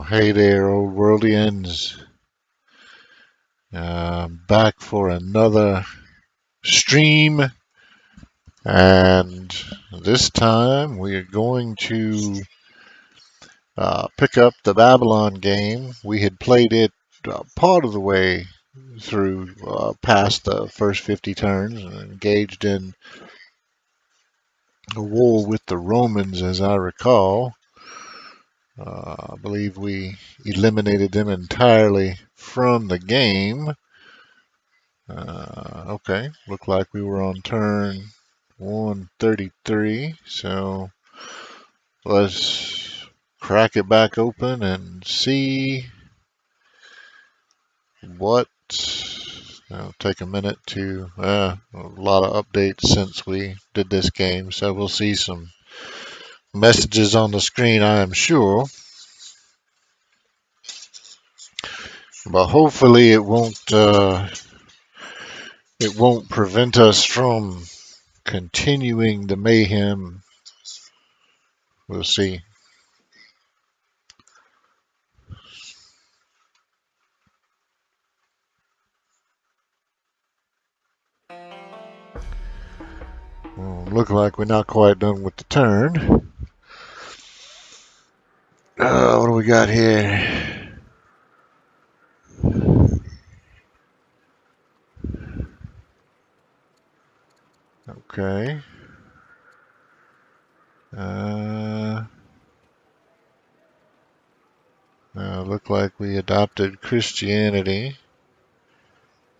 Hey there, old worldians. Back for another stream, and this time we are going to pick up the Babylon game. We had played it part of the way through past the first 50 turns and engaged in a war with the Romans, as I recall. I believe we eliminated them entirely from the game. Okay, looked like we were on turn 133, so let's crack it back open and see what. It'll take a minute to, a lot of updates since we did this game, so we'll see some messages on the screen, I am sure, but hopefully it won't prevent us from continuing the mayhem. We'll see. Well, look like we're not quite done with the turn. What do we got here? Okay. Uh, Look like we adopted Christianity.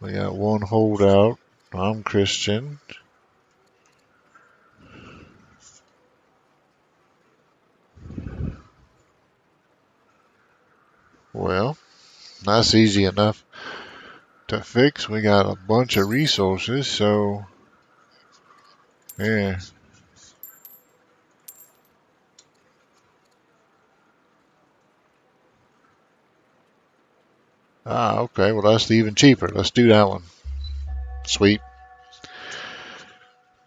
We got one holdout. I'm Christian. Well, that's easy enough to fix. We got a bunch of resources, so yeah. Okay. Well, that's even cheaper. Let's do that one. Sweet.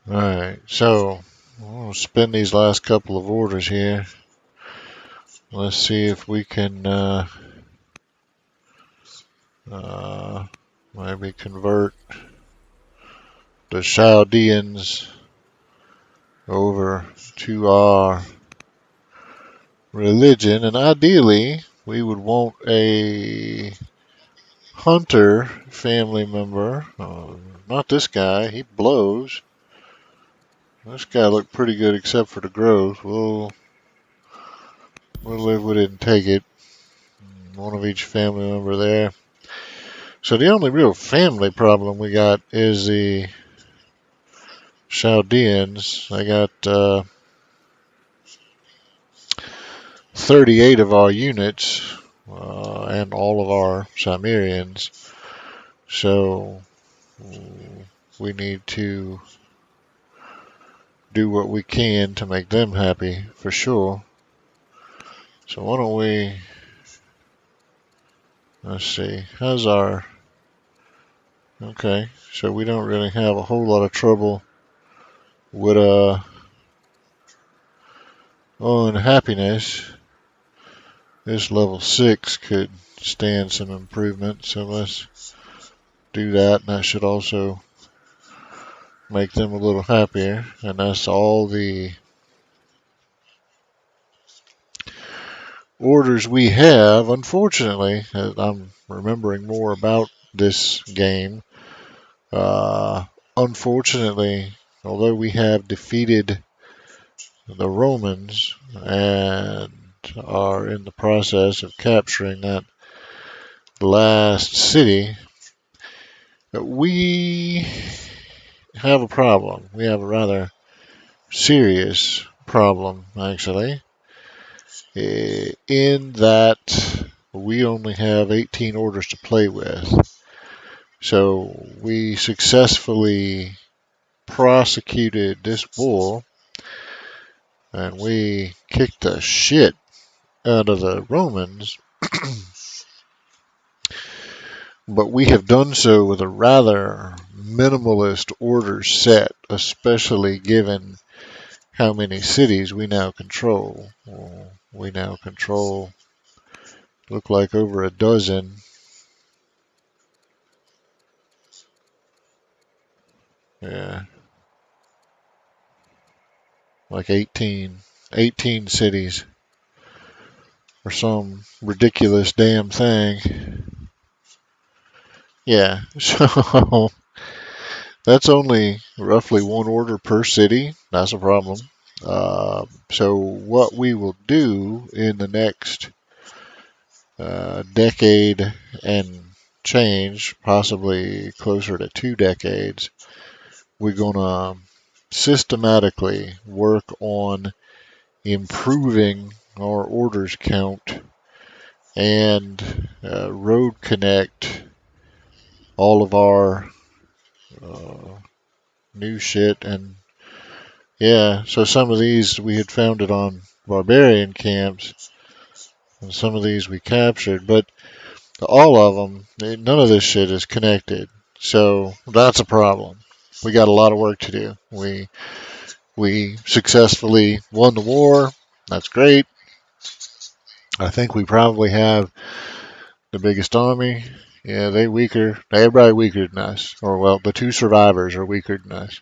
All right. So we'll spin these last couple of orders here. Let's see if we can uh, maybe convert the Chaldeans over to our religion. And ideally, we would want a hunter family member. Not this guy. He blows. This guy looked pretty good except for the growth. We'll live with it and take it. One of each family member there. So the only real family problem we got is the Chaldeans. I got 38 of our units and all of our Cimmerians. So we need to do what we can to make them happy for sure. So why don't we, let's see, how's our, okay, so we don't really have a whole lot of trouble with unhappiness. This level 6 could stand some improvement, so let's do that, and that should also make them a little happier. And that's all the orders we have. Unfortunately, I'm remembering more about this game. Unfortunately, although we have defeated the Romans and are in the process of capturing that last city, we have a problem. We have a rather serious problem, actually, in that we only have 18 orders to play with. So we successfully prosecuted this war and we kicked the shit out of the Romans, but we have done so with a rather minimalist order set, especially given how many cities we now control. We now control Look like over a dozen. Yeah, like 18 cities or some ridiculous damn thing. Yeah, so that's only roughly one order per city. That's a problem. So what we will do in the next decade and change, possibly closer to 2 decades, we're going to systematically work on improving our orders count and road connect all of our uh, new shit. And yeah, so some of these we had founded on barbarian camps, and some of these we captured, but all of them, none of this shit is connected. So that's a problem. We got a lot of work to do. We successfully won the war. That's great. I think we probably have the biggest army. Yeah, they weaker. Everybody weaker than us. Or well, the two survivors are weaker than us.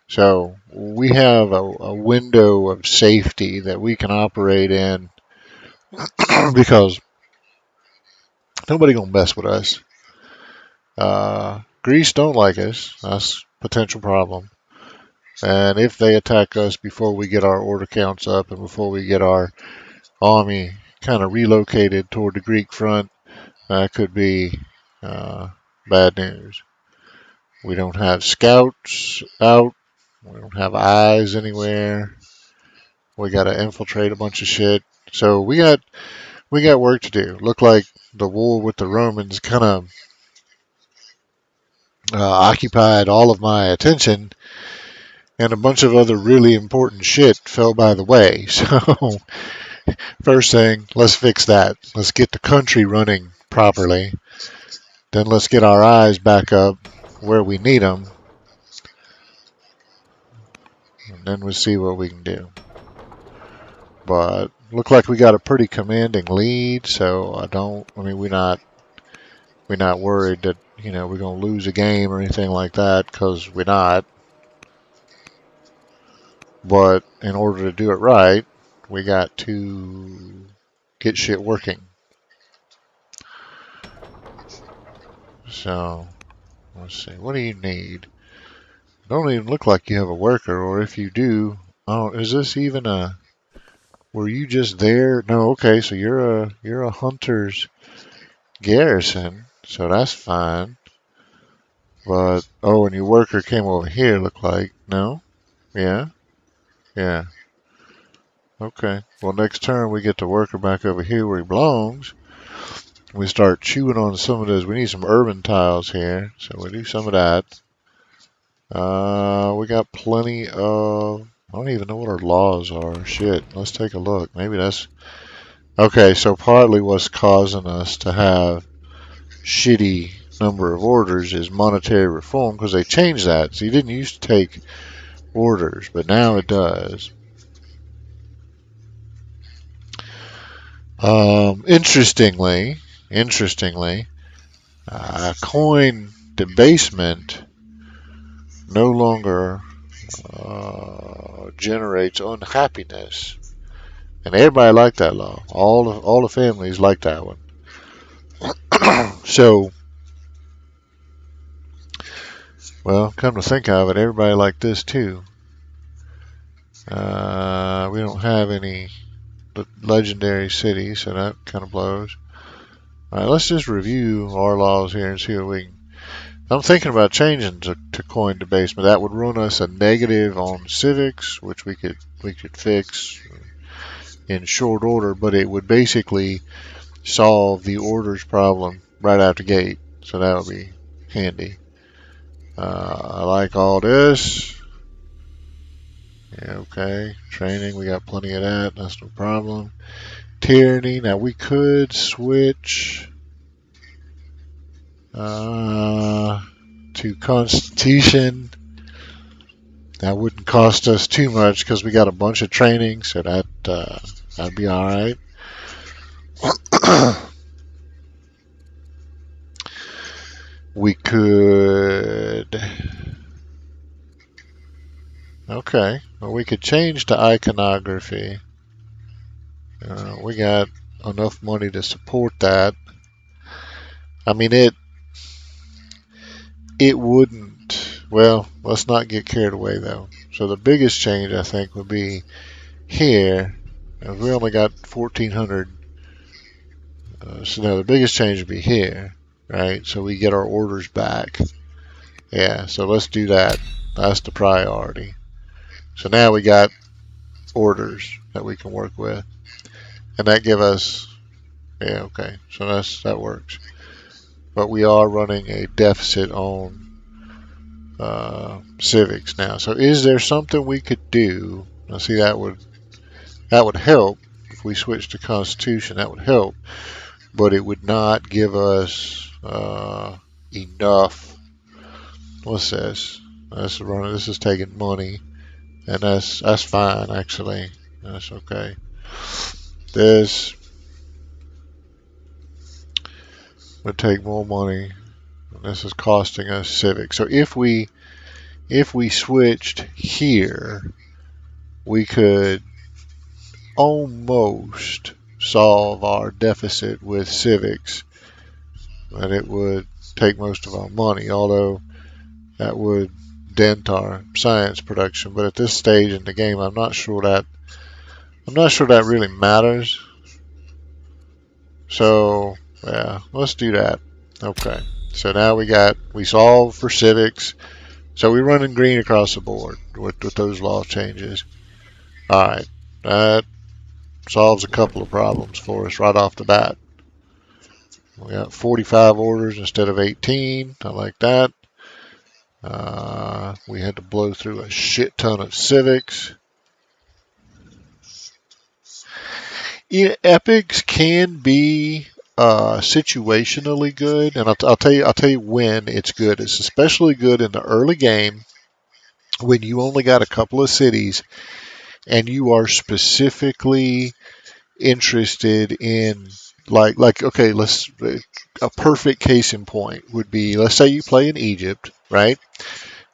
So we have a window of safety that we can operate in because nobody gonna mess with us. Greece don't like us. That's a potential problem. And if they attack us before we get our order counts up and before we get our army kind of relocated toward the Greek front, that could be uh, bad news. We don't have scouts out. We don't have eyes anywhere. We got to infiltrate a bunch of shit. So we got work to do. Look like the war with the Romans kind of occupied all of my attention, and a bunch of other really important shit fell by the way. So first thing, let's fix that. Let's get the country running properly. Then let's get our eyes back up where we need them, and then we'll see what we can do. But look like we got a pretty commanding lead, so I mean, we're not worried that we're gonna lose a game or anything like that because we're not. But in order to do it right, we got to get shit working. So let's see. What do you need? Don't even look like you have a worker, or if you do, oh, is this even a? Were you just there? No, okay, so you're a hunter's garrison, so that's fine. But oh, and your worker came over here. Look like no, yeah, yeah, okay. Well, next turn we get the worker back over here where he belongs. We start chewing on some of those. We need some urban tiles here, so we do some of that. We got plenty of. I don't even know what our laws are. Shit, let's take a look. Maybe that's okay. So partly what's causing us to have shitty number of orders is monetary reform because they changed that. So you didn't used to take orders, but now it does. Interestingly, coin debasement no longer generates unhappiness, and everybody liked that law. All the families like that one. So, well, come to think of it, everybody liked this too. We don't have any legendary cities, so that kind of blows. All right, let's just review our laws here and see what we can. I'm thinking about changing to coin debasement. That would run us a negative on civics, which we could fix in short order, but it would basically solve the orders problem right out the gate. So that would be handy. I like all this. Yeah, okay. Training, we got plenty of that. That's no problem. Tyranny. Now we could switch to Constitution. That wouldn't cost us too much because we got a bunch of training, so that'd be all right. We could, okay, well, we could change to iconography. We got enough money to support that. I mean, it wouldn't, well, let's not get carried away though. So the biggest change I think would be here. If we only got 1,400, so now the biggest change would be here, right? So we get our orders back. Yeah, so let's do that. That's the priority. So now we got orders that we can work with, and that give us, yeah, okay. So that works. But we are running a deficit on civics now. So is there something we could do? Now see that would help if we switch to Constitution. That would help, but it would not give us enough. What's this? This is running. This is taking money, and that's fine actually. That's okay. This would take more money. And this is costing us civics. So if we switched here, we could almost solve our deficit with civics, and it would take most of our money, although that would dent our science production. But at this stage in the game, I'm not sure that really matters. So yeah, let's do that. Okay. So now we solve for civics. So we're running green across the board with those law changes. All right. That solves a couple of problems for us right off the bat. We got 45 orders instead of 18. I like that. We had to blow through a shit ton of civics. Yeah, epics can be situationally good, and I'll tell you when it's good. It's especially good in the early game when you only got a couple of cities and you are specifically interested in like okay, let's a perfect case in point would be, let's say you play in Egypt, right?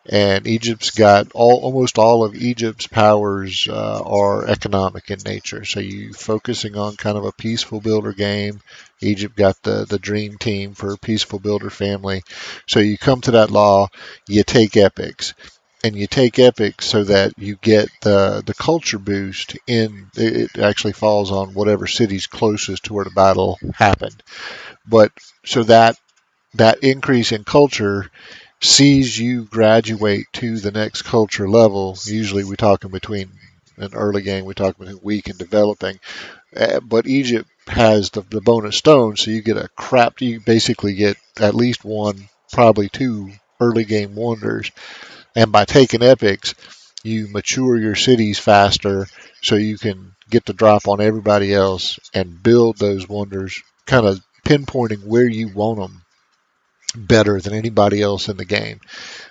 And Egypt's got almost all of Egypt's powers are economic in nature. So you focusing on kind of a peaceful builder game. Egypt got the dream team for a peaceful builder family. So you come to that law, you take epics. And you take epics so that you get the culture boost in it actually falls on whatever city's closest to where the battle happened. But so that increase in culture sees you graduate to the next culture level. Usually we talking between an early game, we talk between weak and developing. But Egypt has the bonus stone, so you get a crap. You basically get at least one, probably two early game wonders. And by taking epics, you mature your cities faster, so you can get the drop on everybody else and build those wonders, kind of pinpointing where you want them better than anybody else in the game.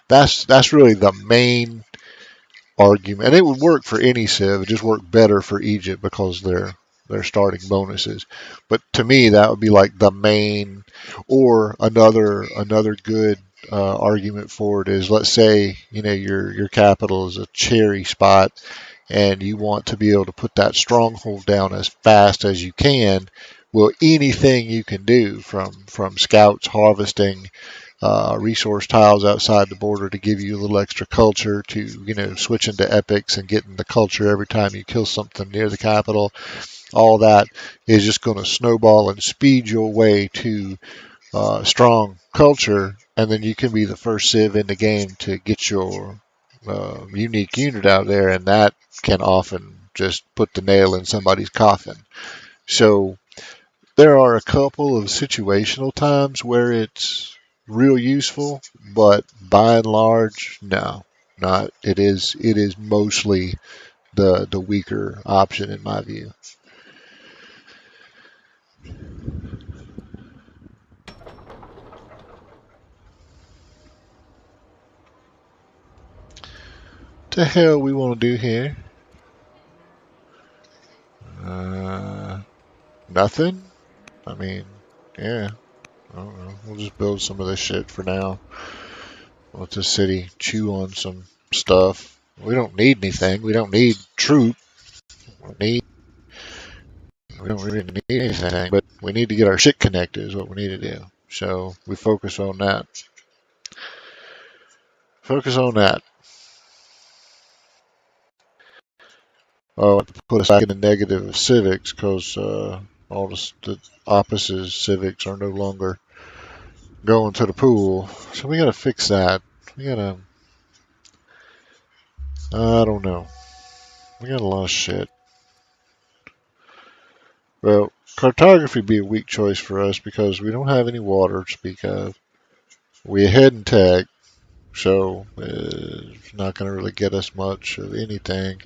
That's really the main argument, and it would work for any civ. It just worked better for Egypt because they're starting bonuses. But to me, that would be like the main, or another good argument for it is, let's say your capital is a cherry spot, and you want to be able to put that stronghold down as fast as you can. Well, anything you can do from scouts harvesting resource tiles outside the border to give you a little extra culture, to switching to epics and getting the culture every time you kill something near the capital. All that is just going to snowball and speed your way to strong culture, and then you can be the first civ in the game to get your unique unit out there, and that can often just put the nail in somebody's coffin. So there are a couple of situational times where it's real useful, but by and large, no, not. It is mostly the weaker option in my view. The hell we want to do here? Uh, Nothing. I mean, yeah. I don't know. We'll just build some of this shit for now. Let the city chew on some stuff. We don't need anything. We don't need troop. We don't really need anything, but we need to get our shit connected is what we need to do. So we focus on that. Focus on that. Oh, put us back in the negative of civics because all the opposite civics are no longer going to the pool. So we got to fix that. We got to, I don't know. We got a lot of shit. Well, cartography would be a weak choice for us because we don't have any water to speak of. We ahead in tech, so it's not going to really get us much of anything.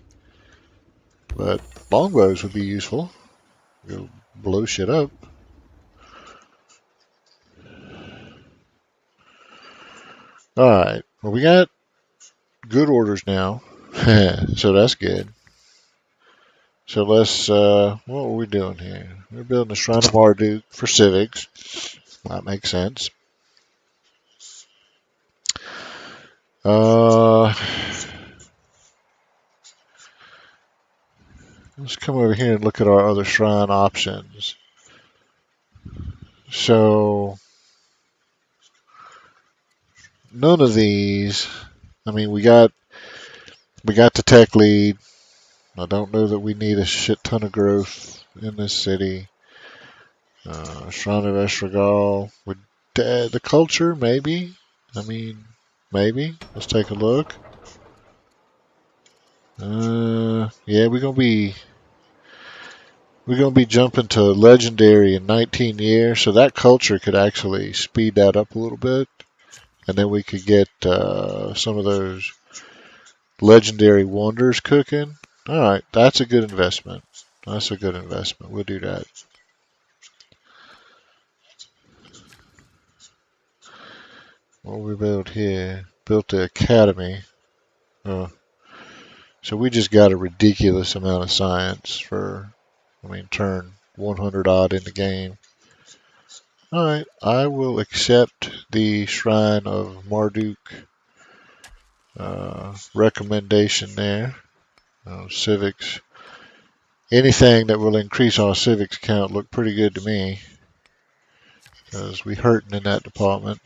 But longbows would be useful. Go blow shit up. Alright, well, we got good orders now, so that's good. So let's, what were we doing here? We're building a Shrine of Marduk for civics. That makes sense. Uh, let's come over here and look at our other shrine options. So, none of these, I mean, we got the tech lead. I don't know that we need a shit ton of growth in this city. Shrine of Estragal. Would the culture maybe? I mean, maybe. Let's take a look. Yeah, we're gonna be jumping to legendary in 19 years, so that culture could actually speed that up a little bit, and then we could get some of those legendary wonders cooking. All right, that's a good investment. That's a good investment. We'll do that. What we built here? Built the academy. Uh, so we just got a ridiculous amount of science for, I mean, turn 100 odd in the game. All right, I will accept the Shrine of Marduk recommendation there. Civics, anything that will increase our civics count look pretty good to me, because we hurting in that department.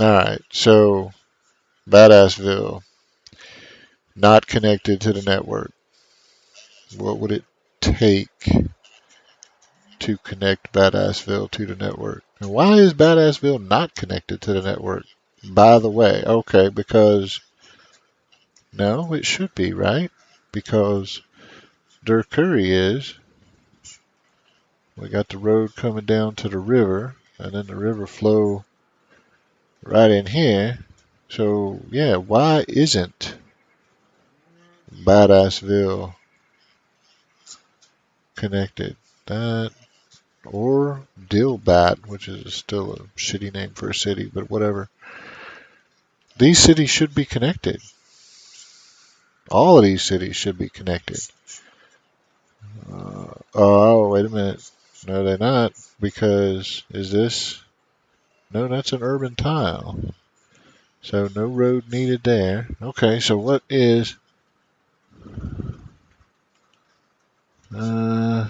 All right, so Badassville, not connected to the network. What would it take to connect Badassville to the network? And why is Badassville not connected to the network? By the way, okay, because no, it should be, right? Because Dirk Curry is. We got the road coming down to the river, and then the river flow right in here. So, yeah, why isn't Badassville connected? That or Dillbat, which is still a shitty name for a city, but whatever. These cities should be connected. All of these cities should be connected. Oh, wait a minute. No, they're not. Because is this? No, that's an urban tile. So no road needed there. Okay, so what is? Uh,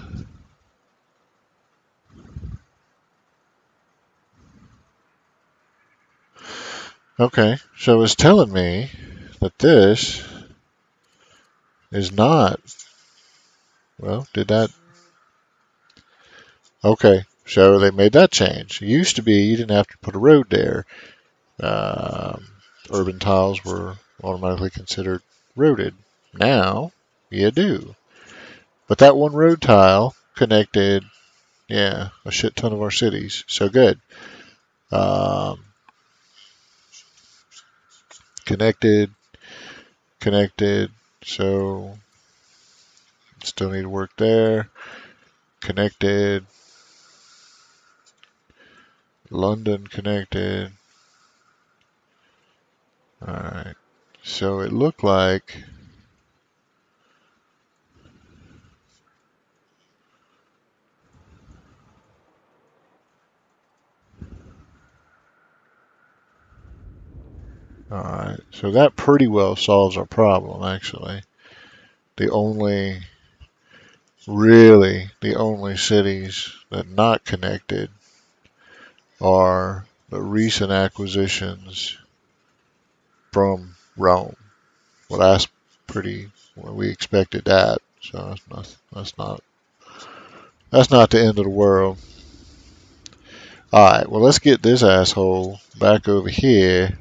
okay, so it's telling me that this is not. Well, did that? Okay, so they made that change. It used to be you didn't have to put a road there. Um, Urban tiles were automatically considered roaded. Now you do. But that one road tile connected, yeah, a shit ton of our cities. So good. Um, connected, connected. So still need to work there. Connected. London connected. Alright. So it looked like Alright, so that pretty well solves our problem, actually. The only, really, the only cities that are not connected are the recent acquisitions from Rome. Well, that's pretty, well, we expected that, so that's not the end of the world. Alright, well, let's get this asshole back over here,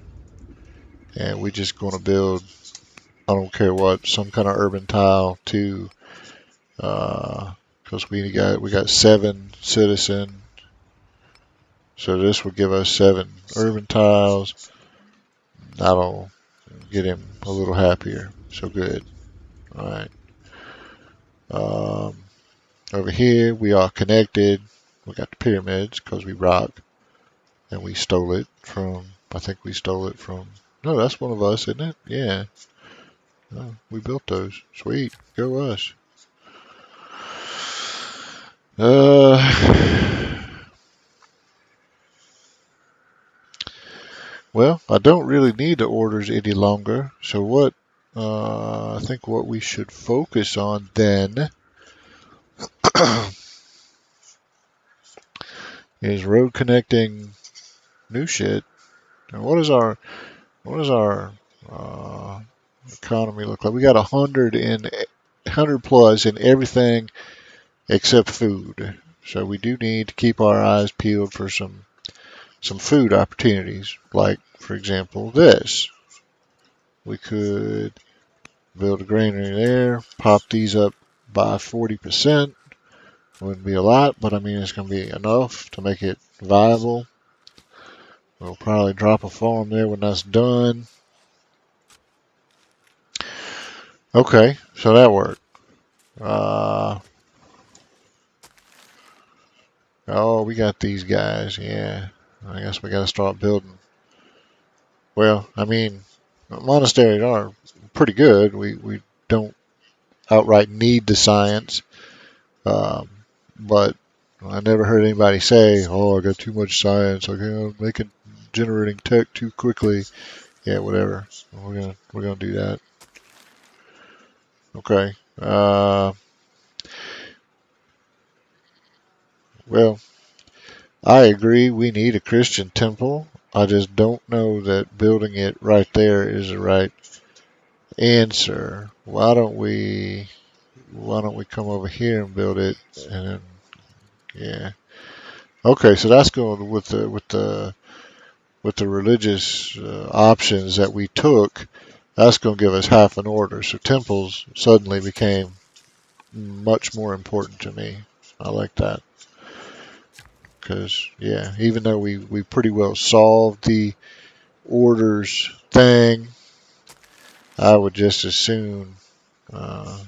and we're just going to build, I don't care what, some kind of urban tile to, because we got 7 citizen, so this will give us 7 urban tiles. That'll get him a little happier. So good. All right. Um, Over here we are connected. We got the pyramids because we rock, and we stole it from. I think we stole it from. No, that's one of us, isn't it? Yeah. Oh, we built those. Sweet. Go us. Well, I don't really need the orders any longer. So what? I think what we should focus on then is road connecting new shit. And what is our uh, economy look like? We got 100 plus in everything except food. So we do need to keep our eyes peeled for some food opportunities. Like for example, this. We could build a granary there, pop these up by 40%. Wouldn't be a lot, but I mean it's going to be enough to make it viable. We'll probably drop a farm there when that's done. Okay, so that worked. Oh, we got these guys. Yeah, I guess we got to start building. Well, I mean, monasteries are pretty good. We don't outright need the science, um, but I never heard anybody say, "Oh, I got too much science. Okay, I'm making generating tech too quickly." Yeah, whatever. We're gonna do that. Okay. Well, I agree. We need a Christian temple. I just don't know that building it right there is the right answer. Why don't we come over here and build it and then yeah. Okay, so that's going with the religious options that we took. That's going to give us half an order. So temples suddenly became much more important to me. I like that because yeah, even though we pretty well solved the orders thing, I would just as soon uh,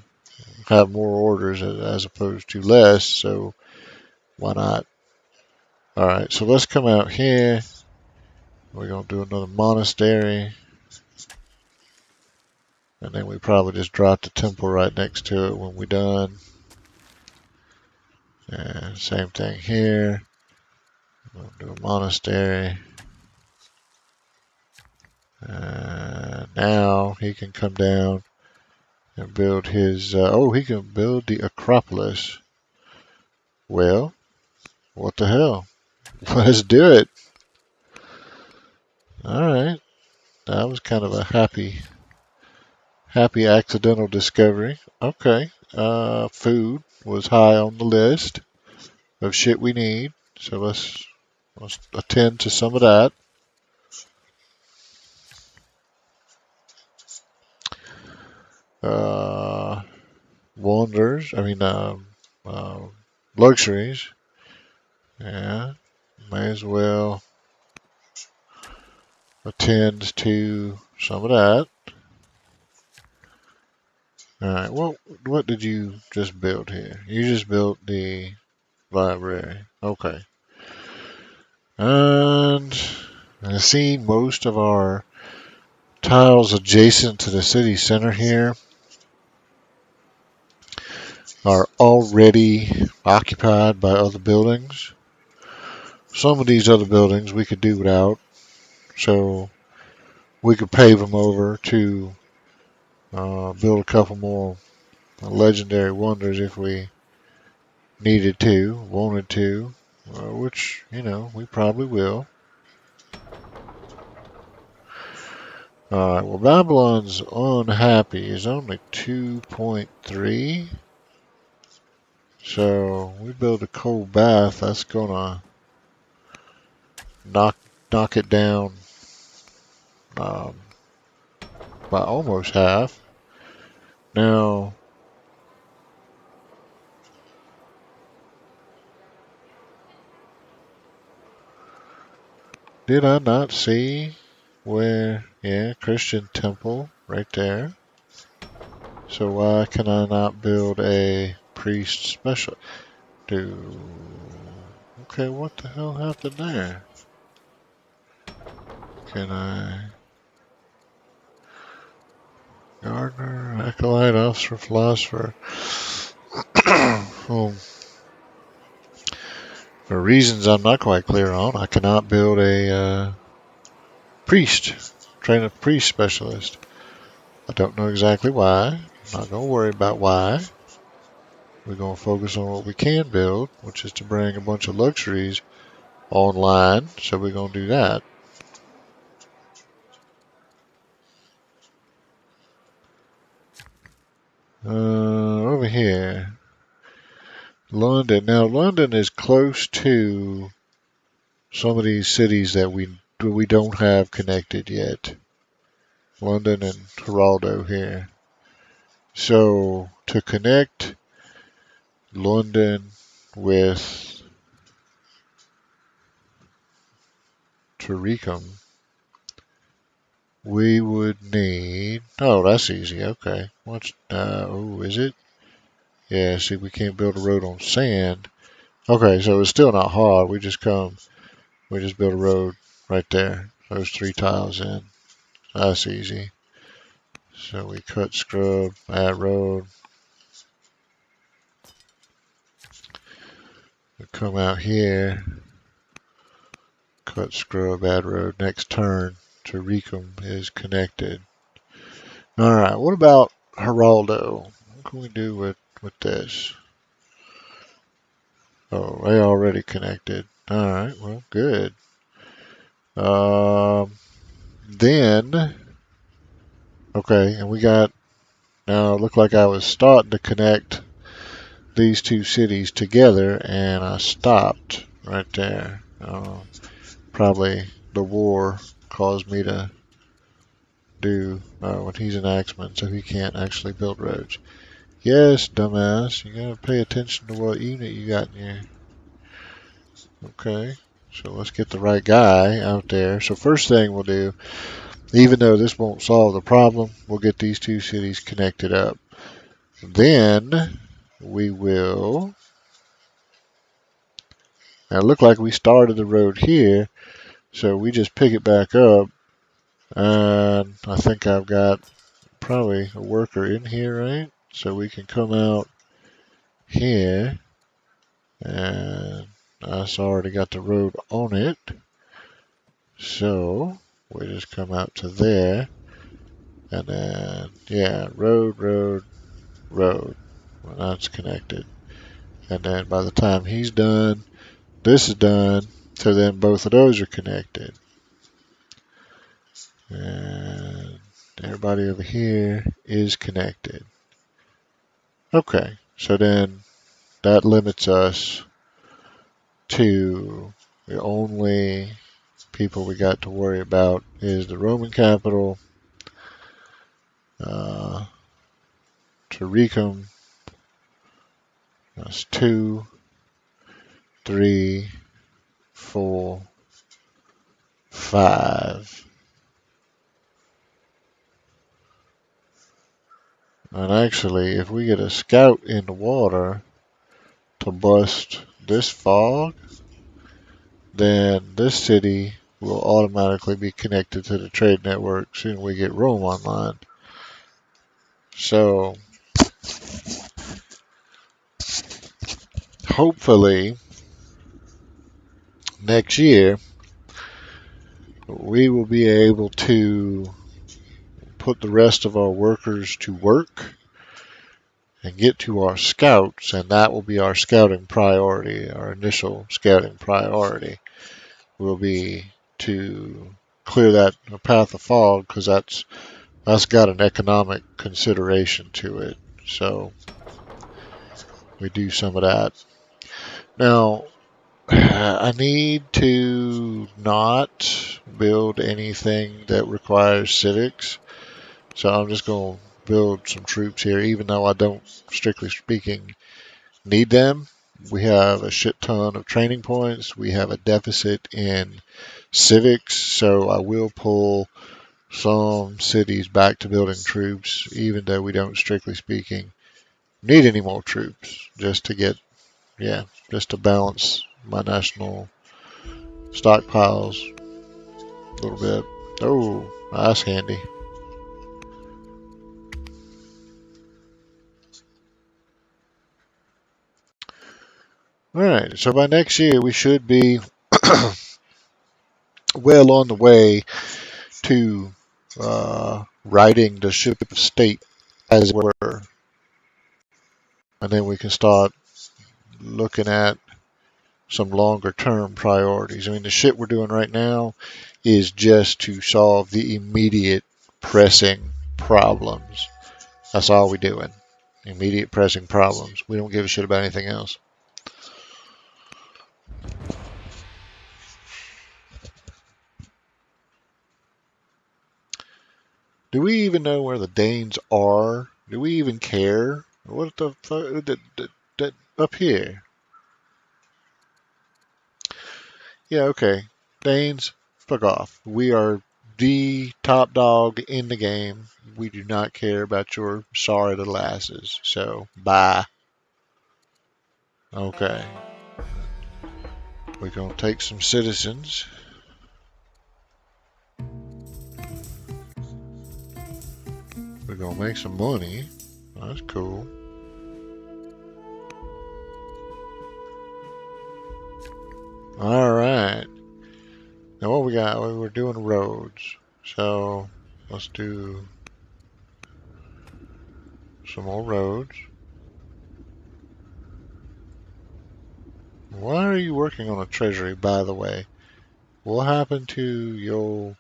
have more orders as opposed to less. So why not? All right, so let's come out here. We're gonna do another monastery, and then we probably just drop the temple right next to it when we're done. And same thing here. We'll do a monastery. Now he can come down and build his. Oh, he can build the Acropolis. Well, what the hell? Let's do it. All right. That was kind of a happy accidental discovery. Okay. Food was high on the list of shit we need. So let's attend to some of that. Uh, Wonders. I mean, uh, luxuries. Yeah. May as well attend to some of that. All right. Well, what did you just build here? You just built the library. Okay. And I see most of our tiles adjacent to the city center here are already occupied by other buildings. Some of these other buildings we could do without. So we could pave them over to build a couple more legendary wonders if we needed to, wanted to, which, we probably will. Alright, well, Babylon's unhappy is only 2.3. So we build a cold bath, that's gonna knock knock it down um, by almost half. Now, did I not see where? Yeah, Christian temple right there. So why can I not build a priest special? Do okay? What the hell happened there? Can I gardener, acolyte, officer, philosopher? Well, for reasons I'm not quite clear on, I cannot build a priest, train a priest specialist. I don't know exactly why. I'm not going to worry about why. We're going to focus on what we can build, which is to bring a bunch of luxuries online. So we're going to do that. Over here, London. Now, London is close to some of these cities that we don't have connected yet. London and Geraldo here. So to connect London with Turicum, we would need. Oh, that's easy. Okay. What's oh, is it? Yeah. See, we can't build a road on sand. Okay, so it's still not hard. We just build a road right there. Those 3 tiles in. That's easy. So we cut scrub, add road. We come out here, cut scrub, add road. Next turn, Turicum is connected. All right. What about Geraldo? What can we do with this? Oh, they already connected. All right, well, good. Um, then, okay, and we got, now it looked like I was starting to connect these two cities together, and I stopped right there. Probably the war caused me to do, when he's an axeman, so he can't actually build roads. Yes, dumbass, you gotta pay attention to what unit you got in your. Okay, so let's get the right guy out there. So first thing we'll do, even though this won't solve the problem, we'll get these two cities connected up. Then we will. Now it looked like we started the road here, so we just pick it back up. And I think I've got probably a worker in here, right? So we can come out here, and I've already got the road on it. So we just come out to there, and then, yeah, road, road, road. Well, that's connected. And then by the time he's done, this is done. So then both of those are connected. And everybody over here is connected. Okay, so then that limits us to the only people we got to worry about is the Roman capital, Turicum. That's 2, 3, 4, 5. And actually, if we get a scout in the water to bust this fog, then this city will automatically be connected to the trade network soon we get Rome online. So hopefully next year we will be able to put the rest of our workers to work and get to our scouts, and that will be our scouting priority. Our initial scouting priority will be to clear that path of fog, because that's got an economic consideration to it. So we do some of that. Now, I need to not build anything that requires civics. So I'm just going to build some troops here, even though I don't, strictly speaking, need them. We have a shit ton of training points. We have a deficit in civics, so I will pull some cities back to building troops, even though we don't, strictly speaking, need any more troops, just to get, yeah, just to balance my national stockpiles a little bit. Oh, that's handy. All right, so by next year we should be well on the way to righting the ship of state, as it were, and then we can start looking at some longer term priorities. I mean, the shit we're doing right now is just to solve the immediate pressing problems. That's all we're doing. Immediate pressing problems. We don't give a shit about anything else. Do we even know where the Danes are? Do we even care? What the fuck? Up here. Yeah, okay. Danes, fuck off. We are the top dog in the game. We do not care about your sorry little asses. So, bye. Okay. We're going to take some citizens. We're going to make some money. That's cool. All right. Now, what we got? We're doing roads. So, let's do some more roads. Why are you working on a treasury, by the way? What happened to your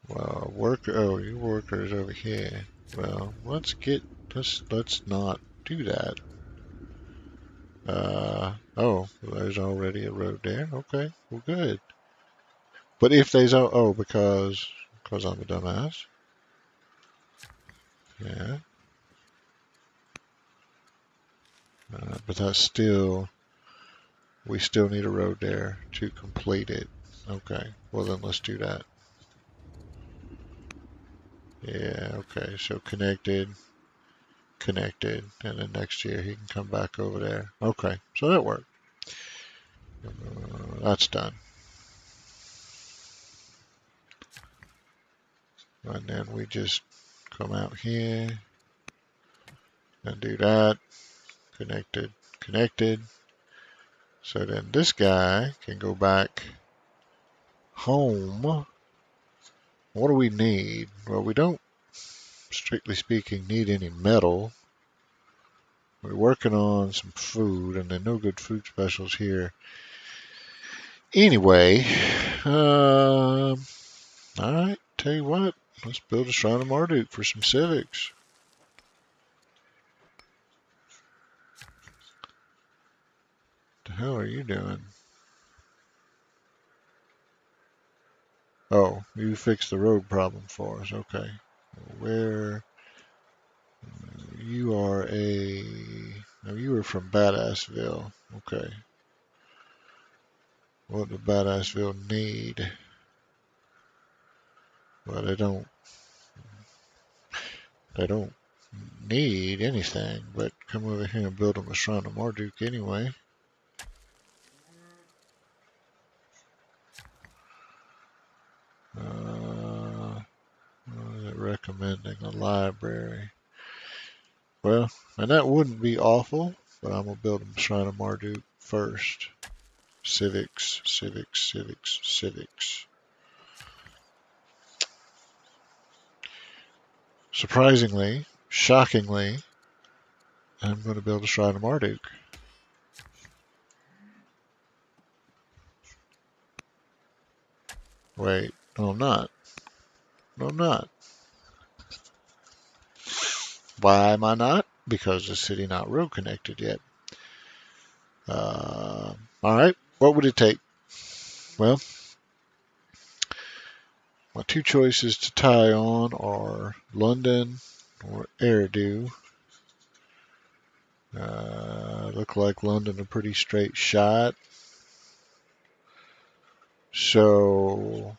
worker? Oh, your worker is over here. Well, let's not do that. Oh, there's already a road there. Okay, well, good. But if there's because I'm a dumbass. Yeah, but we still need a road there to complete it. Okay, well then let's do that. Yeah, okay, so connected, and then next year he can come back over there. Okay, so that worked. That's done. And then we just come out here and do that. Connected. So then this guy can go back home. What do we need? Well, we don't, strictly speaking, need any metal. We're working on some food, and there are no good food specials here. Anyway, all right, tell you what, let's build a Shrine of Marduk for some civics. The hell are you doing? Oh, you fixed the road problem for us. Okay. Where you are no, you were from Badassville. Okay. What does Badassville need? Well, they don't need anything, but come over here and build them a Shrine of Marduk anyway. Recommending a library. Well, and that wouldn't be awful, but I'm gonna build them a Shrine of Marduk first. Civics. surprisingly, shockingly, I'm going to build a Shrine of Marduk. Wait, no, I'm not. No, I'm not. Why am I not? Because the city not road connected yet. All right, what would it take? Well, my two choices to tie on are London or Eridu. Look like London a pretty straight shot. So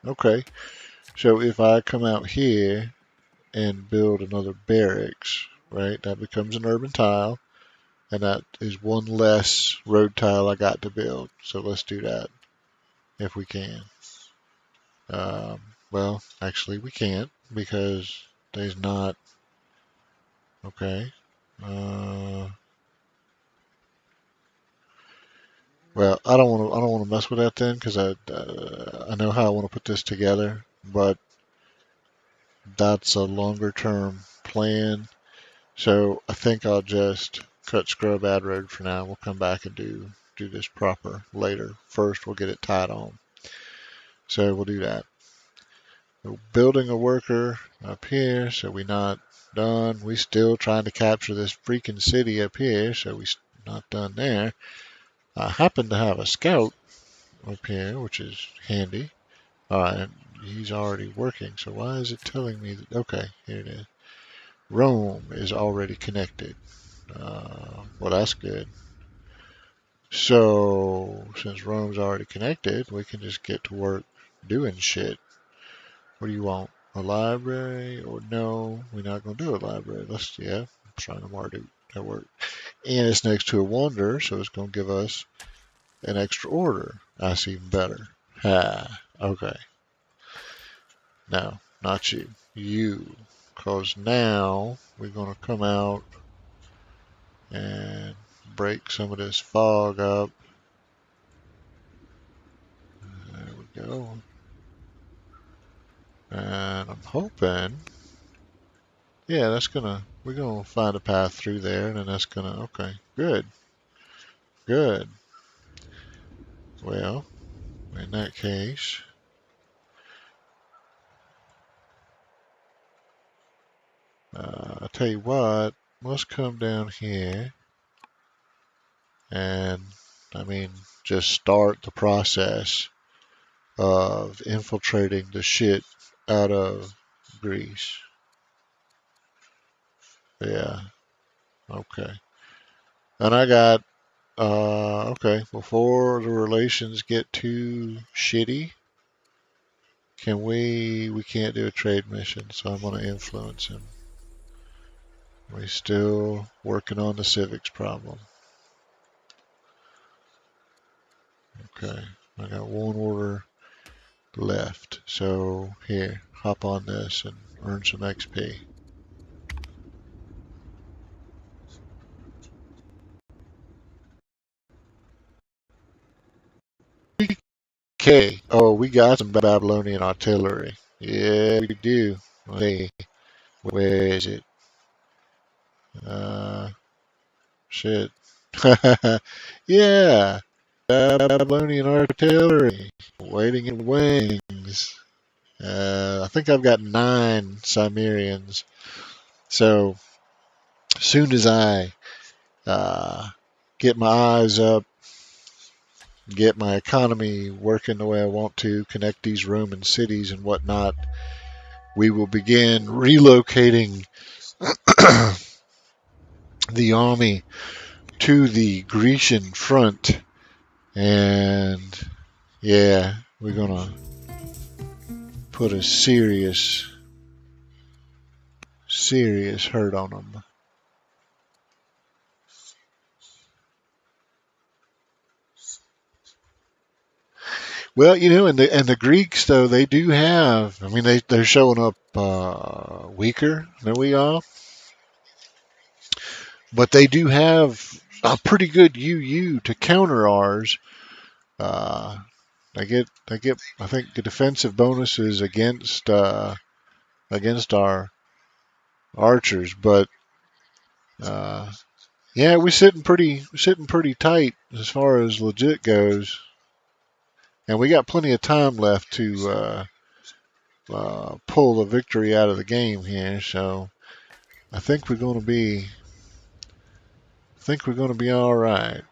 okay, so if I come out here and build another barracks, right, that becomes an urban tile, and that is one less road tile I got to build. So let's do that if we can. Um, well, actually we can't because there's not. Okay. Uh, well, I don't want to. I don't want to mess with that then because I know how I want to put this together, but that's a longer term plan. So I think I'll just cut scrub ad road for now. We'll come back and do this proper later. First, we'll get it tied on. So we'll do that. We're building a worker up here, so we're not done. We still trying to capture this freaking city up here, so we not done there. I happen to have a scout up here, which is handy. Alright, he's already working, so why is it telling me that? Okay, here it is. Rome is already connected. Well, that's good. So, since Rome's already connected, we can just get to work doing shit. What do you want? A library? Or no, we're not going to do a library. Yeah, Shrine of Marduk. That work. And it's next to a wonder, so it's going to give us an extra order. That's even better. Ha, okay. No, not you. You. Because now we're going to come out and break some of this fog up. There we go. And I'm hoping, yeah, we're gonna find a path through there, and then okay, good, good. Well, in that case, I'll tell you what, let's come down here and, I mean, just start the process of infiltrating the shit out of Greece. Yeah, okay. And I got, okay, before the relations get too shitty, we can't do a trade mission, so I'm going to influence him. We're still working on the civics problem. Okay, I got one order left. So here, hop on this and earn some XP. Okay, oh, we got some Babylonian artillery. Yeah, we do. Hey, where is it? Uh, shit. Yeah, Babylonian artillery waiting in wings. I think I've got 9 Cimmerians. So as soon as I get my eyes up, get my economy working the way I want to, connect these Roman cities and whatnot, we will begin relocating the army to the Grecian front. And yeah, we're gonna put a serious hurt on them. Well, and the Greeks though they do have. I mean, they're showing up weaker than we are, but they do have a pretty good UU to counter ours. Uh, they get I think the defensive bonuses against against our archers, but yeah, we're sitting pretty tight as far as legit goes, and we got plenty of time left to pull the victory out of the game here. So I think we're going to be all right.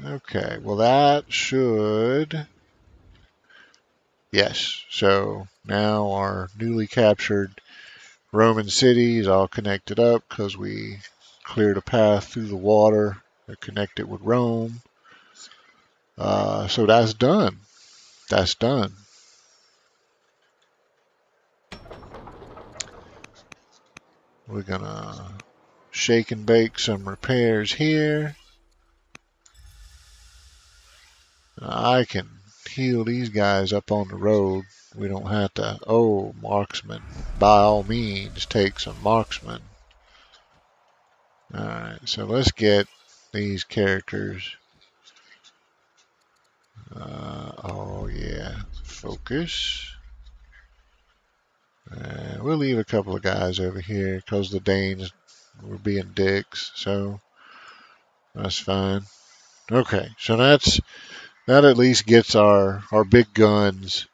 Okay, well that should, yes. So now our newly captured Roman city is all connected up because we cleared a path through the water to connect it with Rome. So that's done. That's done. We're gonna shake and bake some repairs here. I can heal these guys up on the road. We don't have to. Oh, marksman. By all means, take some marksman. Alright, so let's get these characters. Oh, yeah. Focus. We'll leave a couple of guys over here because the Danes were being dicks, so that's fine. Okay, so that at least gets our big guns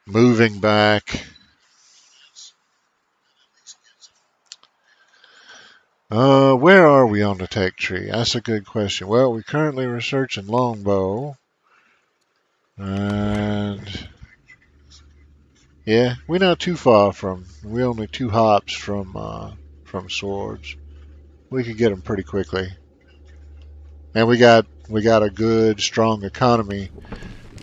moving back. Where are we on the tech tree? That's a good question. Well, we're currently researching longbow, and yeah, we're not too far from. We're only 2 hops from swords. We could get them pretty quickly, and we got a good strong economy,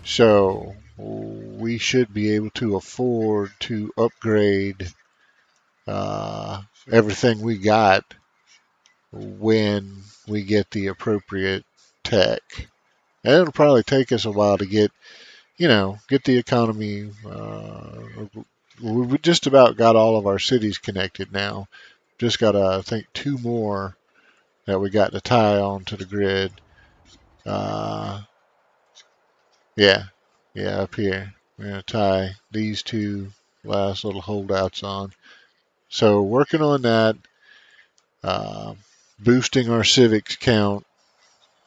so we should be able to afford to upgrade everything we got when we get the appropriate tech. And it'll probably take us a while to get the economy. We just about got all of our cities connected now. Just got, I think, 2 more that we got to tie onto the grid. Uh, yeah, yeah, up here. We're going to tie these 2 last little holdouts on. So working on that, uh, boosting our civics count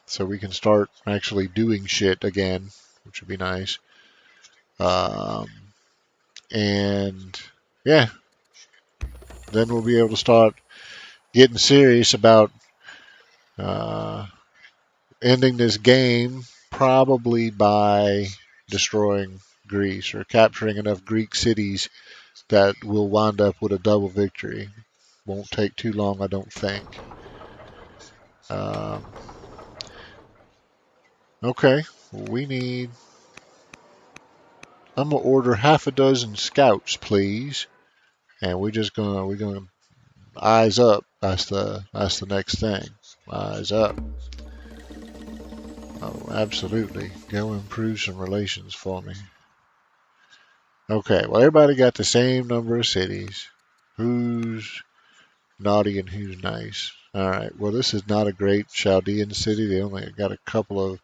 so we can start actually doing shit again, which would be nice. Um, and yeah, then we'll be able to start getting serious about uh, ending this game, probably by destroying Greece or capturing enough Greek cities that will wind up with a double victory. Won't take too long, I don't think. Um, okay, we need. I'm gonna order half a dozen scouts, please, and we're gonna eyes up. That's the next thing. Eyes up. Oh, absolutely. Go improve some relations for me. Okay, well, everybody got the same number of cities. Who's naughty and who's nice? All right, well, this is not a great Chaldean city. They only got a couple of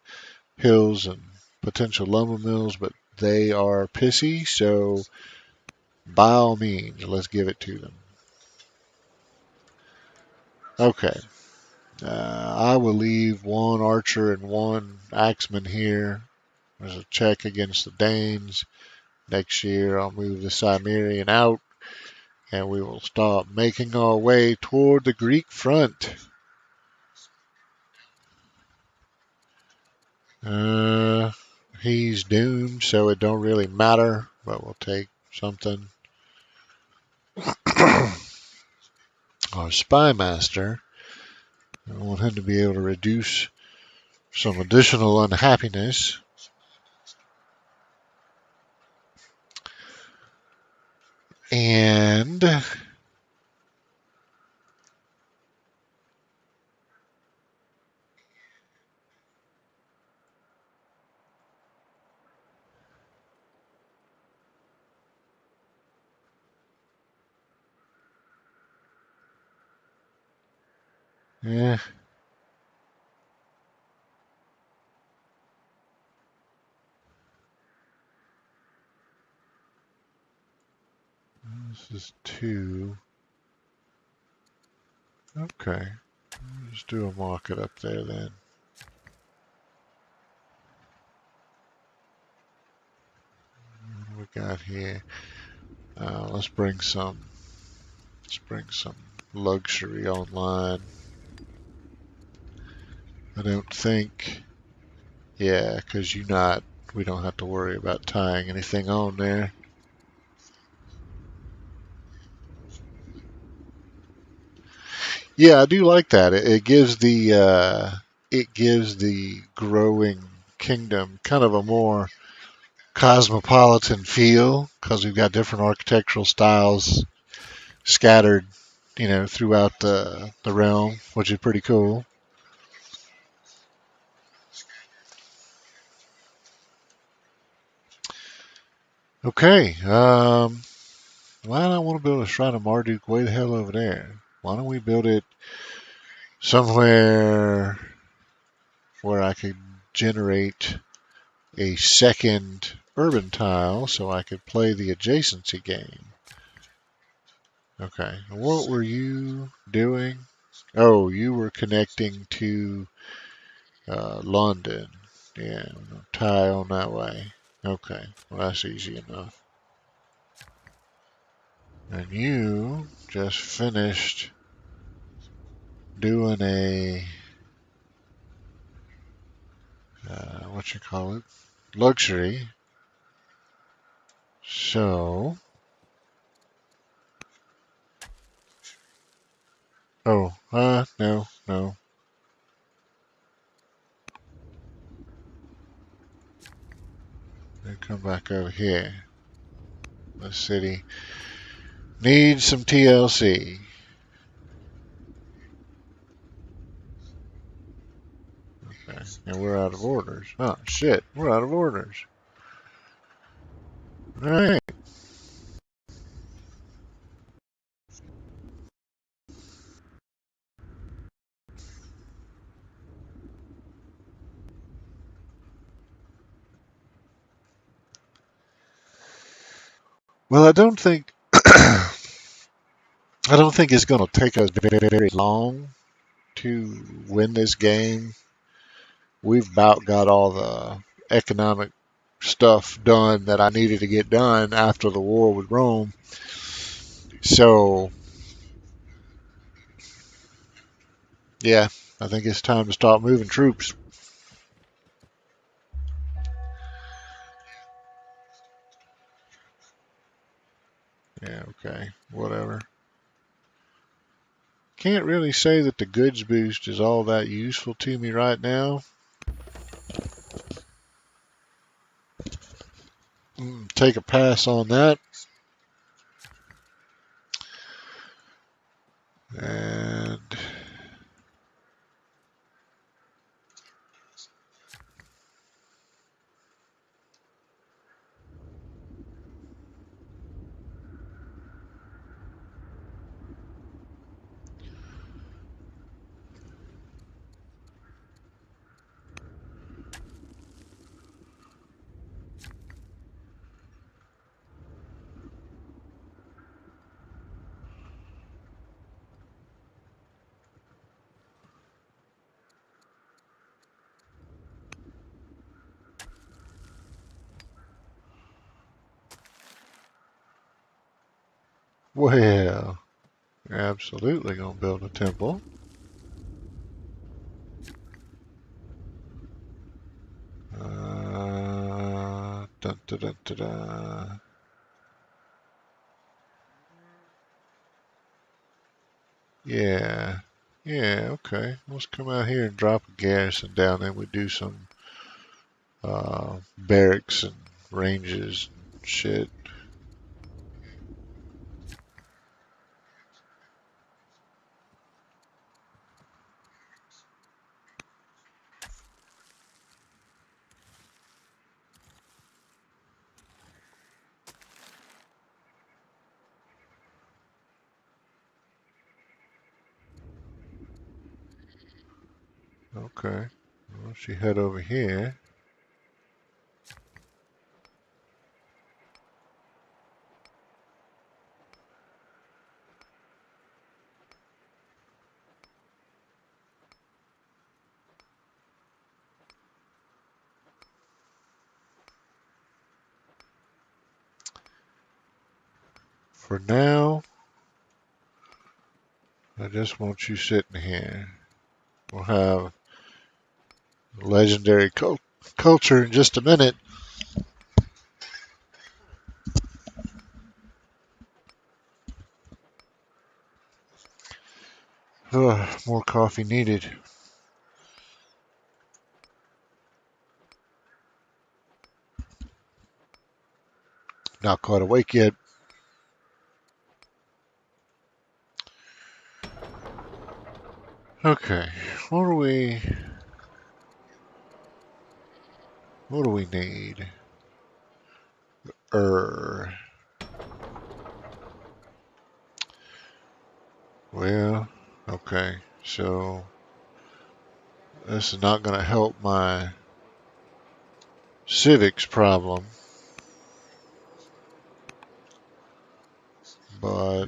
hills and potential lumber mills, but they are pissy, so by all means, let's give it to them. Okay, I will leave 1 archer and 1 axeman here. There's a check against the Danes. Next year, I'll move the Cimmerian out, and we will start making our way toward the Greek front. He's doomed, so it don't really matter, but we'll take something. Our spy master, I want him to be able to reduce some additional unhappiness. And yeah, is 2. Okay. Let's do a market up there then. What we got here? Let's bring some luxury online. I don't think, yeah, because we don't have to worry about tying anything on there. Yeah, I do like that. It gives the growing kingdom kind of a more cosmopolitan feel because we've got different architectural styles scattered, throughout the realm, which is pretty cool. Okay, why do I want to build a shrine of Marduk way the hell over there? Why don't we build it somewhere where I could generate a second urban tile so I could play the adjacency game? Okay, what were you doing? Oh, you were connecting to London. Yeah, tie on that way. Okay, well, that's easy enough. And you just finished doing a, what you call it, luxury. So, oh, no, no. Then come back over here. The city needs some TLC. Okay, and we're out of orders. Oh, shit, we're out of orders. All right. Well, I don't think it's going to take us very, very long to win this game. We've about got all the economic stuff done that I needed to get done after the war with Rome. So, yeah, I think it's time to start moving troops. Yeah, okay, whatever. Can't really say that the goods boost is all that useful to me right now. Take a pass on that. And well, we're absolutely gonna build a temple. Dun, dun, dun, dun, dun. Yeah, yeah, okay. Let's come out here and drop a garrison down there. We do some barracks and ranges and shit. Okay. Well, she head over here. For now, I just want you sitting here. We'll have legendary culture in just a minute. More coffee needed. Not quite awake yet. Okay, what do we need? Er, well, okay, so this is not going to help my civics problem, but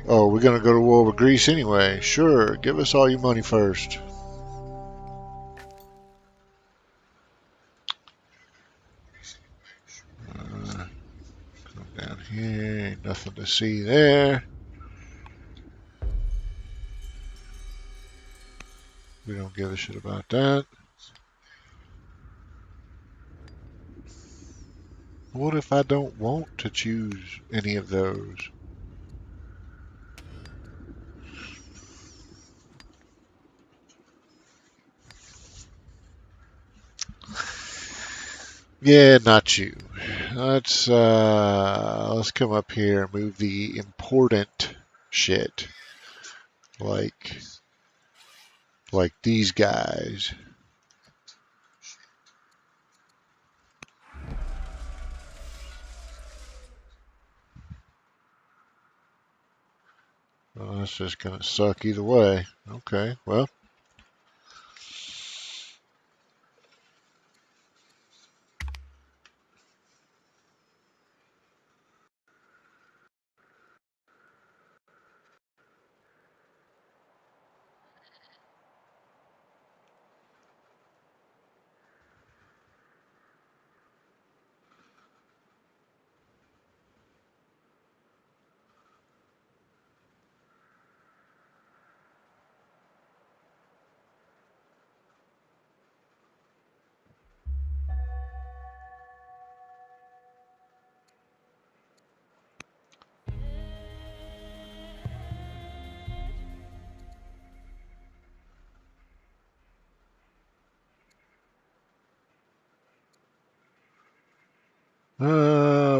oh, we're going to go to war with Greece anyway. Sure, give us all your money first. Come down here, ain't nothing to see there. We don't give a shit about that. What if I don't want to choose any of those? Yeah, not you. Let's come up here and move the important shit. Like these guys. Well, that's just gonna suck either way. Okay, well.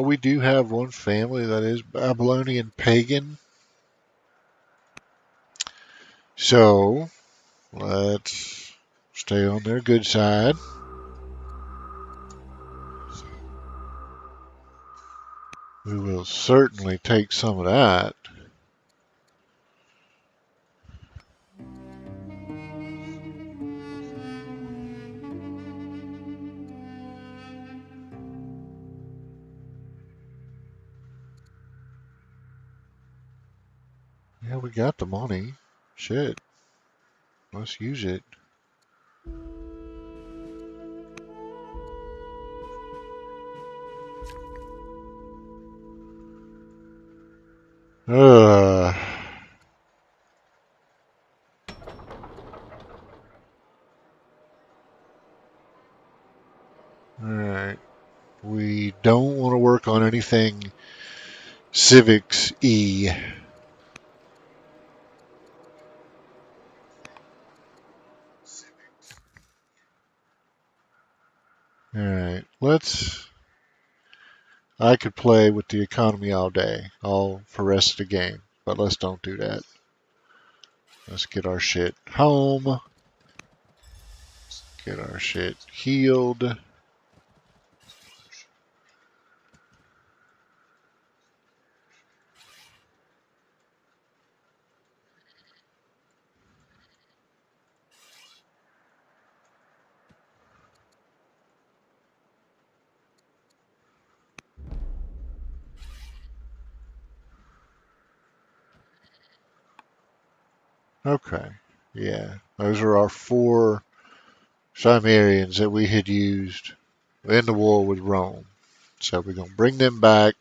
We do have one family that is Babylonian pagan. So, let's stay on their good side. We will certainly take some of that. Yeah, we got the money. Shit. Let's use it. Uh, Alright. We don't want to work on anything civics E. Alright. I could play with the economy all day, all for the rest of the game, but let's don't do that. Let's get our shit home. Get our shit healed. Okay. Yeah. Those are our 4 Cimmerians that we had used in the war with Rome. So we're going to bring them back,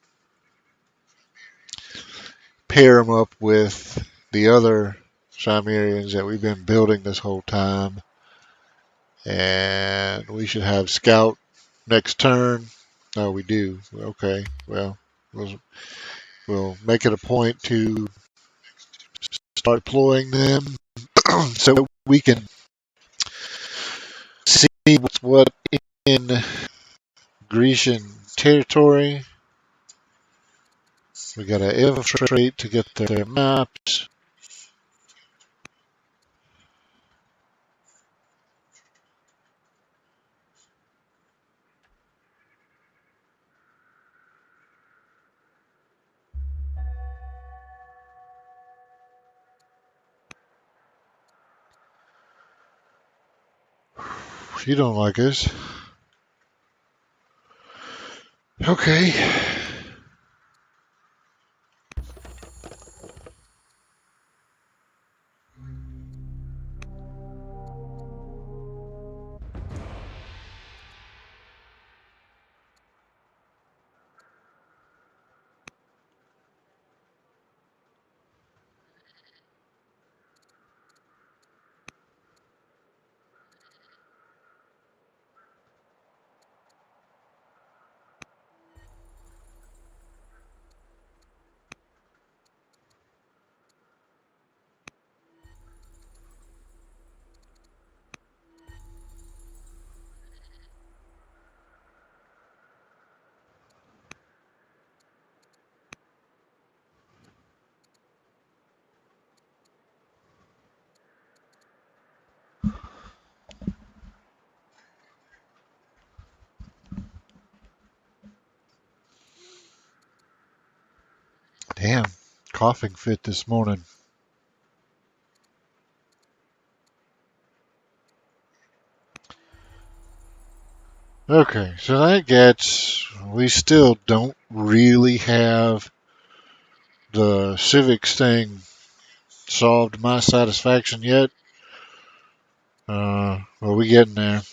pair them up with the other Cimmerians that we've been building this whole time. And we should have Scout next turn. Oh, we do. Okay. Well, we'll make it a point to start deploying them so we can see what's what in Grecian territory. We got to infiltrate to get their maps. You don't like us. Okay. Damn. Coughing fit this morning. Okay, so that gets. We still don't really have the civics thing solved to my satisfaction yet. Well, we getting there.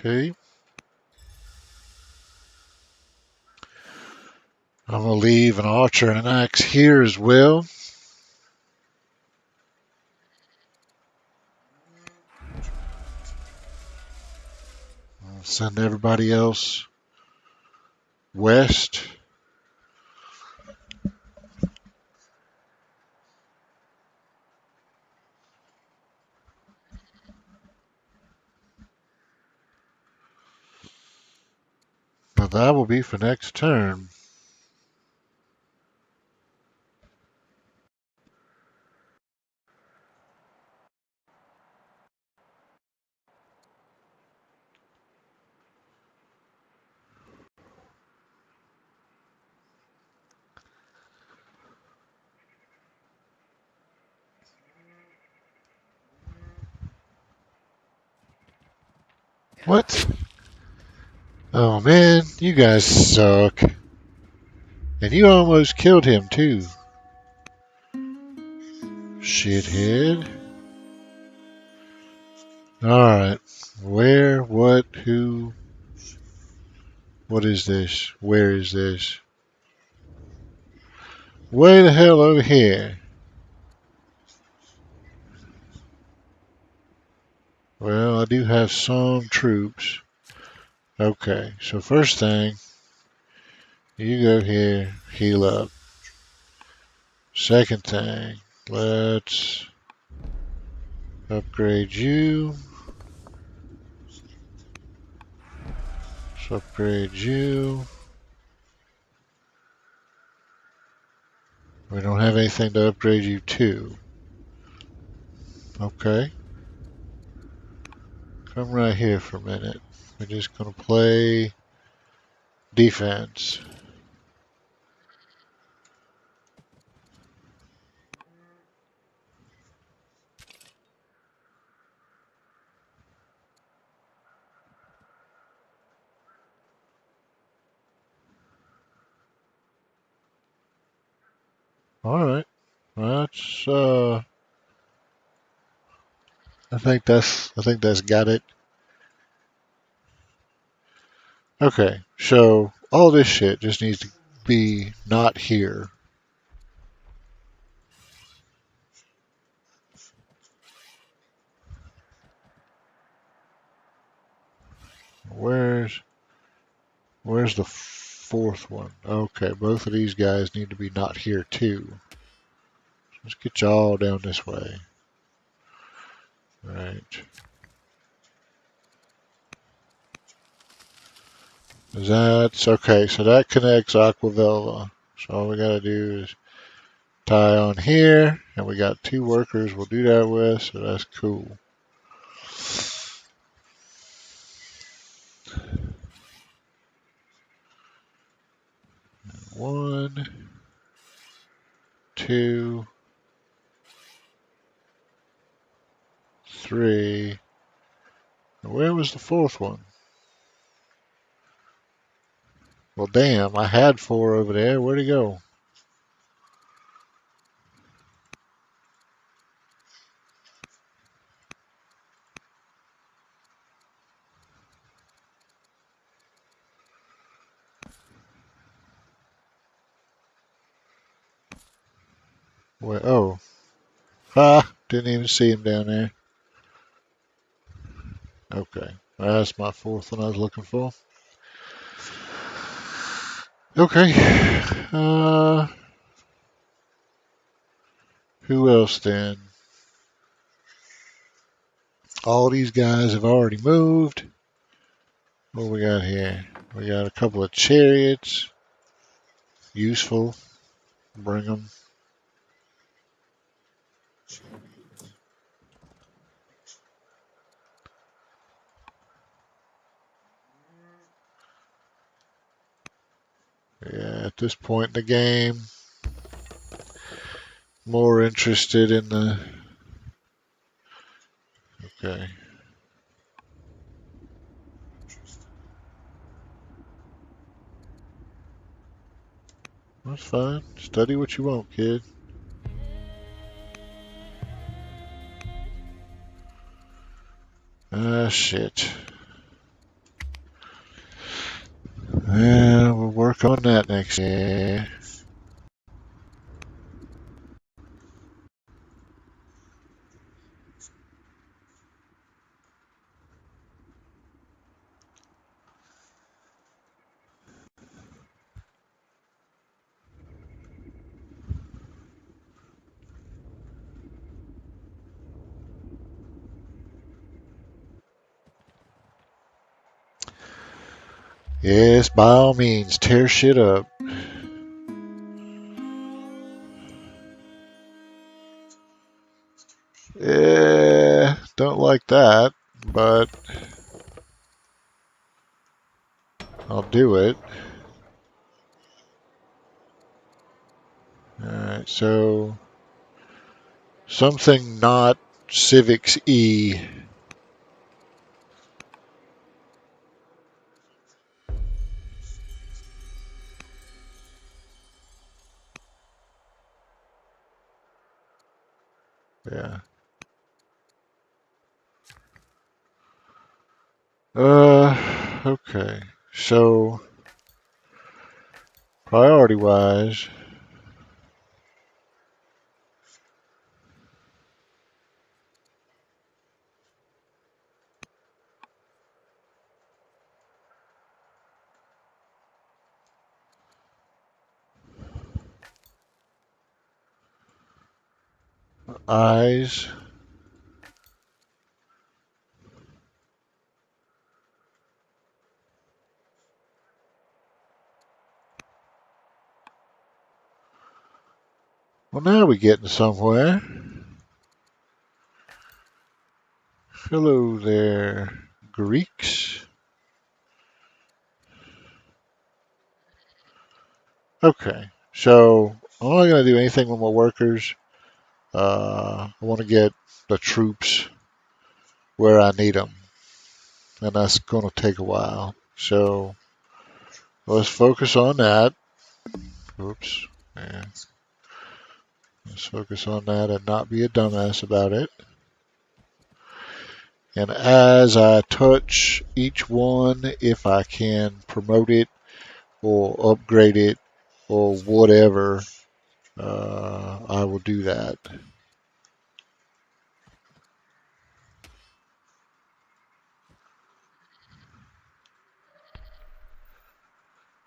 Okay. I'm gonna leave an archer and an axe here as well. I'll send everybody else west. Now that will be for next turn. What? Oh man, you guys suck. And you almost killed him too. Shithead. Alright. Where, what, who, what is this? Where is this? Way the hell over here. Well, I do have some troops. Okay, so first thing, you go here, heal up. Second thing, let's upgrade you. Let's upgrade you. We don't have anything to upgrade you to. Okay. Come right here for a minute. We're just going to play defense. All right. That's I think that's got it. Okay. So all this shit just needs to be not here. Where's the fourth one? Okay, both of these guys need to be not here too. Let's get y'all down this way. Right. That's okay, so that connects Aquavella. So all we gotta do is tie on here, and we got 2 workers we'll do that with, so that's cool. One, two, three. Where was the fourth one? Well, damn, I had 4 over there. Where'd he go? Where? Oh, ha! Didn't even see him down there. Okay, that's my fourth one I was looking for. Okay. Who else then? All these guys have already moved. What we got here? We got a couple of chariots. Useful. Bring them. Yeah, at this point in the game, more interested in the... Okay. That's fine. Study what you want, kid. Ah, shit. Yeah, we'll work on that next year. Yes, by all means, tear shit up. Yeah, don't like that, but I'll do it. Alright, so something not Civics E. Yeah. Okay. So, priority wise, eyes. Well, now we're getting somewhere. Hello there, Greeks. Okay, so I'm not going to do anything with my workers. I want to get the troops where I need them, and that's going to take a while. So let's focus on that. Oops. Yeah. Let's focus on that and not be a dumbass about it. And as I touch each one, if I can promote it or upgrade it or whatever, I will do that.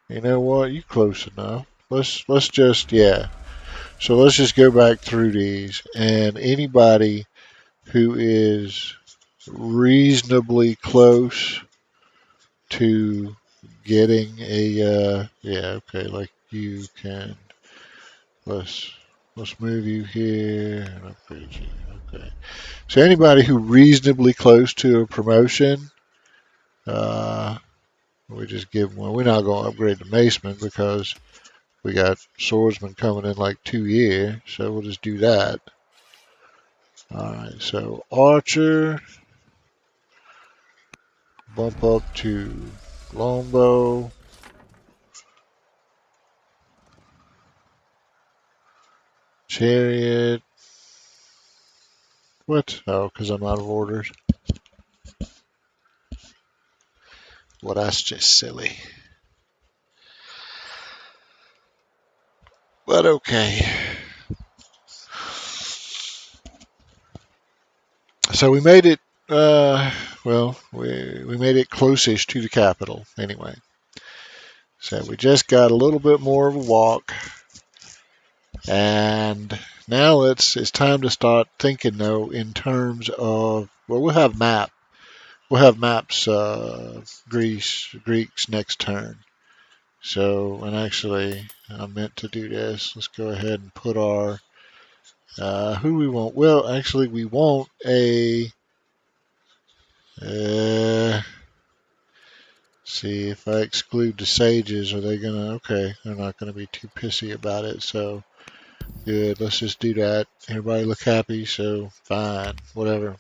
You know what? You close enough. Let's just yeah. So let's just go back through these, and anybody who is reasonably close to getting a yeah, okay, like you can let's let's move you here and upgrade you. Okay. So anybody who reasonably close to a promotion, uh we just give them one. We're not going to upgrade the maceman because we got swordsman coming in like 2 years, so we'll just do that. Alright, so archer, bump up to longbow. Chariot. What? Oh, because I'm out of orders. Well, that's just silly. But okay. So we made it, well, we made it closest to the capital anyway. So we just got a little bit more of a walk. And now it's time to start thinking though in terms of, well, we'll have maps, Greeks next turn. So, and actually, I meant to do this. Let's go ahead and put our, who we want. Well, actually, we want a, see if I exclude the sages, are they gonna, okay, they're not gonna be too pissy about it. So, good, let's just do that. Everybody look happy, so fine, whatever.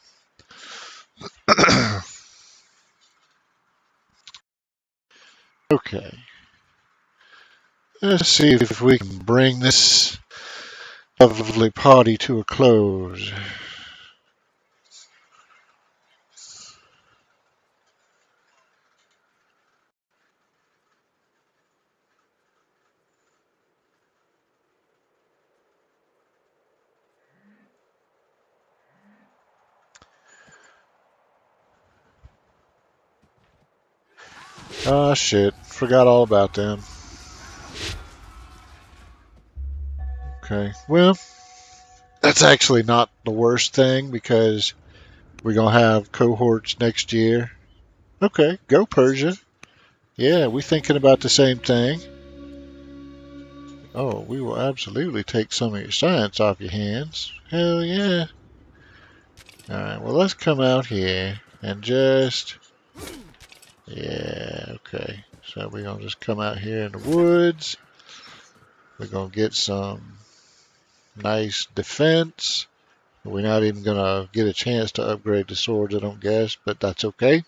Okay. Let's see if we can bring this lovely party to a close. Ah, shit. Forgot all about them. Okay. Well, that's actually not the worst thing because we're going to have cohorts next year. Okay. Go Persia. Yeah, we thinking about the same thing. Oh, we will absolutely take some of your science off your hands. Hell yeah. Alright, well, let's come out here and just. Yeah, okay. So we're going to just come out here in the woods. We're going to get some nice defense. We're not even going to get a chance to upgrade the swords, I don't guess, but that's okay.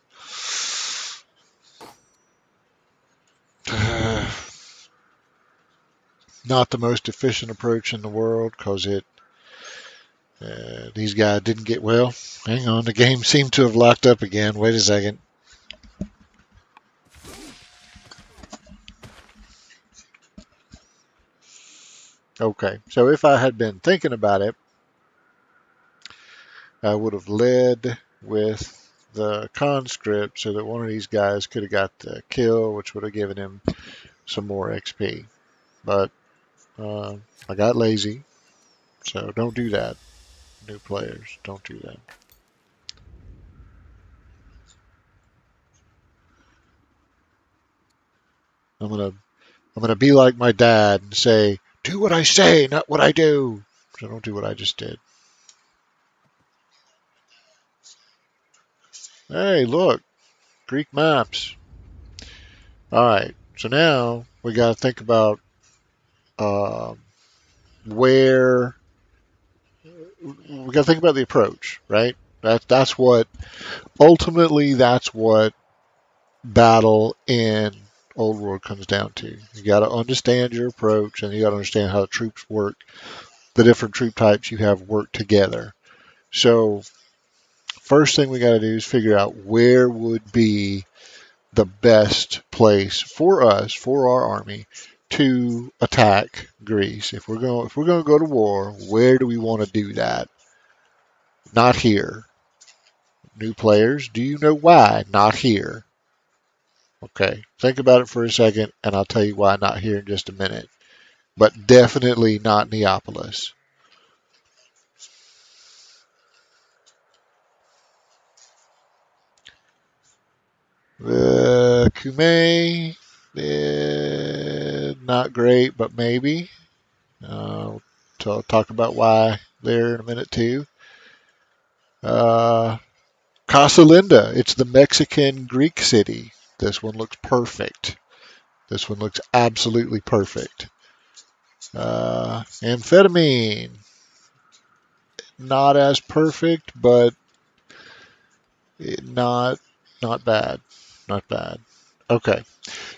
Not the most efficient approach in the world because these guys didn't get well. Hang on, the game seemed to have locked up again. Wait a second. Okay, so if I had been thinking about it, I would have led with the conscript so that one of these guys could have got the kill, which would have given him some more XP. But I got lazy, so don't do that. New players, don't do that. I'm gonna be like my dad and say, do what I say, not what I do. So don't do what I just did. Hey, look, Greek maps. All right, so now we got to think about uh, where we got to think about the approach, right? That's what ultimately that's what battle in Old World comes down to. You got to understand your approach, and you got to understand how the troops work, the different troop types you have work together. So first thing we got to do is figure out where would be the best place for us, for our army, to attack Greece. If we're going to go to war, where do we want to do that? Not here. New players, do you know why not here? Okay, think about it for a second, and I'll tell you why not here in just a minute. But definitely not Neapolis. Cumae, not great, but maybe. Talk about why there in a minute too. Uh, Casa Linda, it's the Mexican Greek city. This one looks perfect. This one looks absolutely perfect. Amphetamine, not as perfect, but not not bad, not bad. Okay,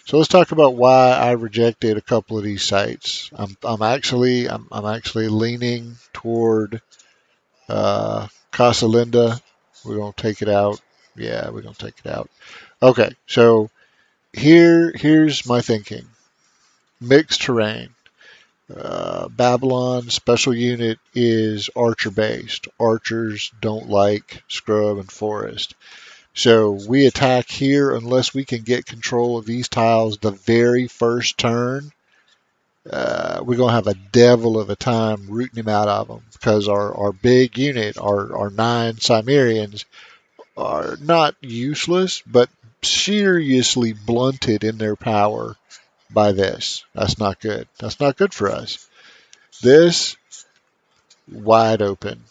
so let's talk about why I rejected a couple of these sites. I'm actually leaning toward Casa Linda. We're gonna take it out. Yeah, we're gonna take it out. Okay, so here's my thinking. Mixed terrain. Babylon special unit is archer based. Archers don't like scrub and forest. So we attack here unless we can get control of these tiles the very first turn. We're going to have a devil of a time rooting him out of them because our big unit, our 9 Cimmerians, are not useless, but seriously blunted in their power by this. That's not good. That's not good for us. This wide open.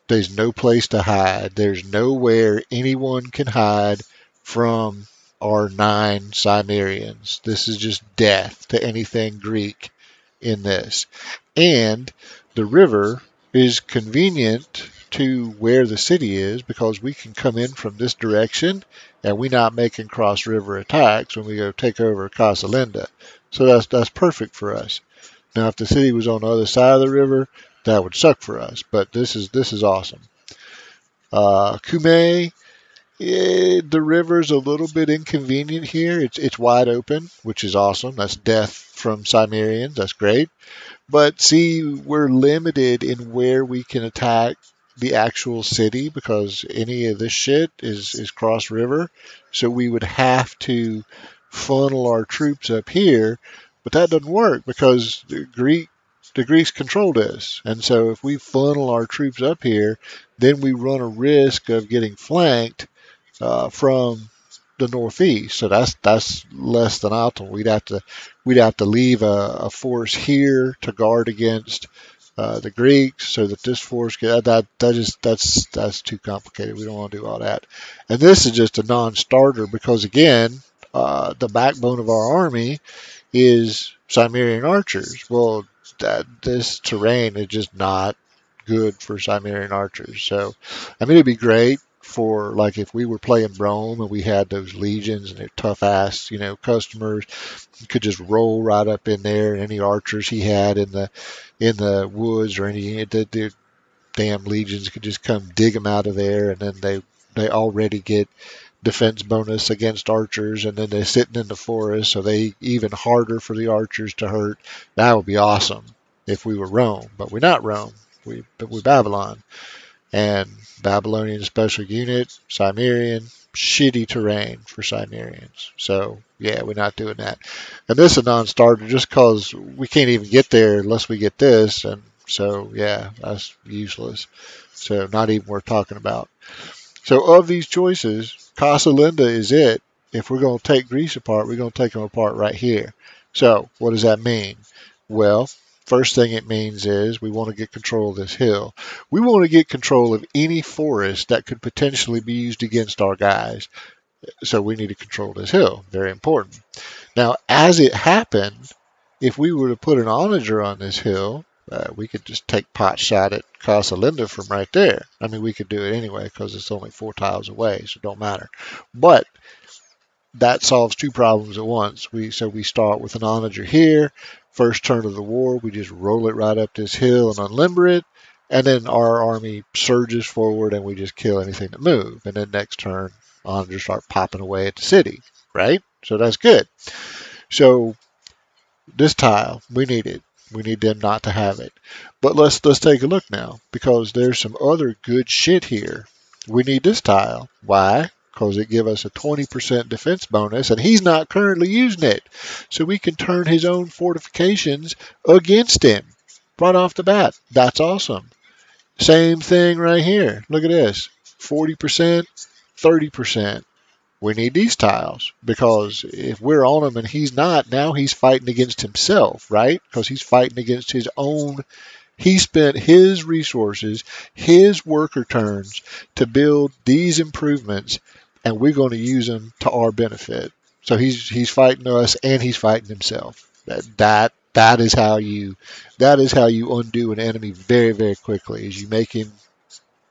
There's no place to hide. There's nowhere anyone can hide from our 9 Cimmerians. This is just death to anything Greek in this. And the river is convenient to where the city is because we can come in from this direction and we're not making cross river attacks when we go take over Casa Linda. So that's perfect for us. Now, if the city was on the other side of the river, that would suck for us. But this is awesome. Kume, the river's a little bit inconvenient here. It's wide open, which is awesome. That's death from Cimmerians. That's great. But see, we're limited in where we can attack the actual city because any of this shit is cross river. So we would have to funnel our troops up here, but that doesn't work because the Greeks control this. And so if we funnel our troops up here, then we run a risk of getting flanked from the northeast. So that's less than optimal. We'd have to leave a force here to guard against the Greeks, so that this force that's too complicated. We don't want to do all that. And this is just a non-starter because again, the backbone of our army is Cimmerian archers. Well, this terrain is just not good for Cimmerian archers. So, I mean, it'd be great for like if we were playing Rome and we had those legions and their tough ass, customers, you could just roll right up in there, and any archers he had in the woods or any the damn legions could just come dig them out of there, and then they already get defense bonus against archers, and then they're sitting in the forest, so they even harder for the archers to hurt. That would be awesome if we were Rome, but we're not Rome. We're Babylon, and Babylonian special unit, Cimmerian, shitty terrain for Cimmerians. So yeah, we're not doing that. And this is a non-starter just because we can't even get there unless we get this, and So yeah, that's useless. So not even worth talking about. So of these choices, Casa Linda is it. If we're going to take Greece apart, we're going to take them apart right here. So what does that mean? Well, first thing it means is we want to get control of this hill. We want to get control of any forest that could potentially be used against our guys. So we need to control this hill. Very important. Now, as it happened, if we were to put an onager on this hill, we could just take pot shot at Casa Linda from right there. I mean, we could do it anyway because it's only 4 tiles away, so it don't matter. But that solves two problems at once. We start with an onager here. First turn of the war, we just roll it right up this hill and unlimber it, and then our army surges forward and we just kill anything that moves. And then next turn, onagers start popping away at the city, right? So that's good. So this tile, we need it. We need them not to have it. But let's take a look now because there's some other good shit here. We need this tile. Why? Because it gives us a 20% defense bonus, and he's not currently using it. So we can turn his own fortifications against him right off the bat. That's awesome. Same thing right here. Look at this. 40%, 30%. We need these tiles because if we're on him and he's not, now he's fighting against himself, right? Because he's fighting against his own. He spent his resources, his worker turns to build these improvements, and we're going to use them to our benefit. So he's fighting us and he's fighting himself. That is how you undo an enemy very very quickly. Is you make him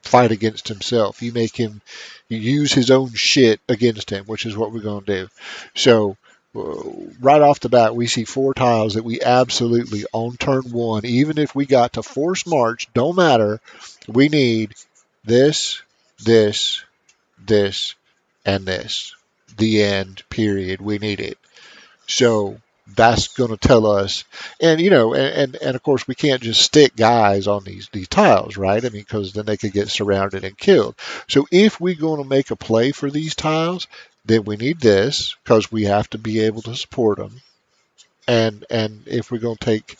fight against himself. You make him use his own shit against him, which is what we're going to do. So, right off the bat, we see 4 tiles that we absolutely, on turn one, even if we got to force march, don't matter. We need this, this, this, and this. The end, period. We need it. So that's going to tell us, and and of course we can't just stick guys on these tiles, right? I mean, because then they could get surrounded and killed. So if we're going to make a play for these tiles, then we need this because we have to be able to support them. And if we're going to take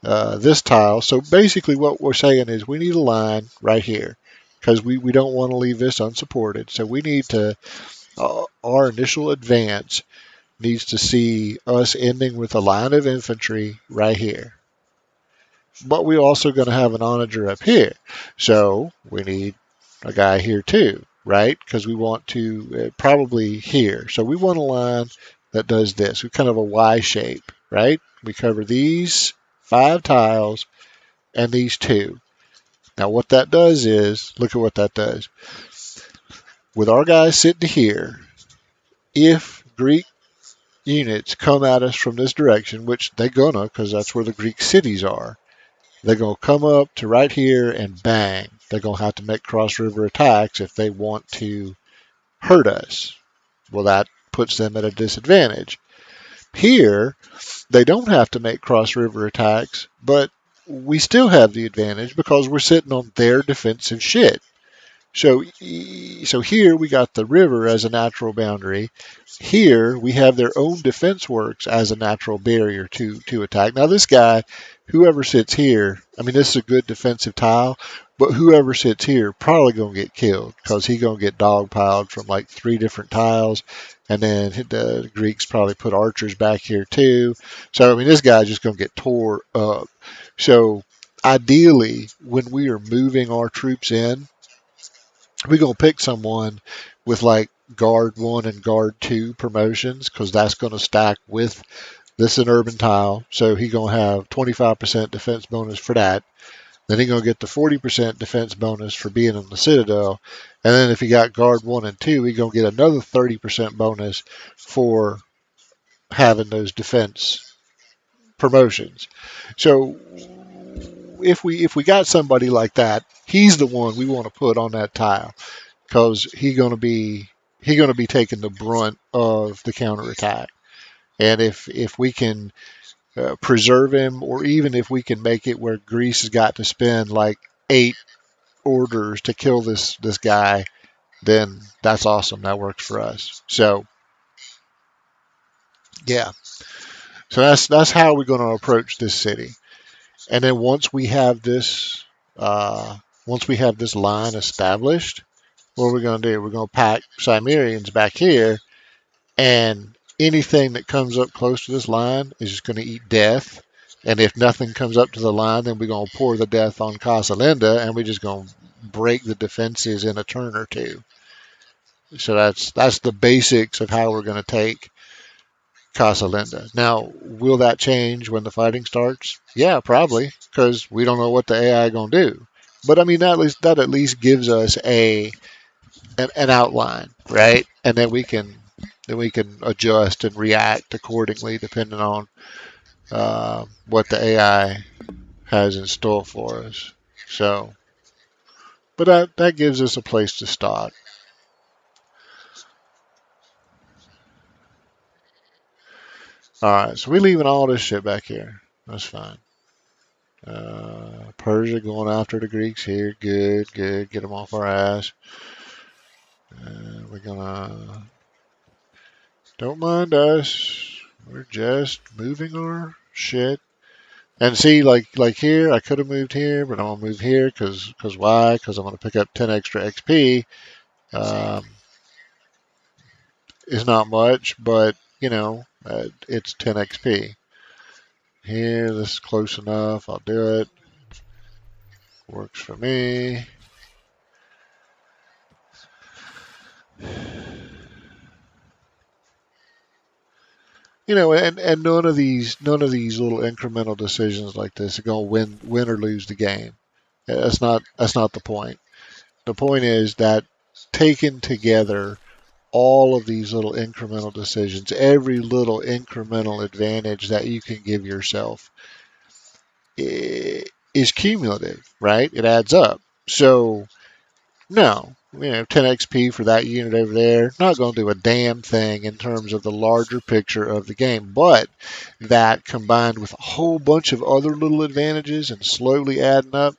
this tile, so basically what we're saying is we need a line right here because we don't want to leave this unsupported. So we need to our initial advance needs to see us ending with a line of infantry right here. But we're also going to have an onager up here. So we need a guy here too, right? Because we want to probably here. So we want a line that does this. We kind of a Y shape, right? We cover these 5 tiles and these 2. Now what that does is, look at what that does. With our guys sitting here, if Greek units come at us from this direction, which they're gonna, because that's where the Greek cities are. They're gonna come up to right here and bang. They're gonna have to make cross river attacks if they want to hurt us. Well, that puts them at a disadvantage. Here, they don't have to make cross river attacks, but we still have the advantage because we're sitting on their defensive shit. So here we got the river as a natural boundary. Here we have their own defense works as a natural barrier to attack. Now this guy, whoever sits here, I mean this is a good defensive tile, but whoever sits here probably gonna get killed because he gonna get dogpiled from like 3 different tiles, and then the Greeks probably put archers back here too. So I mean this guy's just gonna get tore up. So ideally, when we are moving our troops in, we're gonna pick someone with like guard 1 and guard 2 promotions because that's going to stack with this an urban tile. So he's going to have 25% defense bonus for that. Then he's going to get the 40% defense bonus for being in the citadel. And then if he got guard 1 and 2, he's going to get another 30% bonus for having those defense promotions. So if we got somebody like that, he's the one we want to put on that tile because he's gonna be taking the brunt of the counterattack. And if we can preserve him, or even if we can make it where Greece has got to spend like 8 orders to kill this guy, then that's awesome. That works for us. So yeah, so that's how we're going to approach this city. And then once we have this line established, what we're going to do? We're going to pack Cimmerians back here, and anything that comes up close to this line is just going to eat death. And if nothing comes up to the line, then we're going to pour the death on Casalinda, and we're just going to break the defenses in a turn or two. So that's the basics of how we're going to take Casalinda. Now, will that change when the fighting starts? Yeah, probably, because we don't know what the AI going to do. But I mean, that at least gives us an outline, right? And then we can adjust and react accordingly depending on what the AI has in store for us. So, but that gives us a place to start. All right, so we're leaving all this shit back here. That's fine. Persia going after the Greeks here. Good, good. Get them off our ass. We're gonna. Don't mind us. We're just moving our shit. And see, like here, I could have moved here, but I'm gonna move here because why? Because I'm gonna pick up 10 extra XP. Um, it's not much, but it's 10 XP. Here, this is close enough. I'll do it. Works for me. And none of these little incremental decisions like this are gonna win or lose the game. That's not the point. The point is that taken together, all of these little incremental decisions, every little incremental advantage that you can give yourself is cumulative, right? It adds up. So, no, 10 XP for that unit over there, not going to do a damn thing in terms of the larger picture of the game. But that combined with a whole bunch of other little advantages and slowly adding up,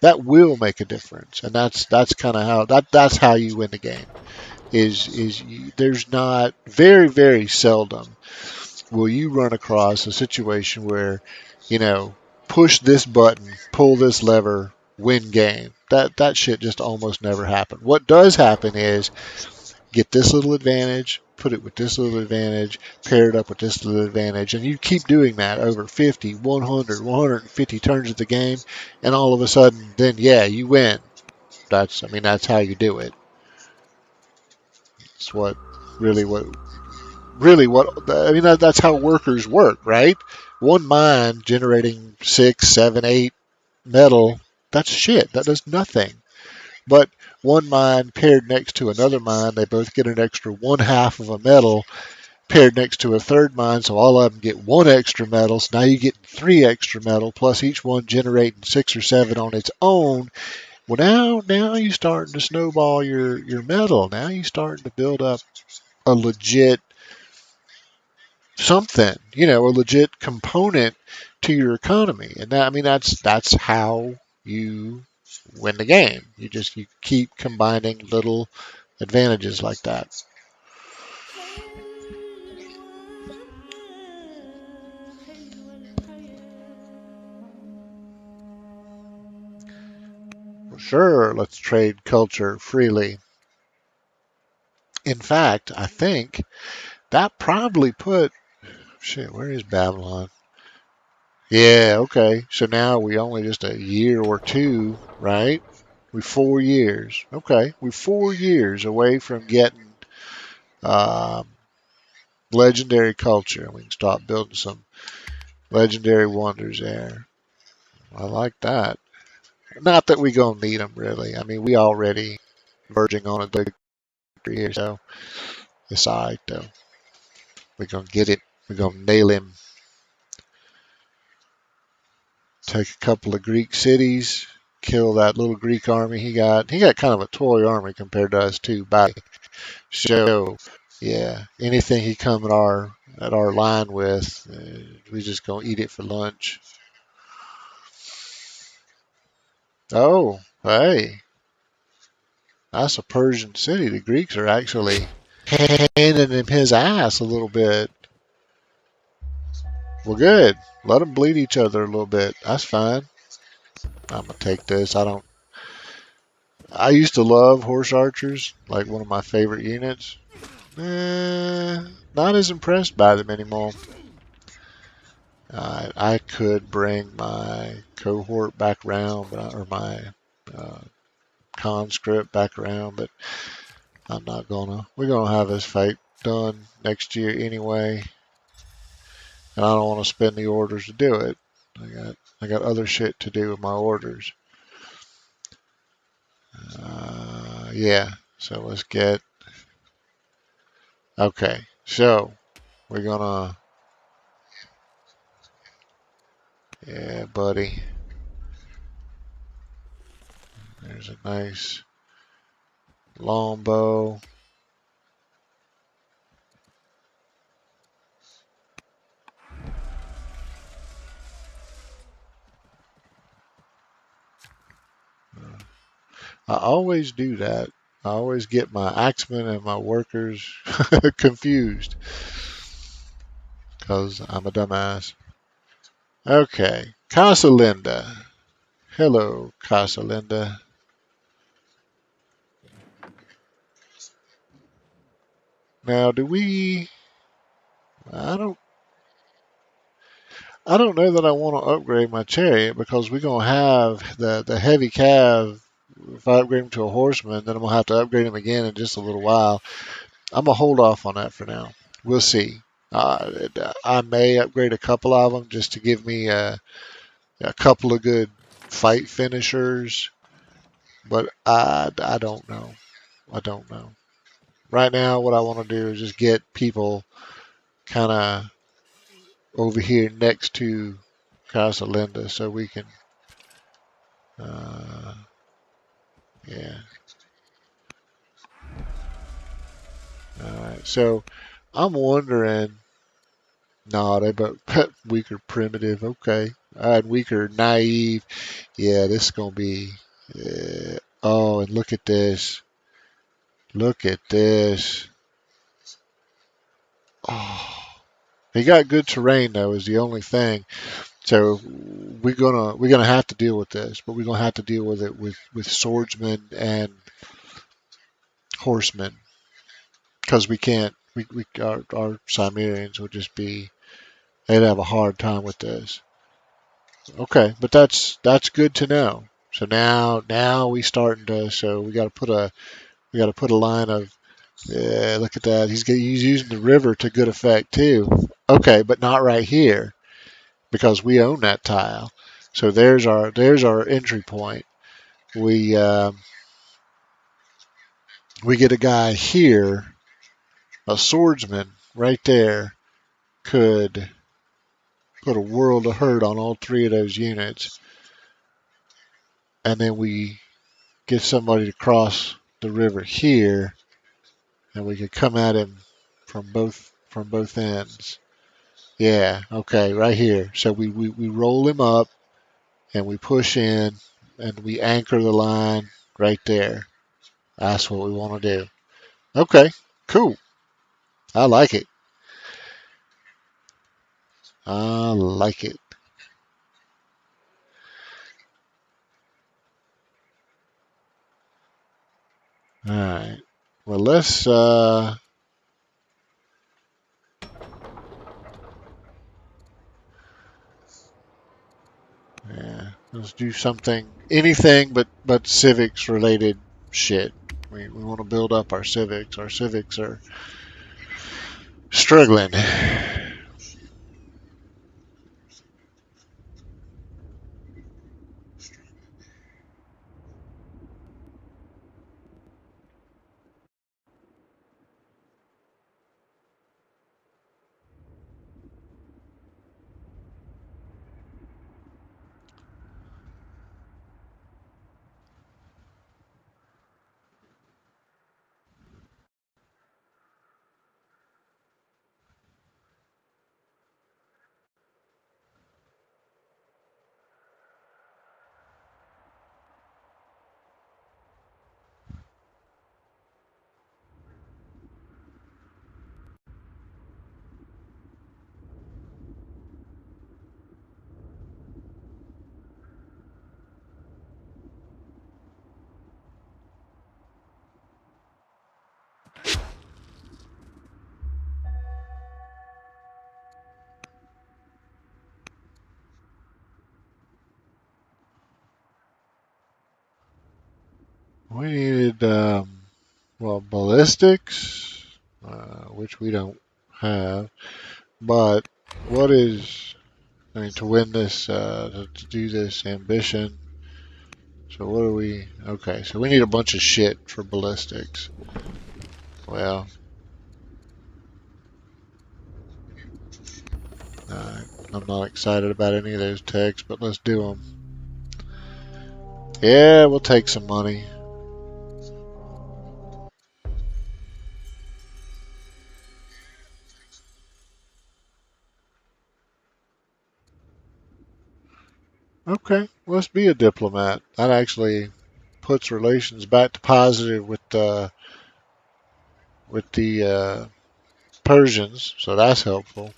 that will make a difference. And that's kind of that's how you win the game. There's not very seldom will you run across a situation where, you know, push this button, pull this lever, win game. That shit just almost never happens. What does happen is get this little advantage, put it with this little advantage, pair it up with this little advantage, and you keep doing that over 50, 100, 150 turns of the game, and all of a sudden, then yeah, you win. That's how you do it. It's that's how workers work, right? One mine generating 6, 7, 8 metal, that's shit. That does nothing. But one mine paired next to another mine, they both get an extra one half of a metal paired next to a third mine, so all of them get one extra metal. So now you get three extra metal, plus each one generating 6 or 7 on its own. Well, now you starting to snowball your metal. Now you starting to build up a legit something, a legit component to your economy. And that's how you win the game. You keep combining little advantages like that. Sure, let's trade culture freely. In fact, I think that probably put shit, where is Babylon? Yeah, okay. So now we only just a year or two, right? We 4 years. Okay. We 4 years away from getting um, legendary culture. We can start building some legendary wonders there. I like that. Not that we gonna need them really. I mean, we already verging on a degree here, so it's alright though. We're gonna get it. We're gonna nail him. Take a couple of Greek cities. Kill that little Greek army he got. He got kind of a toy army compared to us too. By so, yeah, anything he come at our line with, we just gonna eat it for lunch. Oh, hey, that's a Persian city. The Greeks are actually handing him his ass a little bit. Well, good. Let them bleed each other a little bit. That's fine. I'm gonna take this. I used to love horse archers, like one of my favorite units. Not as impressed by them anymore. I could bring my cohort back around, or my uh, conscript back around, but I'm not gonna. We're gonna have this fight done next year anyway, and I don't want to spend the orders to do it. I got other shit to do with my orders. Yeah. So let's get. Okay. So we're gonna. Yeah, buddy. There's a nice longbow. I always do that. I always get my axemen and my workers confused because I'm a dumbass. Okay, Casa Linda. Hello, Casa Linda. Now, do we? I don't. I don't know that I want to upgrade my chariot because we're gonna have the heavy cav. If I upgrade him to a horseman, then I'm gonna have to upgrade him again in just a little while. I'm gonna hold off on that for now. We'll see. I may upgrade a couple of them just to give me a couple of good fight finishers, but I don't know. I don't know. Right now, what I want to do is just get people kind of over here next to Casa Linda so we can, uh, yeah. All right. So I'm wondering, no, they both weaker primitive. Okay. And weaker naive. Yeah, this is going to be, oh, and look at this. Look at this. Oh. He got good terrain though, is the only thing. So we're gonna have to deal with this, but we're gonna have to deal with it with swordsmen and horsemen because we can't. Our Cimmerians would just be. They'd have a hard time with this. Okay, but that's good to know. So now we starting to. So we got to put a line of. Yeah, look at that. He's using the river to good effect too. Okay, but not right here, because we own that tile. So there's our entry point. We we get a guy here, a swordsman right there could put a world of hurt on all three of those units, and then we get somebody to cross the river here, and we could come at him from both ends. Yeah, okay, right here. So we roll him up and we push in and we anchor the line right there. That's what we want to do. Okay, cool. I like it. I like it. All right. Well, let's do anything but civics related shit. We want to build up our civics. Our civics are struggling. We needed, well, ballistics, which we don't have. But what is, I mean, to win this, to do this ambition. So what do we, okay, so we need a bunch of shit for ballistics. Well, I'm not excited about any of those techs, but let's do them. Yeah, we'll take some money. Okay, let's be a diplomat. That actually puts relations back to positive with the Persians, so that's helpful.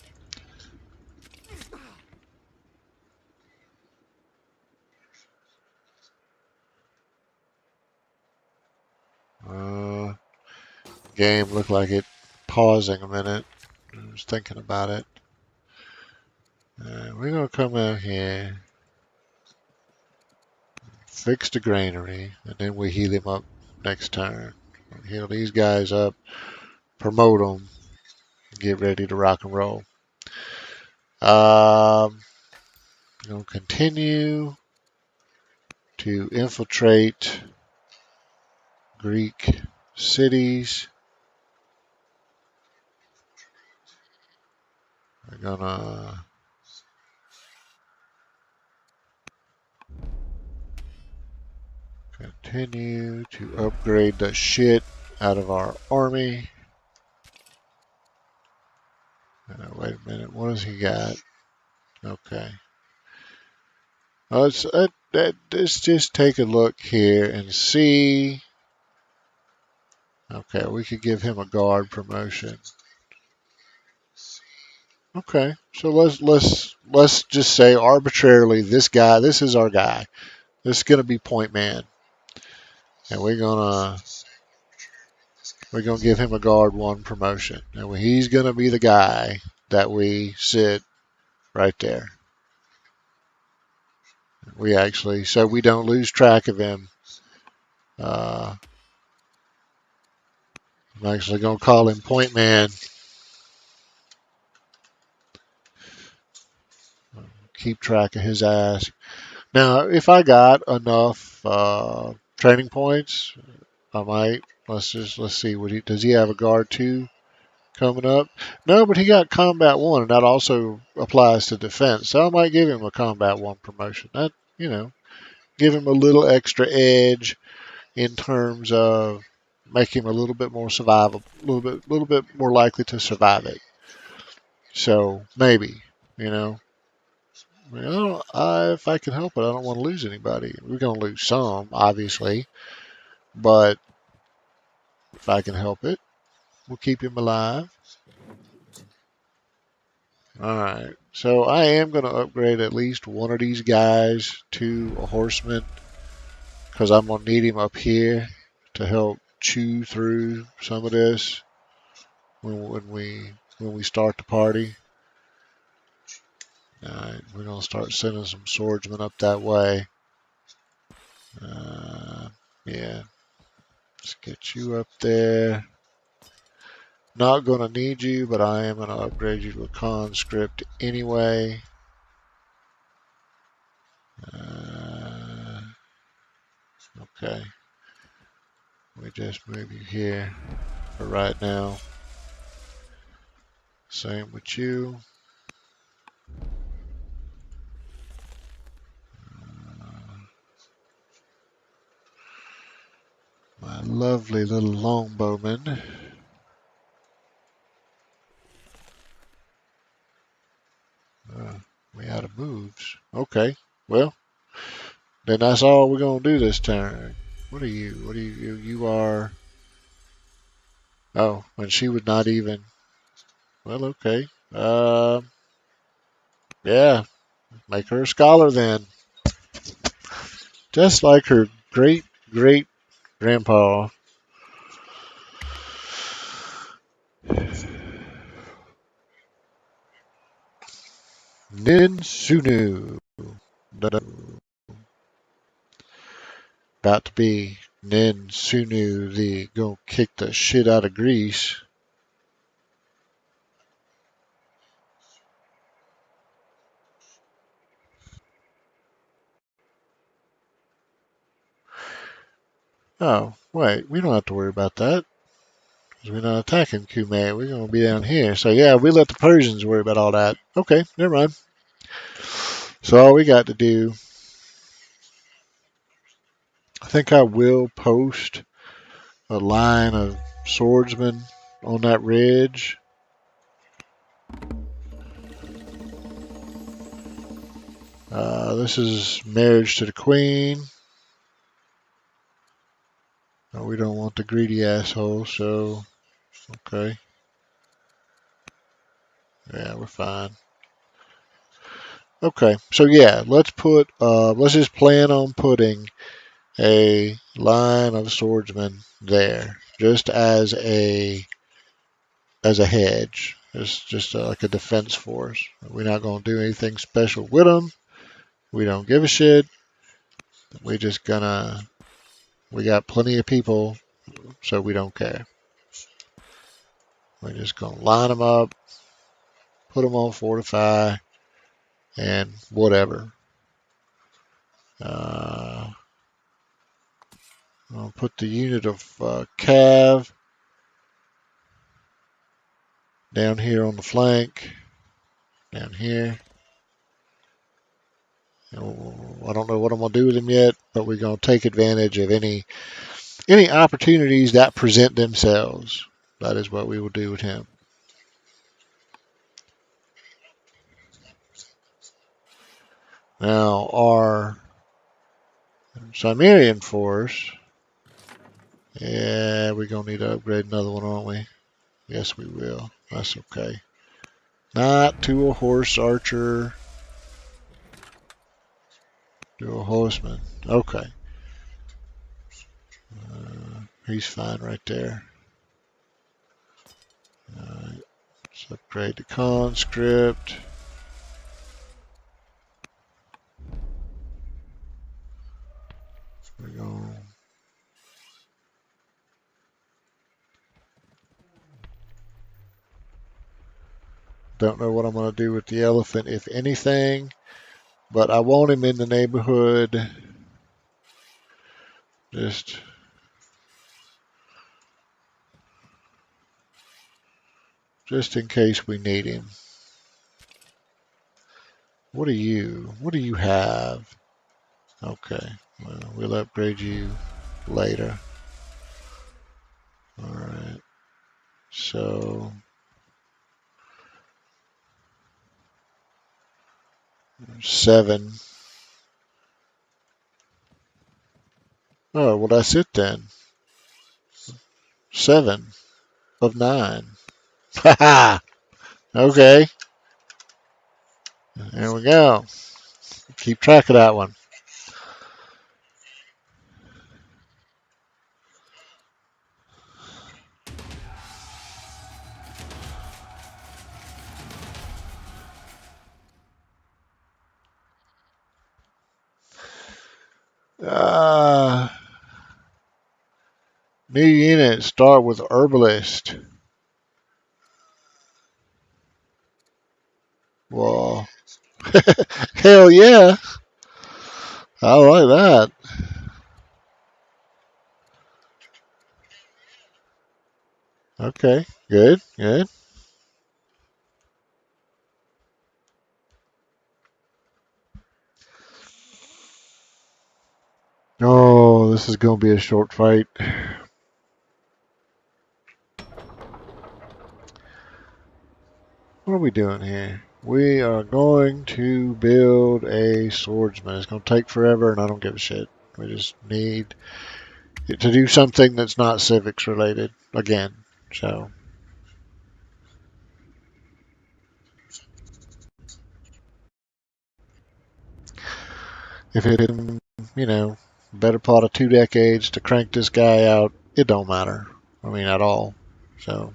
Uh, Game looked like it pausing a minute. I was thinking about it. We're gonna come out here, fix the granary, and then we heal him up next turn. Heal these guys up, promote them, get ready to rock and roll. Gonna continue to infiltrate Greek cities. We're gonna continue to upgrade the shit out of our army. Wait a minute, what has he got? Okay. Let's just take a look here and see. Okay, we could give him a guard promotion. Okay, so let's just say arbitrarily this guy, this is our guy. This is gonna be point man, and we're gonna give him a guard one promotion, and he's gonna be the guy that we sit right there. We actually, so we don't lose track of him. Uh, I'm actually gonna call him point man. Keep track of his ass. Now, if I got enough training points, I might. Let's see. Does he have a guard two coming up? No, but he got combat one, and that also applies to defense. So I might give him a combat one promotion. That give him a little extra edge in terms of make him a little bit more survivable, a little bit more likely to survive it. So maybe, you know, I mean, if I can help it, I don't want to lose anybody. We're going to lose some, obviously, but if I can help it, we'll keep him alive. All right. So I am going to upgrade at least one of these guys to a horseman because I'm going to need him up here to help chew through some of this when we start the party. All right, we're going to start sending some swordsmen up that way. Yeah, let's get you up there. Not going to need you, but I am going to upgrade you to a conscript anyway. Okay. We just move you here for right now. Same with you. My lovely little longbowman. We out of moves. Okay. Well, then that's all we're going to do this turn. What are you? What are you? You are. Oh, and she would not even. Well, okay. Yeah. Make her a scholar then. Just like her great great grandpa. Nin Sunu. About to be And then Sunu the gonna kick the shit out of Greece. Oh, wait, we don't have to worry about that. Because we're not attacking Kume. We're gonna be down here. So yeah, we let the Persians worry about all that. Okay, never mind. So all we got to do, I think I will post a line of swordsmen on that ridge. This is marriage to the queen. We don't want the greedy asshole, so okay. Yeah, we're fine. Okay, so yeah, let's just plan on putting a line of swordsmen there, just as a hedge. It's just like a defense force. We're not gonna do anything special with them. We don't give a shit. We just gonna we got plenty of people, so we don't care. We're just gonna line them up, put them on fortify, and whatever. Uh, I'll put the unit of cav down here on the flank, down here. I don't know what I'm gonna do with him yet, but we're gonna take advantage of any opportunities that present themselves. That is what we will do with him. Now our Cimmerian force, yeah, we're gonna need to upgrade another one, aren't we? Yes, we will. That's okay. Not to a horse archer, to a horseman. Okay. He's fine right there. Alright, let's upgrade the conscript. We're going. Don't know what I'm going to do with the elephant, if anything, but I want him in the neighborhood. Just in case we need him. What are you? What do you have? Okay, well, we'll upgrade you later. Alright, so 7. Oh, well, that's it then. 7 of 9. Haha! Okay, there we go. Keep track of that one. Uh, New unit, start with herbalist. Well, hell yeah. I like that. Okay, good, good. Oh, this is going to be a short fight. What are we doing here? We are going to build a swordsman. It's going to take forever, and I don't give a shit. We just need it to do something that's not civics related again. So, if it, you know, better part of 2 decades to crank this guy out, it don't matter. I mean, at all. So,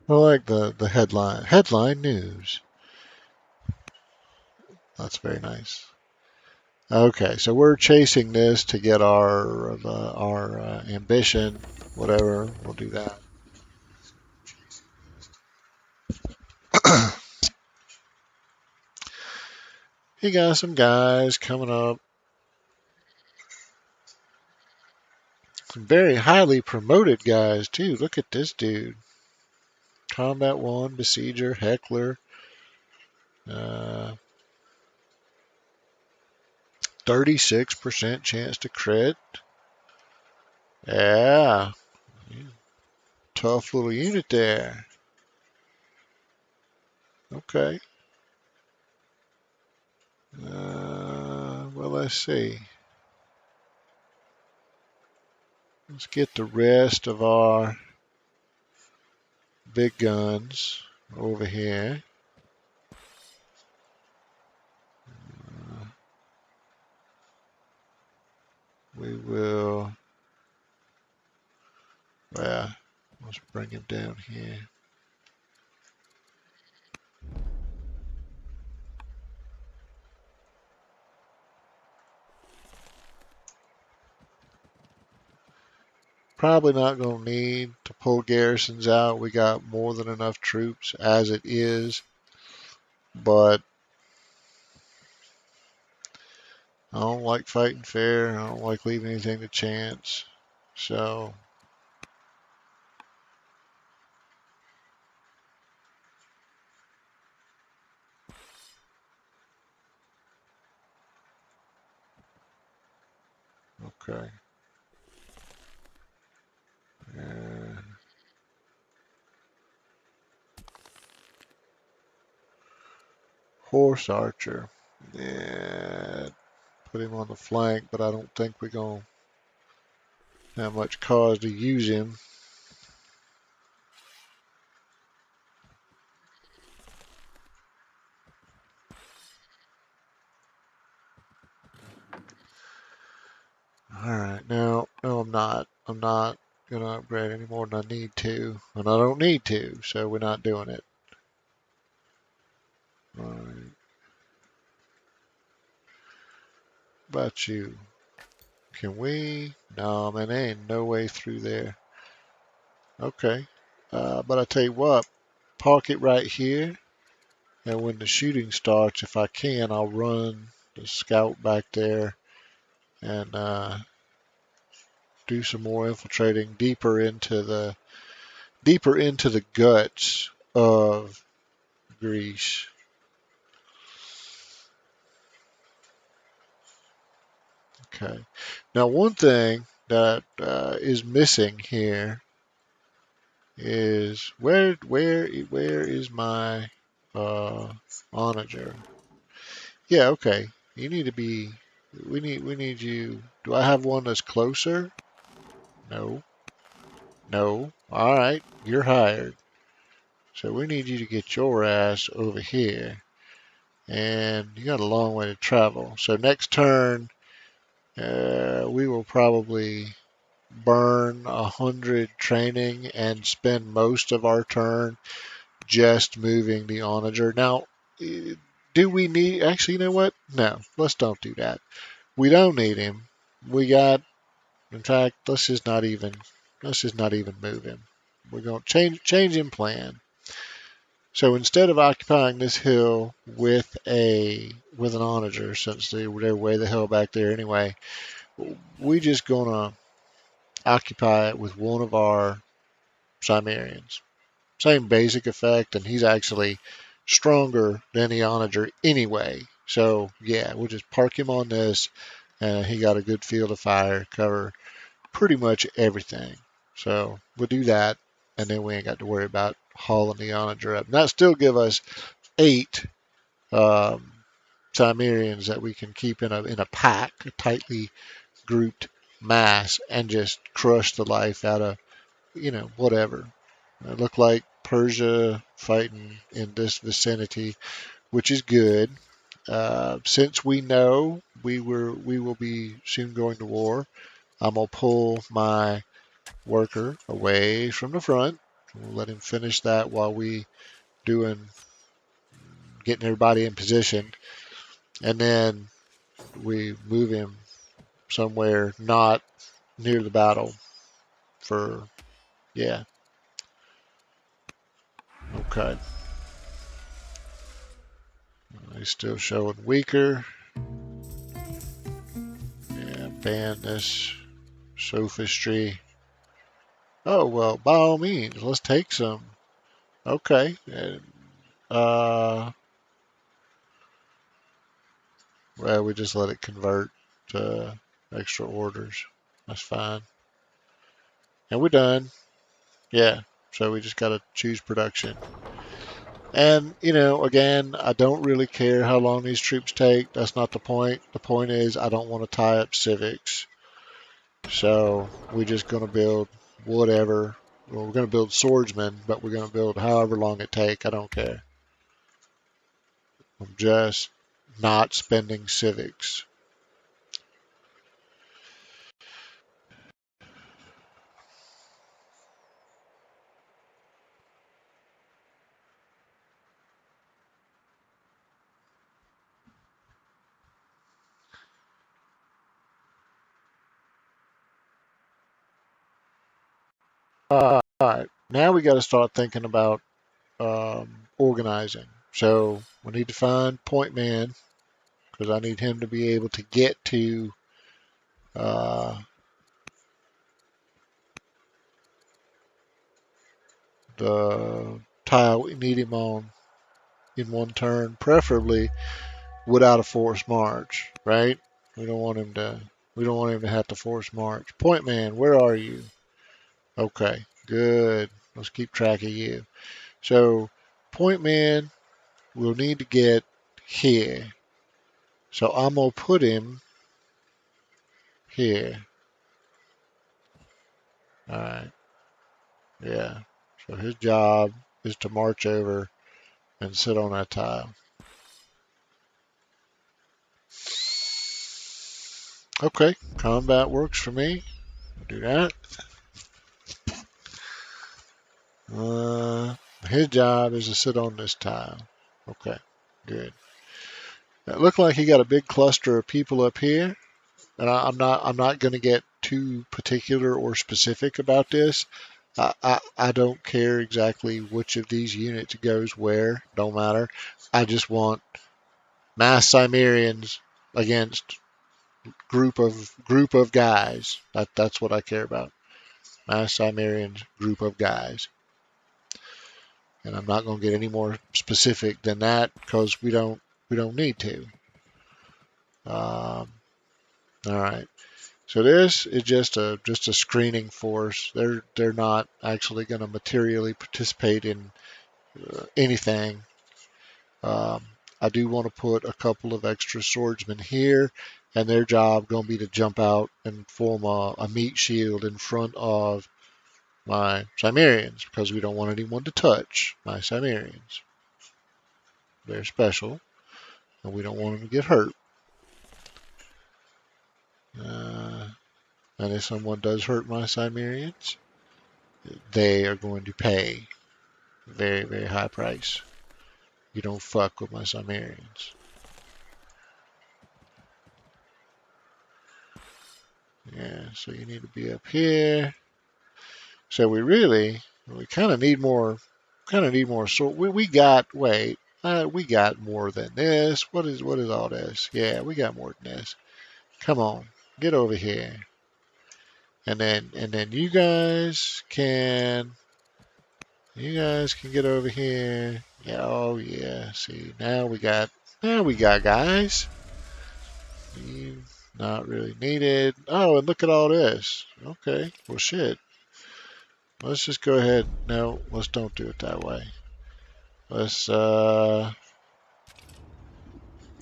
I like the headline. Headline news. That's very nice. Okay, so we're chasing this to get our ambition, whatever. We'll do that. You got some guys coming up, some very highly promoted guys too. Look at this dude: Combat One, Besieger, Heckler. Uh, 36% chance to crit. Yeah, tough little unit there. Okay. Well, let's see. Let's get the rest of our big guns over here. We will, well, let's bring him down here. Probably not going to need to pull garrisons out. We got more than enough troops as it is, but I don't like fighting fair. I don't like leaving anything to chance. So, okay. And horse archer. Yeah, put him on the flank, but I don't think we're going to have much cause to use him. All right, no, I'm not. I'm not going to upgrade any more than I need to, and I don't need to, so we're not doing it. All right. About you. Can we? No, man, there ain't no way through there. Okay. But I tell you what, park it right here, and when the shooting starts, if I can, I'll run the scout back there and do some more infiltrating deeper into the guts of Greece. Okay. Now, one thing that is missing here is where is my onager? Yeah, okay. You need to be. We need you. Do I have one that's closer? No, no. All right, you're hired. So we need you to get your ass over here, and you got a long way to travel. So next turn, we will probably burn 100 training and spend most of our turn just moving the onager. Now, do we need? Actually, you know what? No, let's don't do that. We don't need him. We got. In fact, let's just not even move him. We're going to change in plan. So instead of occupying this hill with an onager, since they're way the hell back there anyway, we just gonna occupy it with one of our Cimmerians. Same basic effect, and he's actually stronger than the onager anyway. So yeah, we'll just park him on this, and he got a good field of fire, cover pretty much everything. So we'll do that, and then we ain't got to worry about hauling the onager up. And that still give us 8 um, Cimmerians that we can keep in a pack, a tightly grouped mass, and just crush the life out of whatever. It looked like Persia fighting in this vicinity, which is good. Since we know we will be soon going to war, I'm gonna pull my worker away from the front, We'll let him finish that while we doing getting everybody in position, and then we move him somewhere not near the battle for, yeah. Okay. He's still showing weaker. Yeah, ban this sophistry. Oh, well, by all means, let's take some. Okay. Uh, well, we just let it convert to extra orders. That's fine. And we're done. Yeah. So we just got to choose production. And, again, I don't really care how long these troops take. That's not the point. The point is I don't want to tie up civics. So we're just going to build whatever. Well, we're going to build swordsmen, but we're going to build however long it take. I don't care. I'm just not spending civics. All right. Now we got to start thinking about organizing. So we need to find Point Man because I need him to be able to get to uh, the tile we need him on in one turn, preferably without a forced march, right? We don't want him to we don't want him to have to force march. Point Man, where are you? Okay, good. Let's keep track of you. So Point Man will need to get here. So I'm gonna put him here. Alright, yeah. So his job is to march over and sit on that tile. Okay, combat works for me. Do that. Uh, his job is to sit on this tile. Okay, good. It looked like he got a big cluster of people up here, and I'm not going to get too particular or specific about this. I don't care exactly which of these units goes where. Don't matter. I just want mass Cimmerians against group of guys. That's what I care about. Mass Cimmerians, group of guys. And I'm not going to get any more specific than that because we don't need to. All right. So this is just a screening force. They're not actually going to materially participate in anything. I do want to put a couple of extra swordsmen here, and their job going to be to jump out and form a meat shield in front of my Cimmerians because we don't want anyone to touch my Cimmerians. They're special, and we don't want them to get hurt. Uh, and if someone does hurt my Cimmerians, they are going to pay a very, very high price. You don't fuck with my Cimmerians. Yeah, so you need to be up here. So we kind of need more. So we got, wait, we got more than this. What is all this? Yeah, we got more than this. Come on, get over here. And then you guys can get over here. Yeah, oh yeah. See, now we got guys. You not really needed. Oh, and look at all this. Okay, well shit. Let's just go ahead. No, let's don't do it that way. Let's yeah.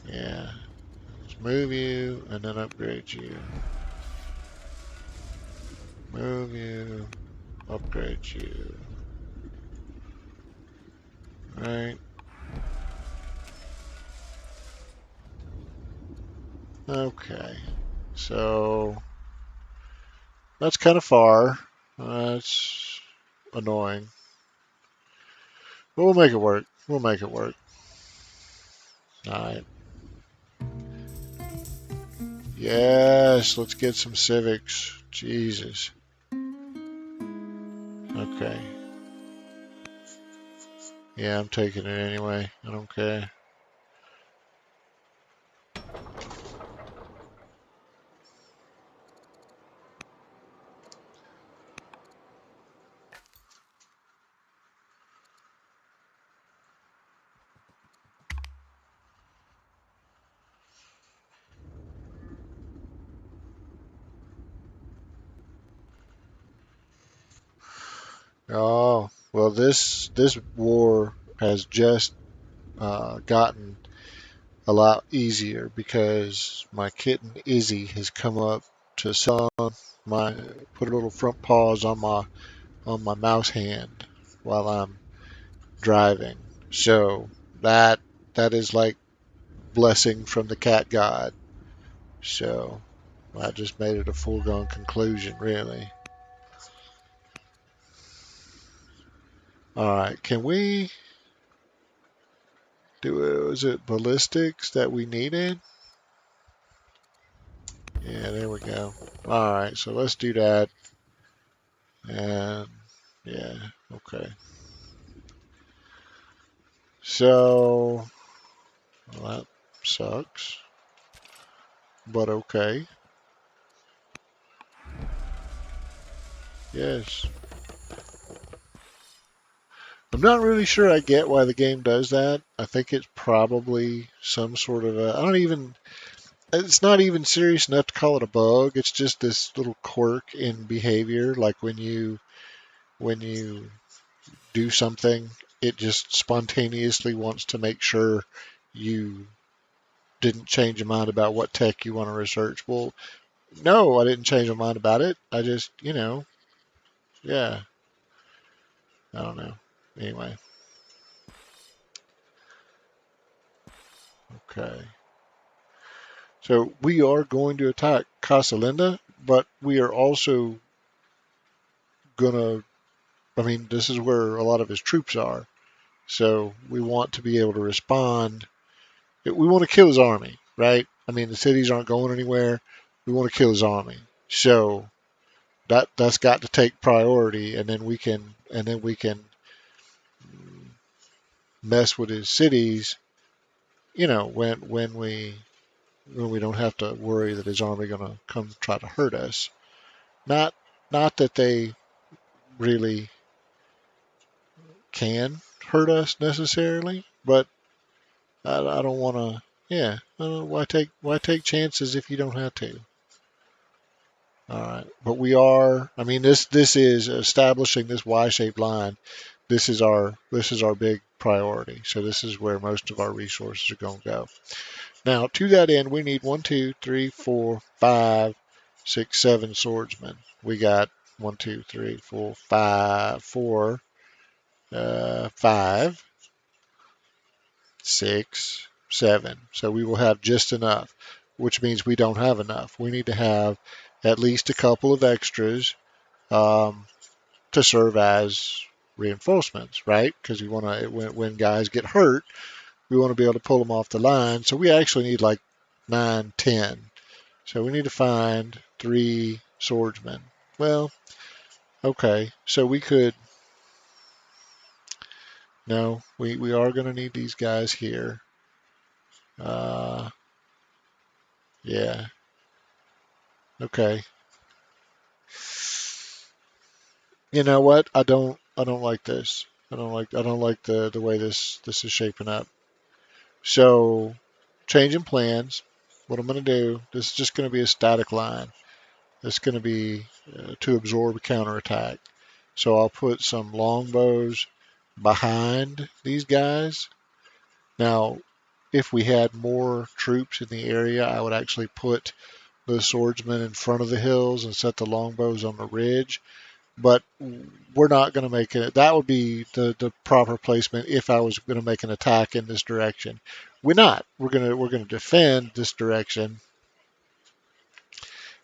Let's move you and then upgrade you. Move you, upgrade you. Right. Okay. So that's kind of far. That's annoying. But we'll make it work. We'll make it work. All right. Yes, let's get some civics. Jesus. Okay. Yeah, I'm taking it anyway. I don't care. Oh, well, this war has just gotten a lot easier because my kitten Izzy has come up to sit on my put her little front paws on my mouse hand while I'm driving. So that that is like blessing from the cat god. So I just made it a foregone conclusion, really. All right, can we do? Is it ballistics that we needed? Yeah, there we go. All right, so let's do that. And yeah, okay. So well, that sucks, but okay. Yes. I'm not really sure I get why the game does that. I think it's probably some sort of a, I don't even, it's not even serious enough to call it a bug. It's just this little quirk in behavior. Like when you do something, it just spontaneously wants to make sure you didn't change your mind about what tech you want to research. Well, no, I didn't change my mind about it. I just, yeah, I don't know. Anyway, okay. So we are going to attack Casalinda, but we are also gonna, I mean, this is where a lot of his troops are. So we want to be able to respond. We want to kill his army, right? I mean, the cities aren't going anywhere. We want to kill his army. So that's got to take priority, and then we can mess with his cities. When we don't have to worry that his army gonna come try to hurt us. Not not that they really can hurt us necessarily, but I don't want to. Yeah, why take chances if you don't have to? All right, but we are. I mean, this is establishing this Y-shaped line. This is our big priority. So this is where most of our resources are going to go. Now, to that end, we need 1, 2, 3, 4, 5, 6, 7 swordsmen. We got 1, 2, 3, 4, 5, 4, 5, 6, 7. So we will have just enough, which means we don't have enough. We need to have at least a couple of extras um, to serve as reinforcements, right? Because we want to, when guys get hurt, we want to be able to pull them off the line. So we actually need like 9, 10. So we need to find 3 swordsmen. Well, okay. So we could, no, we are going to need these guys here. Uh, yeah. Okay. You know what? I don't like this. I don't like the way this is shaping up. So, changing plans. What I'm going to do, this is just going to be a static line. It's going to be to absorb a counterattack. So I'll put some longbows behind these guys. Now, if we had more troops in the area, I would actually put the swordsmen in front of the hills and set the longbows on the ridge. But we're not going to make it. That would be the proper placement if I was going to make an attack in this direction. We're not. We're going to defend this direction,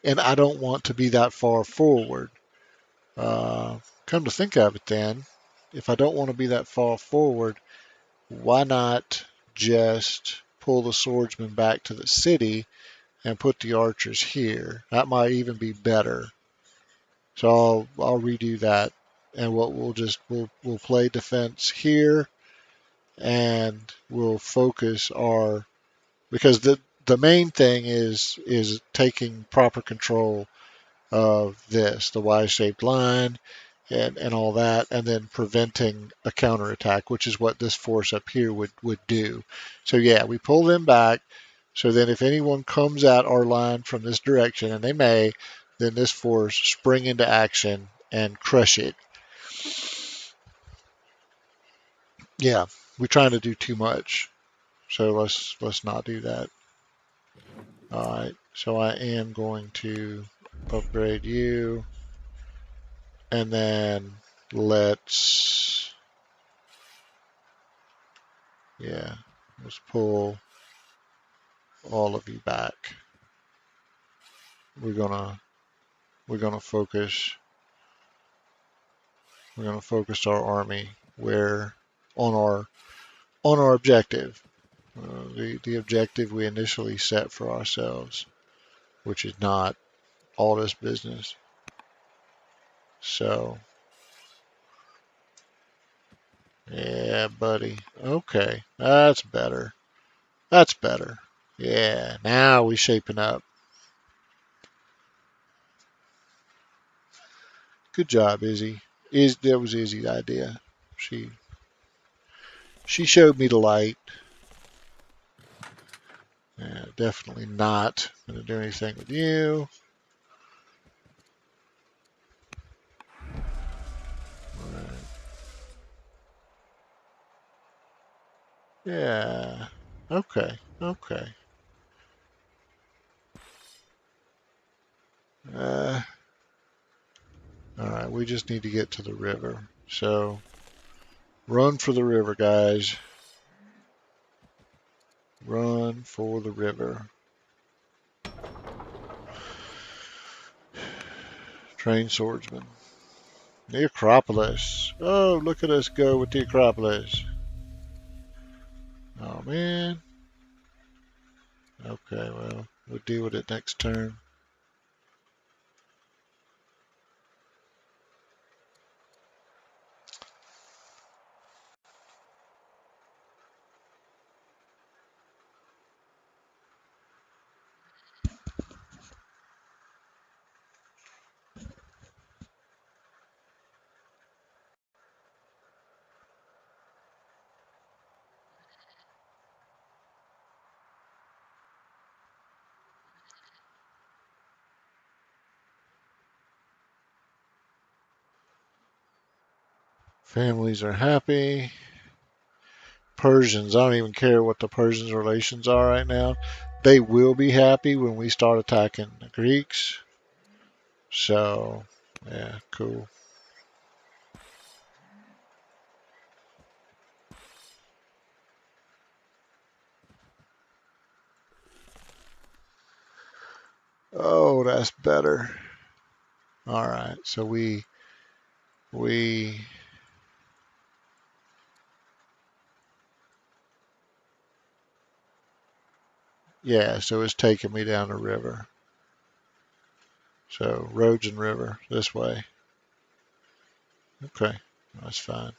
and I don't want to be that far forward. Uh, Come to think of it, then. if I don't want to be that far forward, why not just pull the swordsman back to the city and put the archers here? That might even be better. So I'll redo that, and what we'll play defense here, and we'll focus our, because the main thing is taking proper control of this, the Y-shaped line, and all that, and then preventing a counterattack, which is what this force up here would do. So yeah, we pull them back. So then if anyone comes at our line from this direction, and they may, then this force spring into action and crush it. Yeah, we're trying to do too much. So let's not do that. All right. So I am going to upgrade you, and then let's, yeah, let's pull all of you back. We're gonna we're gonna focus we're gonna focus our army where on our objective, the objective we initially set for ourselves, which is not all this business. So yeah, buddy. Okay, that's better. That's better. Yeah, now we shaping up. Good job, Izzy. That was Izzy's idea. She she showed me the light. Definitely not going to do anything with you. Right. Yeah. Okay. Okay. Uh, all right. We just need to get to the river. So run for the river, guys. Run for the river. Train swordsman. The Acropolis. Oh, look at us go with the Acropolis. Oh, man. Okay, well, we'll deal with it next turn. Families are happy. Persians, I don't even care what the Persians' relations are right now. They will be happy when we start attacking the Greeks. So, yeah, cool. Oh, that's better. All right, so we yeah, so it's taking me down the river. So roads and river this way. Okay, that's fine.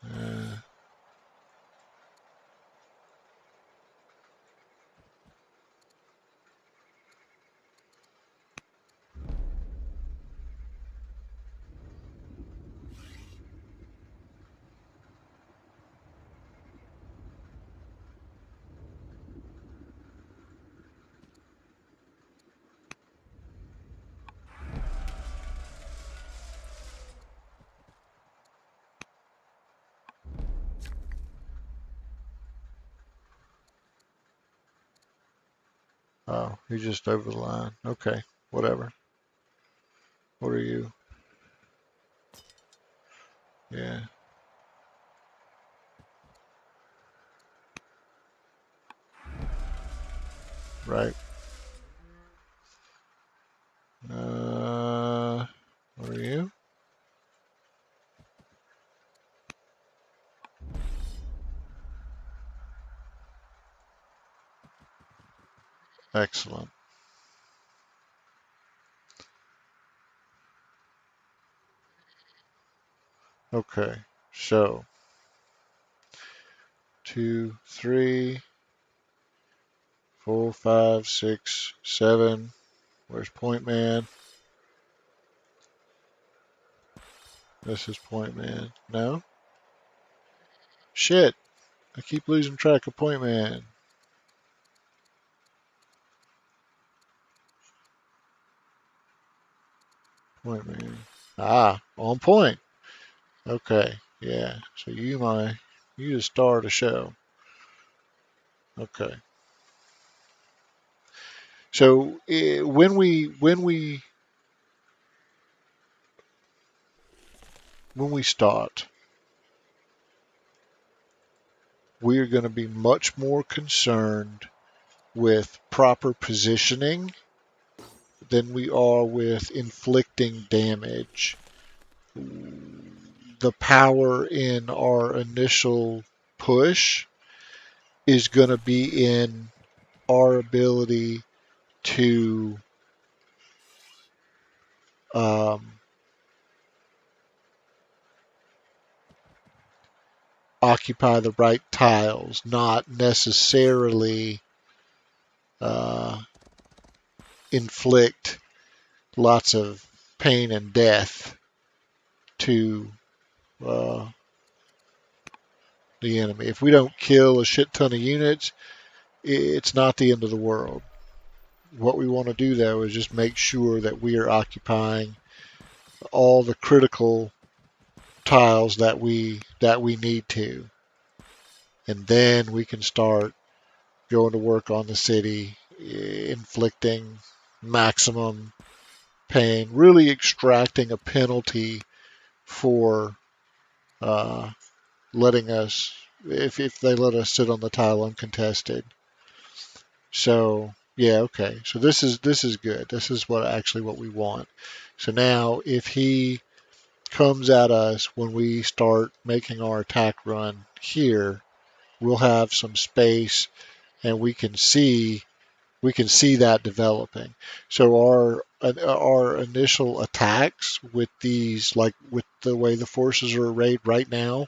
Uh, oh, you're just over the line. Okay, whatever. What are you? Yeah, right. What are you? Excellent. Okay, so 2, 3, 4, 5, 6, 7. Where's Point Man? This is Point Man. No? Shit. I keep losing track of Point Man. Point Man. Ah, on point. Okay, yeah. So you just start a show. Okay. So when we start, we're going to be much more concerned with proper positioning than we are with inflicting damage. The power in our initial push is going to be in our ability to um, occupy the right tiles, not necessarily uh, inflict lots of pain and death to uh, the enemy. If we don't kill a shit ton of units, it's not the end of the world. What we want to do though is just make sure that we are occupying all the critical tiles that we need to, and then we can start going to work on the city, inflicting maximum pain, really extracting a penalty for uh, letting us, if they let us sit on the tile uncontested. So yeah, okay. So this is good. This is what we want. So now if he comes at us when we start making our attack run here, we'll have some space and we can see that developing. So our initial attacks with these, like with the way the forces are arrayed right now,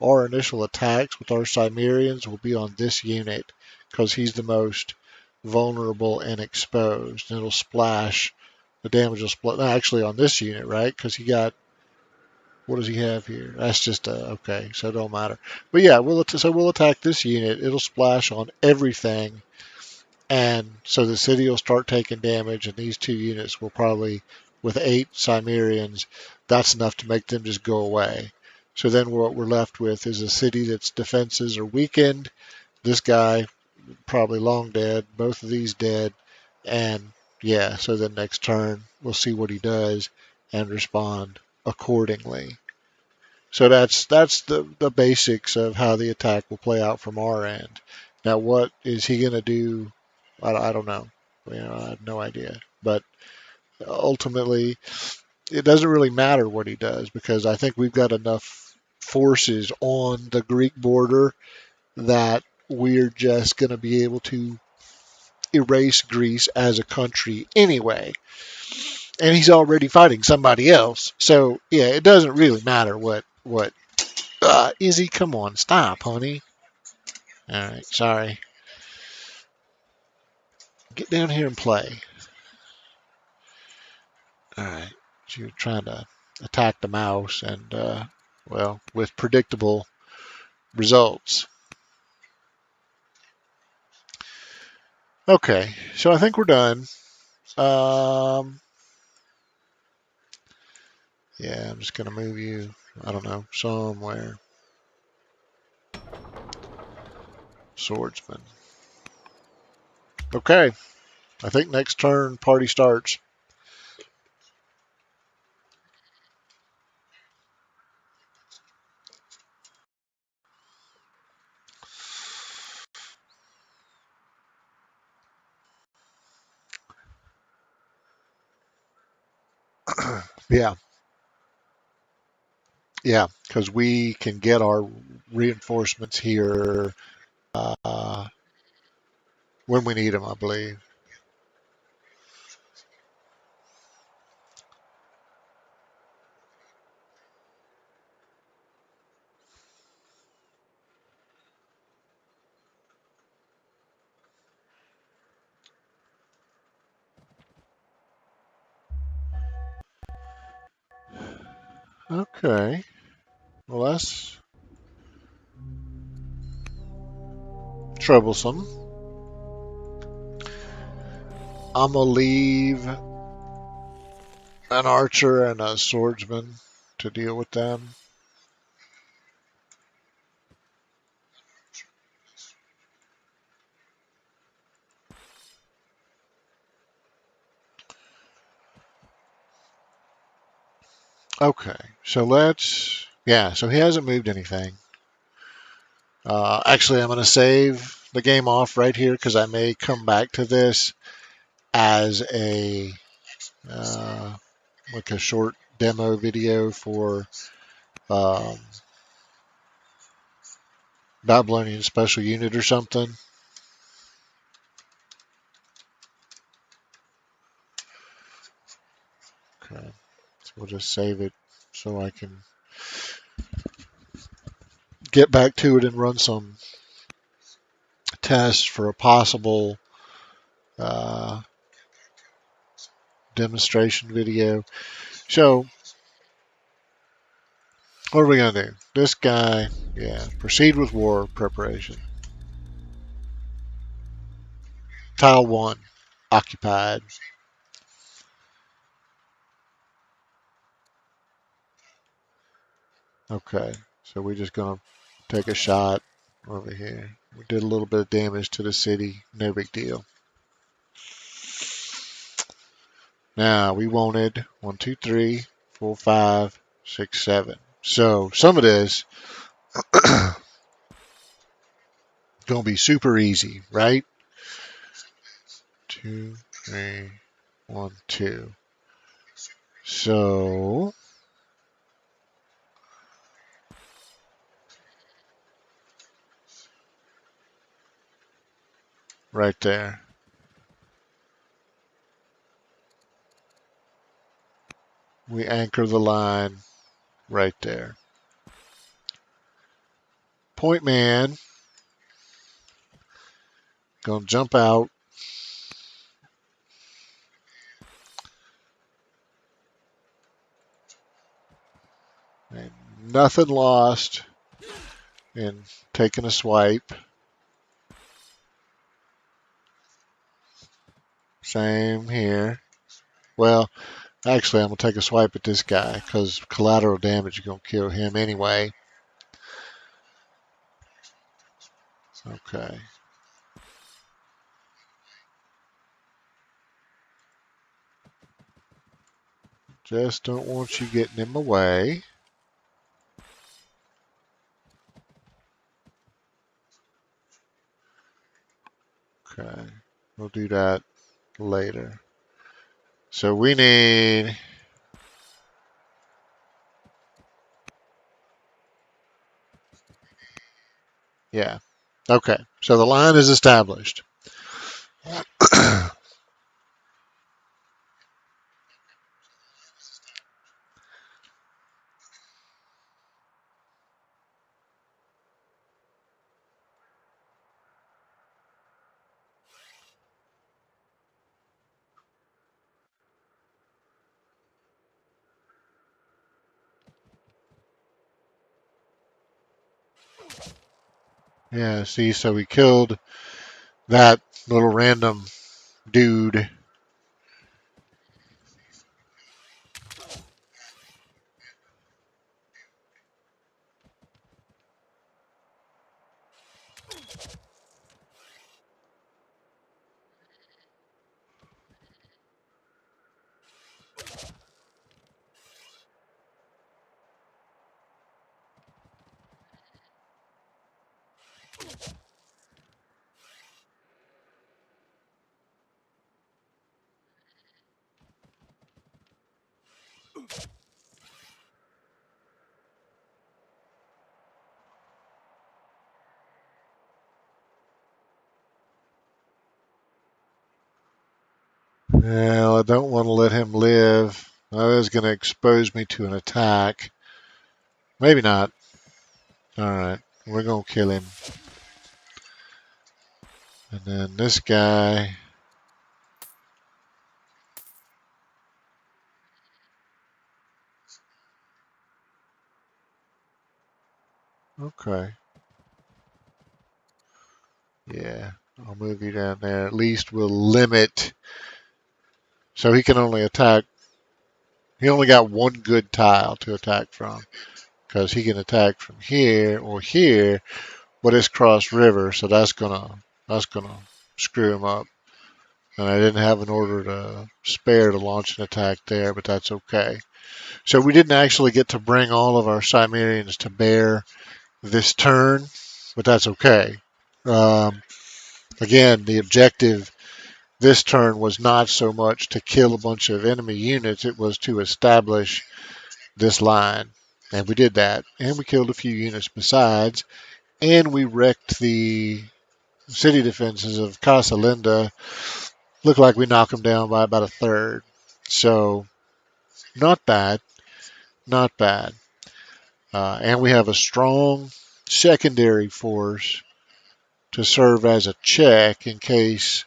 our initial attacks with our Cimmerians will be on this unit because he's the most vulnerable and exposed. And it'll splash. The damage will split. Actually, on this unit, right? Because he got, what does he have here? That's just okay, so it don't matter. But yeah, we'll attack this unit. It'll splash on everything, and so the city will start taking damage. And these two units will probably, with 8 Cimmerians, that's enough to make them just go away. So then what we're left with is a city that's defenses are weakened. This guy probably long dead. Both of these dead, and yeah. So then next turn we'll see what he does and respond accordingly. So that's the basics of how the attack will play out from our end. Now, what is he going to do? I don't know. I have no idea. But ultimately, it doesn't really matter what he does because I think we've got enough forces on the Greek border that we're just going to be able to erase Greece as a country anyway. And he's already fighting somebody else. So, yeah, it doesn't really matter what Izzy, come on, stop, honey. All right, sorry. Get down here and play. All right, so you're trying to attack the mouse, and well, with predictable results. Okay, so I think we're done. Um, yeah, I'm just gonna move you. I don't know, somewhere. Swordsman. Okay, I think next turn party starts. Yeah, yeah, because we can get our reinforcements here uh, when we need them, I believe. Okay. Well, that's troublesome. I'm gonna leave an archer and a swordsman to deal with them. Okay, so yeah, so he hasn't moved anything. Actually, I'm going to save the game off right here because I may come back to this as uh, like a short demo video for um, Babylonian Special Unit or something. Okay, so we'll just save it so I can get back to it and run some tests for a possible uh, demonstration video. So what are we going to do? This guy, yeah, proceed with war preparation. Tile 1, occupied. Okay, so we're just going to take a shot over here. We did a little bit of damage to the city, no big deal. Now we wanted 1, 2, 3, 4, 5, 6, 7. So some of this gonna be super easy, right? 2, 3, 1, 2. So right there, we anchor the line right there. Point man gonna jump out. And nothing lost in taking a swipe. Same here. Well, actually, I'm going to take a swipe at this guy because collateral damage is going to kill him anyway. Okay. Just don't want you getting in my way. Okay. We'll do that later. So we need... Yeah. Okay. So the line is established. Yeah, see, so we killed that little random dude. Well, I don't want to let him live. That is going to expose me to an attack. Maybe not. All right. We're going to kill him. And then this guy. Okay. Yeah, I'll move you down there. At least we'll limit. So he can only attack. He only got one good tile to attack from because he can attack from here or here, but it's cross river, so that's gonna screw him up. And I didn't have an order to spare to launch an attack there, but that's okay. So we didn't actually get to bring all of our Cimmerians to bear this turn, but that's okay. Um, Again, the objective this turn was not so much to kill a bunch of enemy units, it was to establish this line. And we did that. And we killed a few units besides. And we wrecked the city defenses of Casa Linda. Looked like we knocked them down by about a third. So, not bad. Not bad. And we have a strong secondary force to serve as a check in case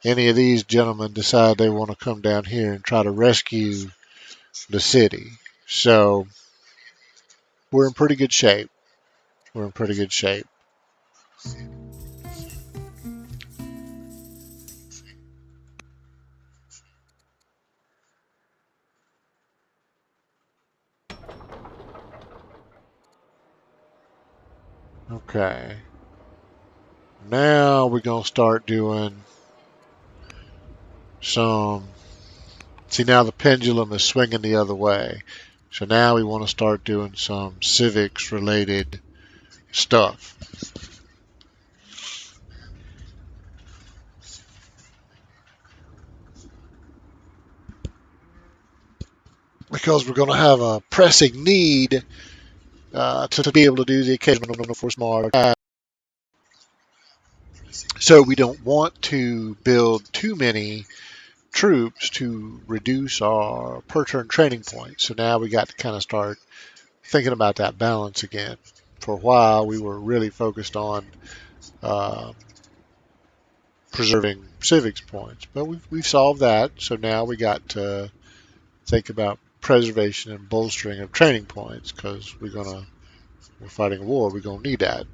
any of these gentlemen decide they want to come down here and try to rescue the city. So we're in pretty good shape. We're in pretty good shape. Okay. Now we're going to start doing some. See, now the pendulum is swinging the other way. So now we want to start doing some civics related stuff. Because we're going to have a pressing need to be able to do the occasional force march. So we don't want to build too many troops to reduce our per turn training points. So now we got to kind of start thinking about that balance again. For a while, we were really focused on uh, preserving civics points, but we've solved that. So now we got to think about preservation and bolstering of training points because we're fighting a war. We're gonna need that.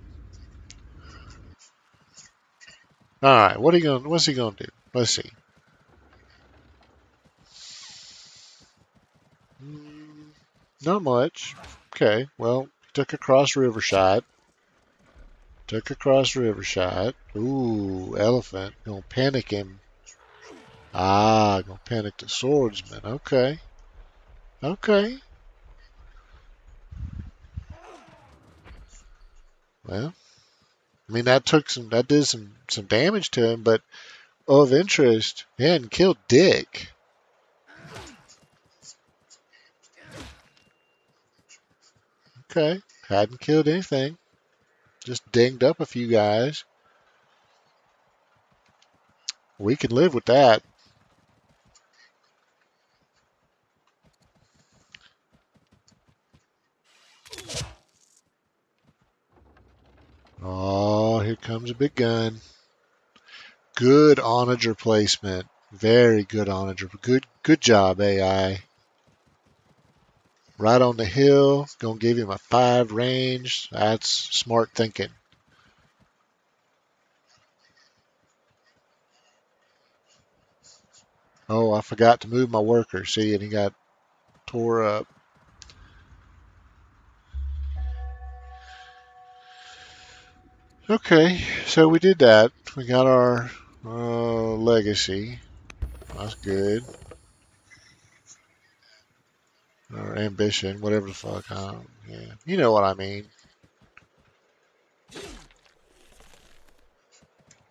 All right, what's he gonna do? Let's see. Mm, Not much. Okay, well, took a cross river shot. Took a cross river shot. Ooh, elephant. Gonna panic him. Ah, gonna panic the swordsman. Okay. Okay. Well, I mean that did some damage to him, but of interest, he hadn't killed Dick. Okay. Hadn't killed anything. Just dinged up a few guys. We can live with that. Oh, here comes a big gun. Good onager placement. Very good onager. Good job, AI. Right on the hill. Gonna give him a 5 range. That's smart thinking. Oh, I forgot to move my worker. See, and he got tore up. Okay, so we did that. We got our legacy. That's good. Or ambition, whatever the fuck. Yeah, you know what I mean.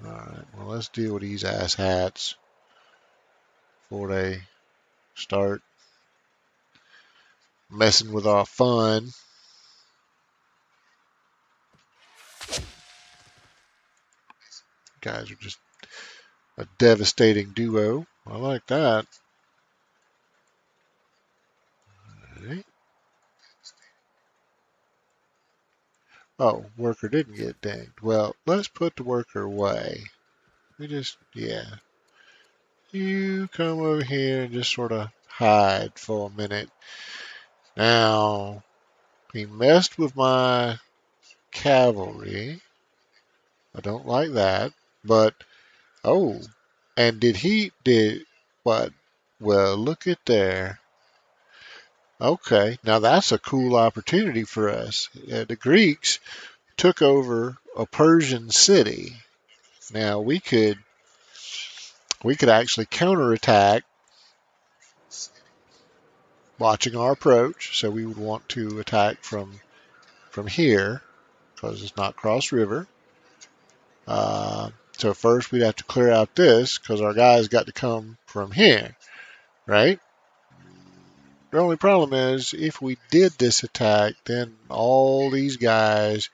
All right. Well, let's deal with these ass hats before they start messing with our fun. Guys are just a devastating duo. I like that. All right. Oh, worker didn't get dinged. Well, let's put the worker away. Yeah. You come over here and just sort of hide for a minute. Now, he messed with my cavalry. I don't like that. But, oh, and did what? Well, look at there. Okay, now that's a cool opportunity for us. The Greeks took over a Persian city. Now we could actually counterattack watching our approach. So we would want to attack from here because it's not cross river. So first we'd have to clear out this because our guys got to come from here, right? The only problem is if we did this attack, then all these guys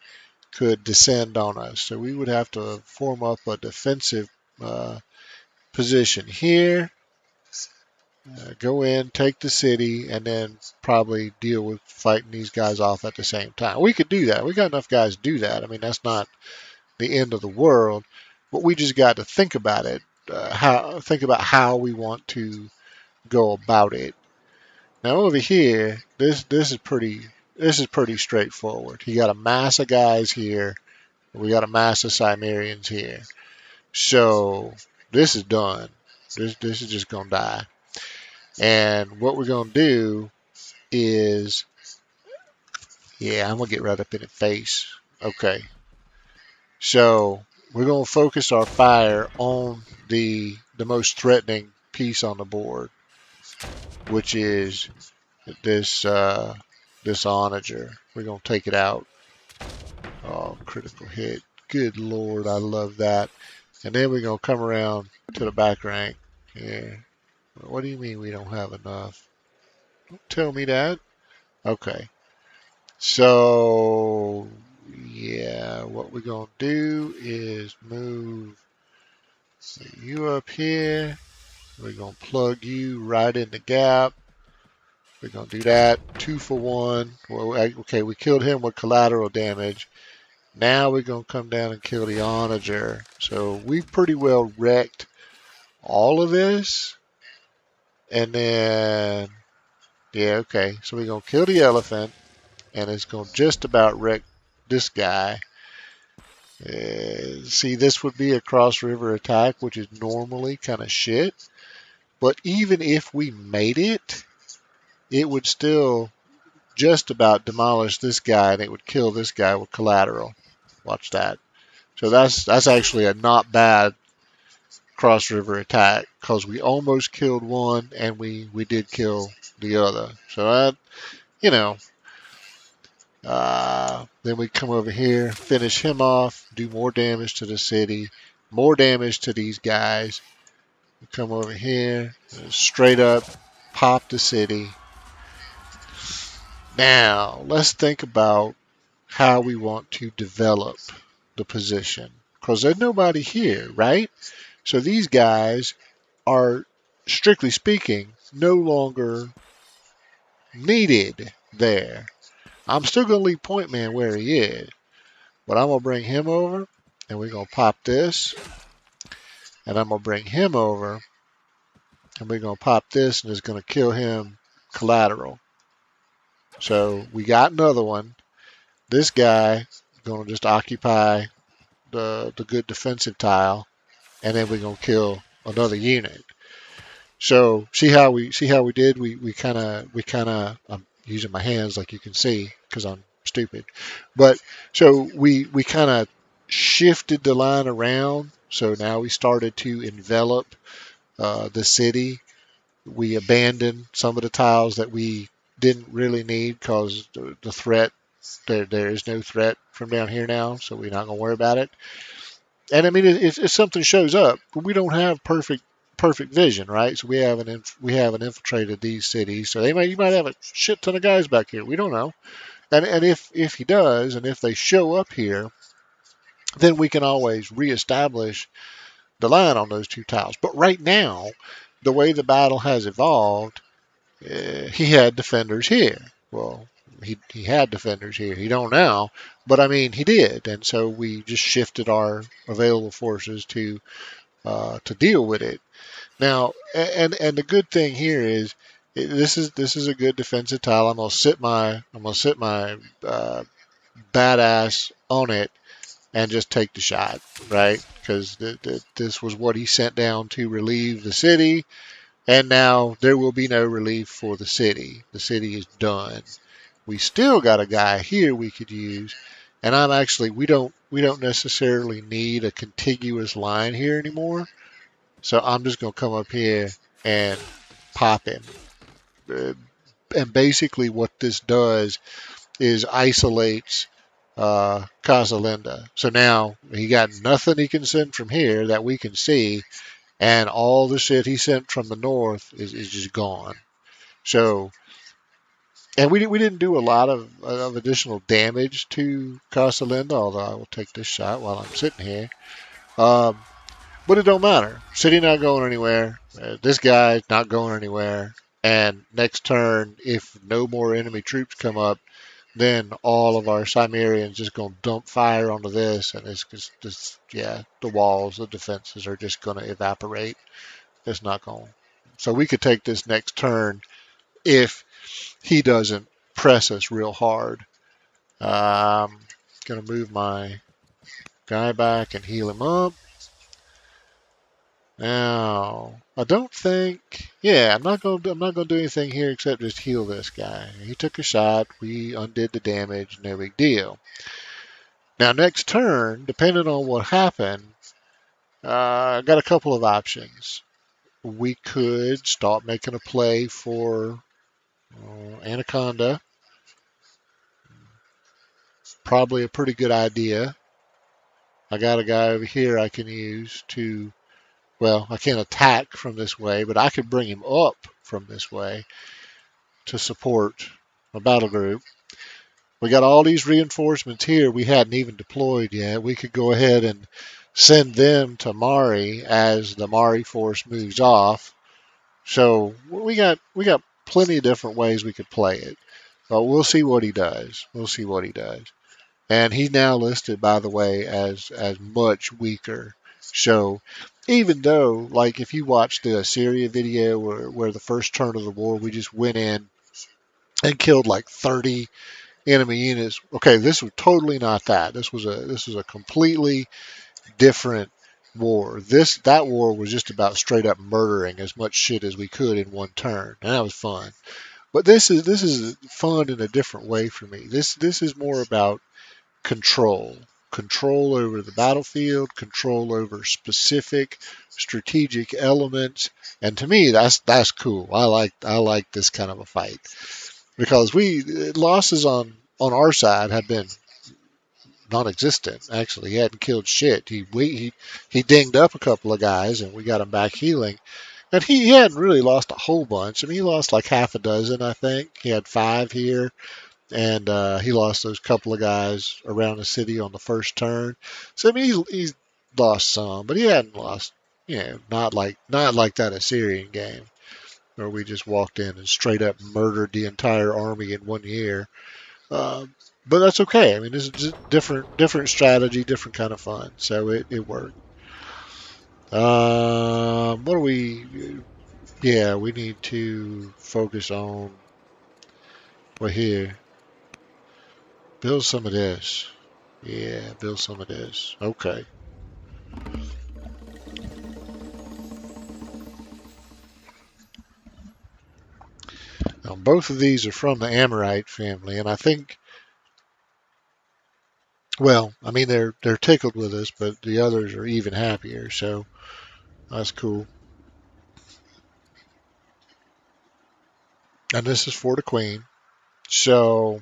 could descend on us. So we would have to form up a defensive uh, position here, go in, take the city, and then probably deal with fighting these guys off at the same time. We could do that. We got enough guys to do that. I mean, that's not the end of the world, but we just got to think about it. Think about how we want to go about it. Now over here, this is pretty straightforward. You got a mass of guys here. We got a mass of Cimmerians here. So this is done. This is just gonna die. And what we're gonna do is, yeah, I'm gonna get right up in the face. Okay. So we're gonna focus our fire on the most threatening piece on the board, which is this onager. We're gonna take it out. Oh, critical hit. Good Lord, I love that. And then we're gonna come around to the back rank. Yeah. What do you mean we don't have enough? Don't tell me that. Okay. So yeah, what we're gonna do is move you up here. We're gonna plug you right in the gap. We're gonna do that 2 for 1. Well, okay, we killed him with collateral damage. Now we're gonna come down and kill the onager. So we pretty well wrecked all of this. And then, yeah, okay. So we're going to kill the elephant, and it's going to just about wreck this guy. See, this would be a cross river attack, which is normally kind of shit. But even if we made it, it would still just about demolish this guy, and it would kill this guy with collateral. Watch that. So that's actually a not bad cross river attack because we almost killed one and we did kill the other. So that, you know, then we come over here, finish him off, do more damage to the city, more damage to these guys. We come over here, straight up, pop the city. Now, let's think about how we want to develop the position because there's nobody here, right? So these guys are, strictly speaking, no longer needed there. I'm still going to leave Point Man where he is, but I'm going to bring him over, and we're going to pop this, and I'm going to bring him over, and we're going to pop this, and it's going to kill him collateral. So we got another one. This guy is going to just occupy the good defensive tile, and then we're going to kill another unit. So see how we did. We kind of I'm using my hands like you can see because I'm stupid, but so we kind of shifted the line around. So now we started to envelop the city. We abandoned some of the tiles that we didn't really need because the threat there is no threat from down here now, so we're not gonna worry about it. And I mean, if something shows up, we don't have perfect vision, right? So we haven't infiltrated these cities. So you might have a shit ton of guys back here. We don't know. And if he does, and if they show up here, then we can always reestablish the line on those two tiles. But right now, the way the battle has evolved, he had defenders here. Well, he had defenders here. He don't now, but I mean he did, and so we just shifted our available forces to deal with it. Now, and the good thing here is this is a good defensive tile. I'm gonna sit my badass on it and just take the shot, right? Because this was what he sent down to relieve the city, and now there will be no relief for the city. The city is done. We still got a guy here we could use, and I'm actually we don't necessarily need a contiguous line here anymore. So I'm just gonna come up here and pop him. Uh, and basically, what this does is isolates Casalinda. So now he got nothing he can send from here that we can see, and all the shit he sent from the north is just gone. So, and we didn't do a lot of additional damage to Casalinda, although I will take this shot while I'm sitting here. Um, but it don't matter. City not going anywhere. This guy's not going anywhere. And next turn, if no more enemy troops come up, then all of our Cimmerians just going to dump fire onto this, and it's just, yeah, the walls, the defenses are just going to evaporate. It's not going. So we could take this next turn if he doesn't press us real hard. Going to move my guy back and heal him up. Now, I don't think. Yeah, I'm not gonna do anything here except just heal this guy. He took a shot. We undid the damage. No big deal. Now, next turn, depending on what happened, I got a couple of options. We could start making a play for Anaconda. Probably a pretty good idea. I got a guy over here I can use to. Well, I can't attack from this way, but I could bring him up from this way to support a battle group. We got all these reinforcements here we hadn't even deployed yet. We could go ahead and send them to Mari as the Mari force moves off. So we got plenty of different ways we could play it. But we'll see what he does. We'll see what he does. And he's now listed, by the way, as much weaker. So even though, like, if you watch the Assyria video where the first turn of the war we just went in and killed like 30 enemy units. Okay, this was totally not that. This was a completely different war. That war was just about straight up murdering as much shit as we could in one turn, and that was fun. But this is fun in a different way for me. This is more about control. Control over the battlefield, control over specific strategic elements, and to me that's cool. I like this kind of a fight because we losses on our side have been non-existent. Actually, he hadn't killed shit. He dinged up a couple of guys, and we got him back healing. And he hadn't really lost a whole bunch. I mean, he lost like half a dozen, I think. He had 5 here, and he lost those couple of guys around the city on the first turn. So I mean, he's lost some, but he hadn't lost. Not like that Assyrian game where we just walked in and straight up murdered the entire army in 1 year. But that's okay. I mean, this is just different strategy, different kind of fun. So it worked. What do we? Yeah, we need to focus on. Well, here, build some of this. Yeah, build some of this. Okay. Now, both of these are from the Amorite family, and I think. Well, I mean, they're tickled with us, but the others are even happier. So that's cool. And this is for the queen. So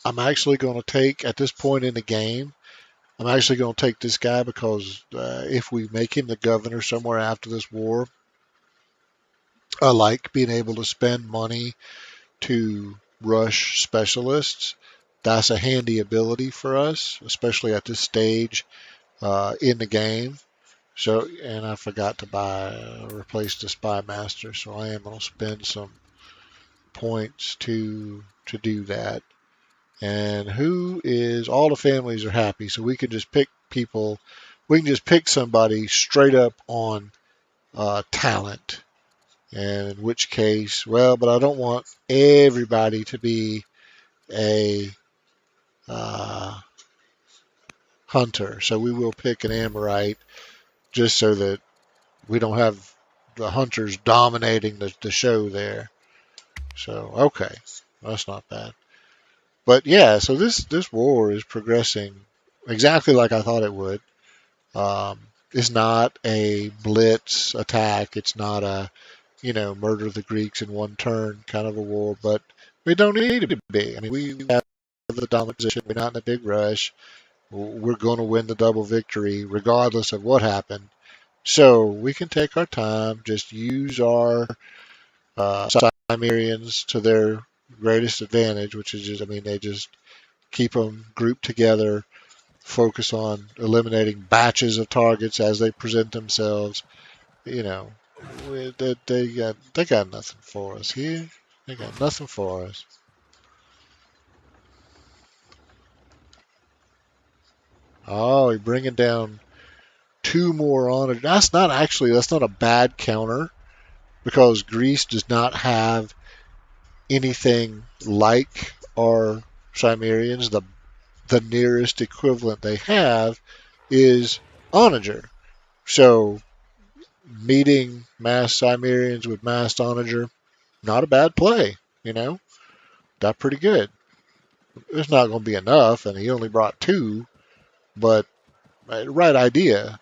I'm actually going to take at this point in the game. I'm actually going to take this guy because if we make him the governor somewhere after this war, I like being able to spend money to rush specialists. That's a handy ability for us, especially at this stage in the game. So, and I forgot to replace the spy master, so I am going to spend some points to do that. And who is all the families are happy, so we can just pick people. We can just pick somebody straight up on talent. And in which case, well, but I don't want everybody to be a hunter. So we will pick an Amorite just so that we don't have the hunters dominating the show there. So, okay, that's not bad. But yeah, so this war is progressing exactly like I thought it would. Um, it's not a blitz attack. It's not a murder the Greeks in one turn kind of a war. But we don't need it to be. I mean, we have the dominant position. We're not in a big rush. We're going to win the double victory regardless of what happened. So we can take our time, just use our Cimmerians to their greatest advantage, which is just, I mean, they just keep them grouped together, focus on eliminating batches of targets as they present themselves. You know, they got nothing for us here. They got nothing for us. Oh, you're bringing down two more on it. That's not a bad counter because Greece does not have anything like our Cimmerians. The nearest equivalent they have is Onager. So meeting mass Cimmerians with massed Onager, not a bad play. You know, that's pretty good. It's not going to be enough, and he only brought two, but right idea.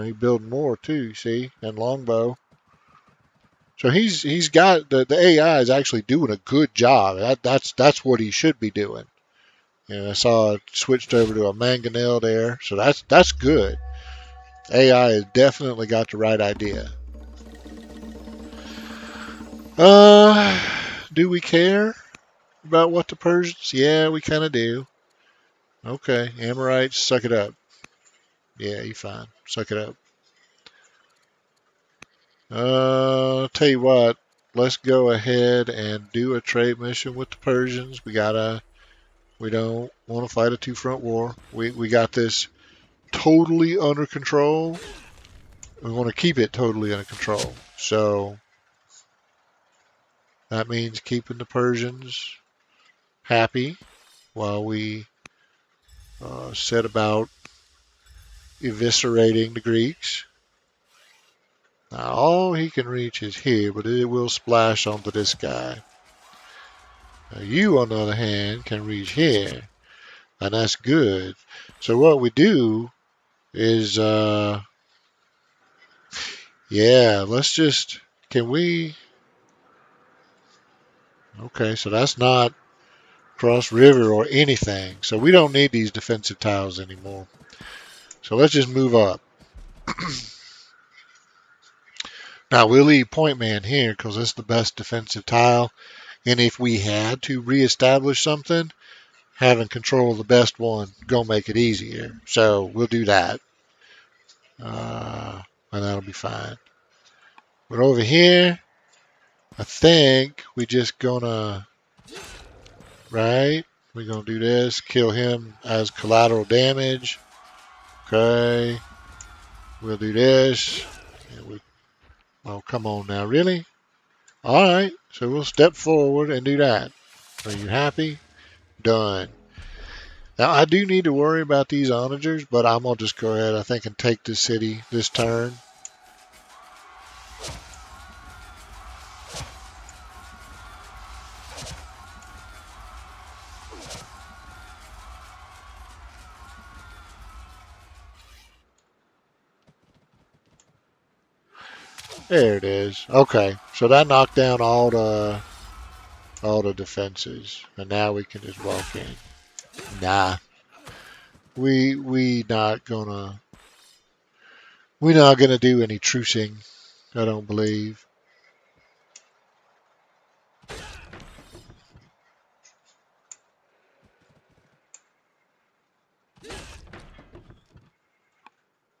He built more too, see, and longbow. So he's got the AI is actually doing a good job. That's what he should be doing. And I saw it switched over to a mangonel there, so that's good. AI has definitely got the right idea. Uh, do we care about what the Persians? Yeah, we kind of do. Okay, Amorites, suck it up. Yeah, you fine. Suck it up. Tell you what, let's go ahead and do a trade mission with the Persians. We don't want to fight a two-front war. We got this totally under control. We want to keep it totally under control. So that means keeping the Persians happy while we set about eviscerating the Greeks. Now, all he can reach is here, but it will splash onto this guy. Now, you, on the other hand, can reach here, and that's good. So what we do is, yeah, let's just, can we, okay, so that's not cross river or anything. So we don't need these defensive tiles anymore. So let's just move up. Now we'll leave point man here because it's the best defensive tile. And if we had to reestablish something, having control of the best one gonna make it easier. So we'll do that, and that'll be fine. But over here, I think we just gonna right. We're gonna do this, kill him as collateral damage. Okay, we'll do this. Oh, come on now, really? All right, so we'll step forward and do that. Are you happy? Done. Now, I do need to worry about these onagers, but I'm going to just go ahead, I think, and take the city this turn. There it is. Okay, so that knocked down all the defenses, and now we can just walk in. Nah, we not gonna we not gonna do any trucing. I don't believe.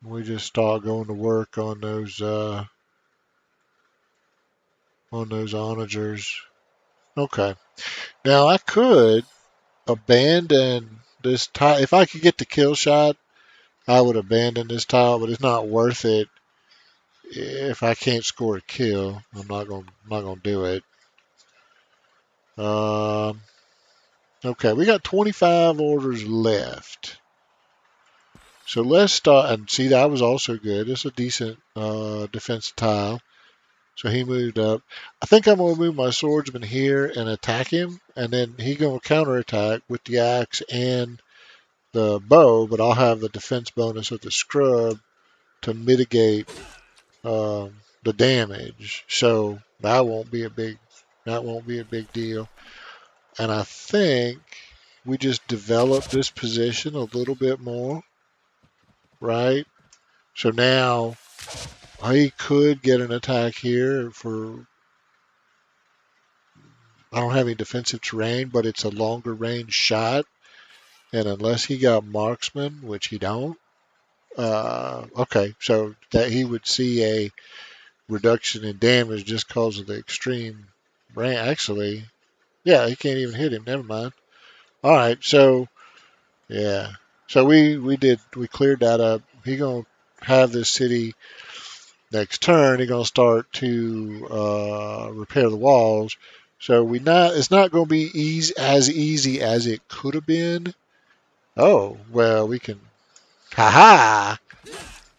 We just start going to work on those onagers. Okay. Now I could. abandon this tile. If I could get the kill shot, I would abandon this tile, but it's not worth it if I can't score a kill. I'm not gonna do it. Um, okay, we got 25 orders left. So let's start and see that was also good. It's a decent defense tile. So he moved up. I think I'm gonna move my swordsman here and attack him, and then he gonna counterattack with the axe and the bow, but I'll have the defense bonus of the scrub to mitigate the damage. So that won't be a big deal. And I think we just develop this position a little bit more, right? So now he could get an attack here for I don't have any defensive terrain, but it's a longer range shot. And unless he got marksman, which he don't, okay, so that he would see a reduction in damage just because of the extreme range. Actually, yeah, he can't even hit him. Never mind. All right, so yeah, so we cleared that up. He gonna have this city next turn. He gonna start to repair the walls. So it's not gonna be as easy as it could have been. Oh well, we can. Haha!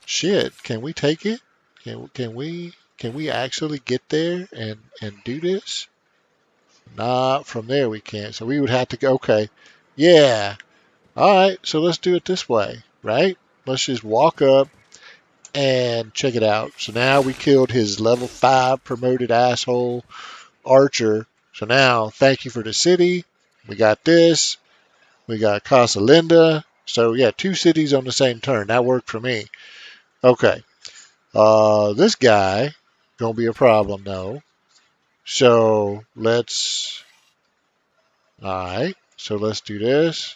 Shit, can we take it? Can we actually get there and do this? Not from there we can't. So we would have to go. Okay, yeah. All right, so let's do it this way, right? Let's just walk up and check it out. So now we killed his level 5 promoted asshole archer. So now, thank you for the city. We got this. We got Casa Linda. So yeah, 2 cities on the same turn. That worked for me. Okay. This guy gonna be a problem though. So let's. All right. So let's do this.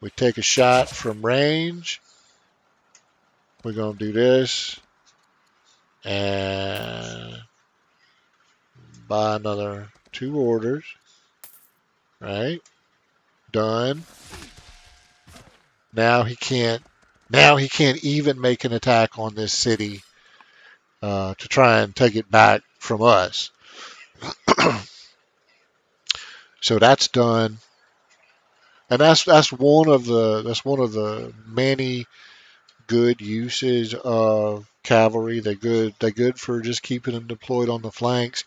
We take a shot from range. We're gonna do this and buy another 2 orders. Right. Done. Now he can't. Now he can't even make an attack on this city to try and take it back from us. So that's done, and that's one of the many good uses of cavalry. They're good for just keeping them deployed on the flanks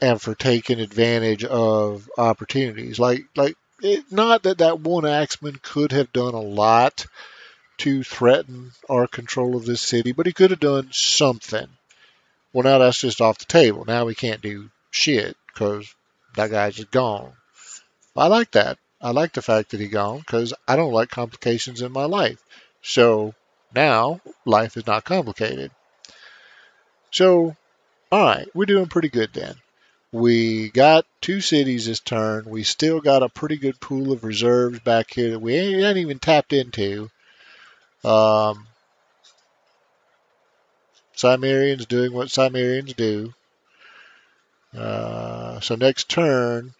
and for taking advantage of opportunities. Not that one axeman could have done a lot to threaten our control of this city, but he could have done something. Well, now that's just off the table. Now we can't do shit because that guy's just gone. I like that. I like the fact that he's gone because I don't like complications in my life. So now life is not complicated. So, all right, we're doing pretty good then. We got 2 cities this turn. We still got a pretty good pool of reserves back here that we ain't even tapped into. Um, Cimmerians doing what Cimmerians do. So next turn,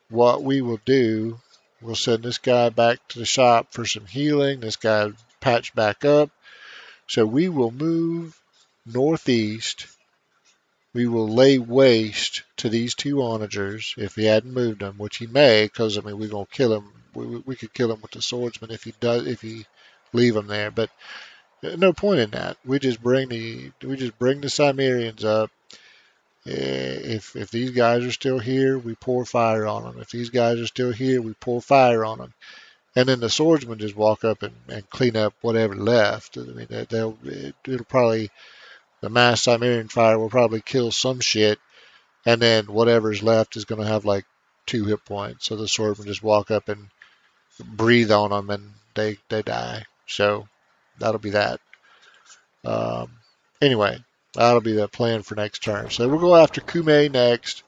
what we will do, we'll send this guy back to the shop for some healing. This guy patched back up. So we will move northeast. We will lay waste to these 2 onagers if he hadn't moved them, which he may, because I mean we're gonna kill him. We could kill him with the swordsman if he leave him there. But no point in that. We just bring the Cimmerians up. If these guys are still here, we pour fire on them. If these guys are still here, we pour fire on them. And then the swordsmen just walk up and clean up whatever left. I mean, it'll probably the mass Cimmerian fire will probably kill some shit, and then whatever's left is going to have like 2 hit points. So the swordsmen just walk up and breathe on them, and they die. So that'll be that. Um, anyway, that'll be the plan for next turn. So we'll go after Kume next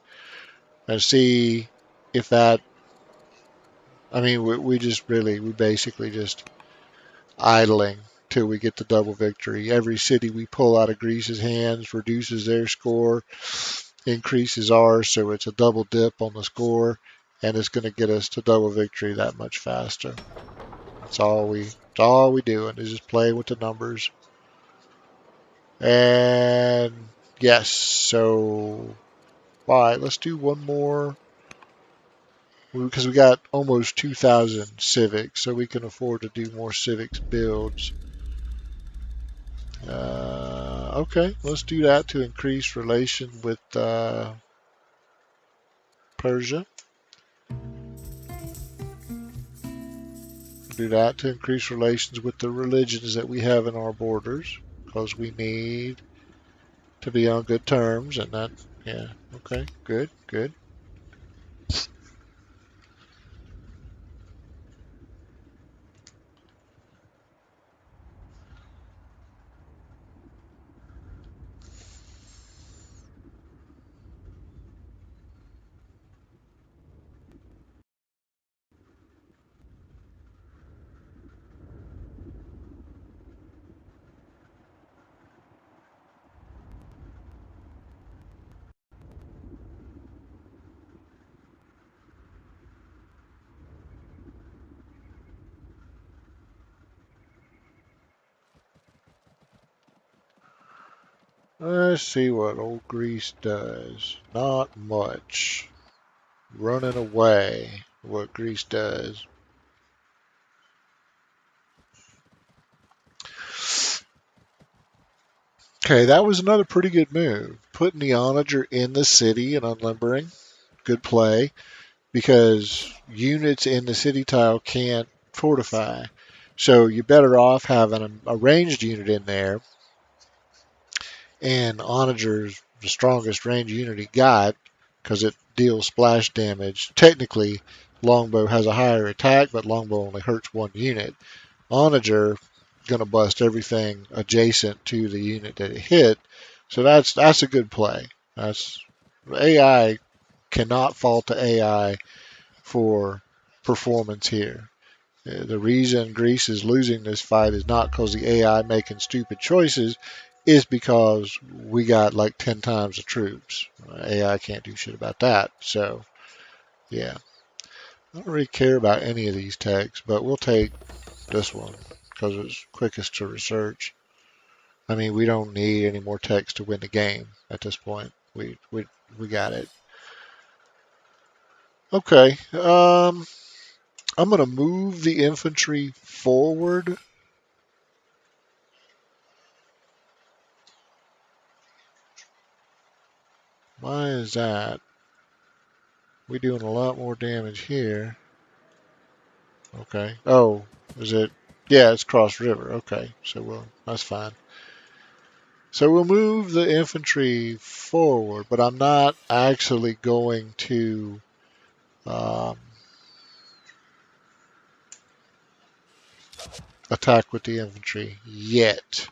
and see if that. I mean, we basically just idling till we get the double victory. Every city we pull out of Greece's hands reduces their score, increases ours, so it's a double dip on the score. and it's going to get us to double victory that much faster. That's all we doing is just playing with the numbers. And yes, so all right, let's do one more because we got almost 2,000 civics, so we can afford to do more civics builds. Okay, let's do that to increase relation with Persia. Do that to increase relations with the religions that we have in our borders because we need to be on good terms and that, yeah, okay, good, good. Let's see what old Greece does. Not much. Running away, what Greece does. Okay, that was another pretty good move. Putting the onager in the city and unlimbering. Good play. Because units in the city tile can't fortify. So you're better off having a ranged unit in there, and Onager's the strongest ranged unit he got because it deals splash damage. Technically, Longbow has a higher attack, but Longbow only hurts one unit. Onager gonna bust everything adjacent to the unit that it hit, so that's a good play. That's AI cannot fault the AI for performance here. The reason Greece is losing this fight is not because the AI making stupid choices, is because we got like 10 times the troops. AI can't do shit about that. So, yeah. I don't really care about any of these techs, but we'll take this one because it's quickest to research. I mean, we don't need any more techs to win the game at this point. We got it. Okay. I'm going to move the infantry forward. Why is that? We're doing a lot more damage here. Okay. Oh, is it? Yeah, it's cross river. Okay, so that's fine. So we'll move the infantry forward, but I'm not actually going to um, attack with the infantry yet.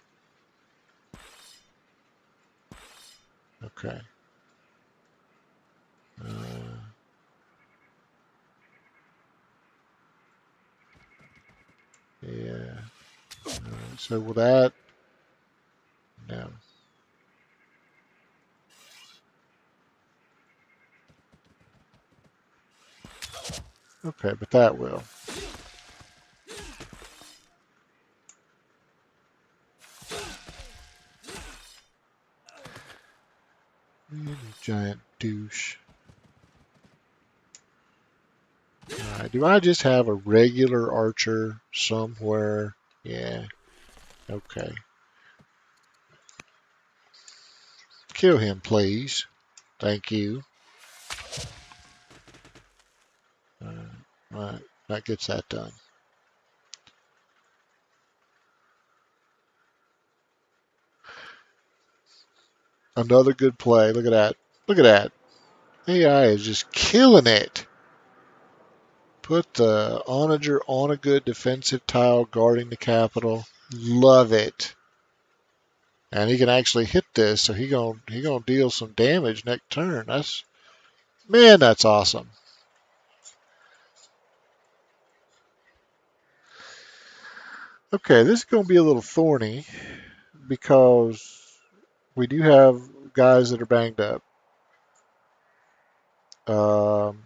Okay. Uh, yeah. So will that? No. Okay, but that will. You giant douche. Alright, do I just have a regular archer somewhere? Yeah. Okay. Kill him, please. Thank you. Right. That gets that done. Another good play. Look at that. Look at that. AI is just killing it. Put the onager on a good defensive tile guarding the capital. Love it. And he can actually hit this, so he gonna deal some damage next turn. That's awesome. Okay, this is gonna be a little thorny because we do have guys that are banged up. Um,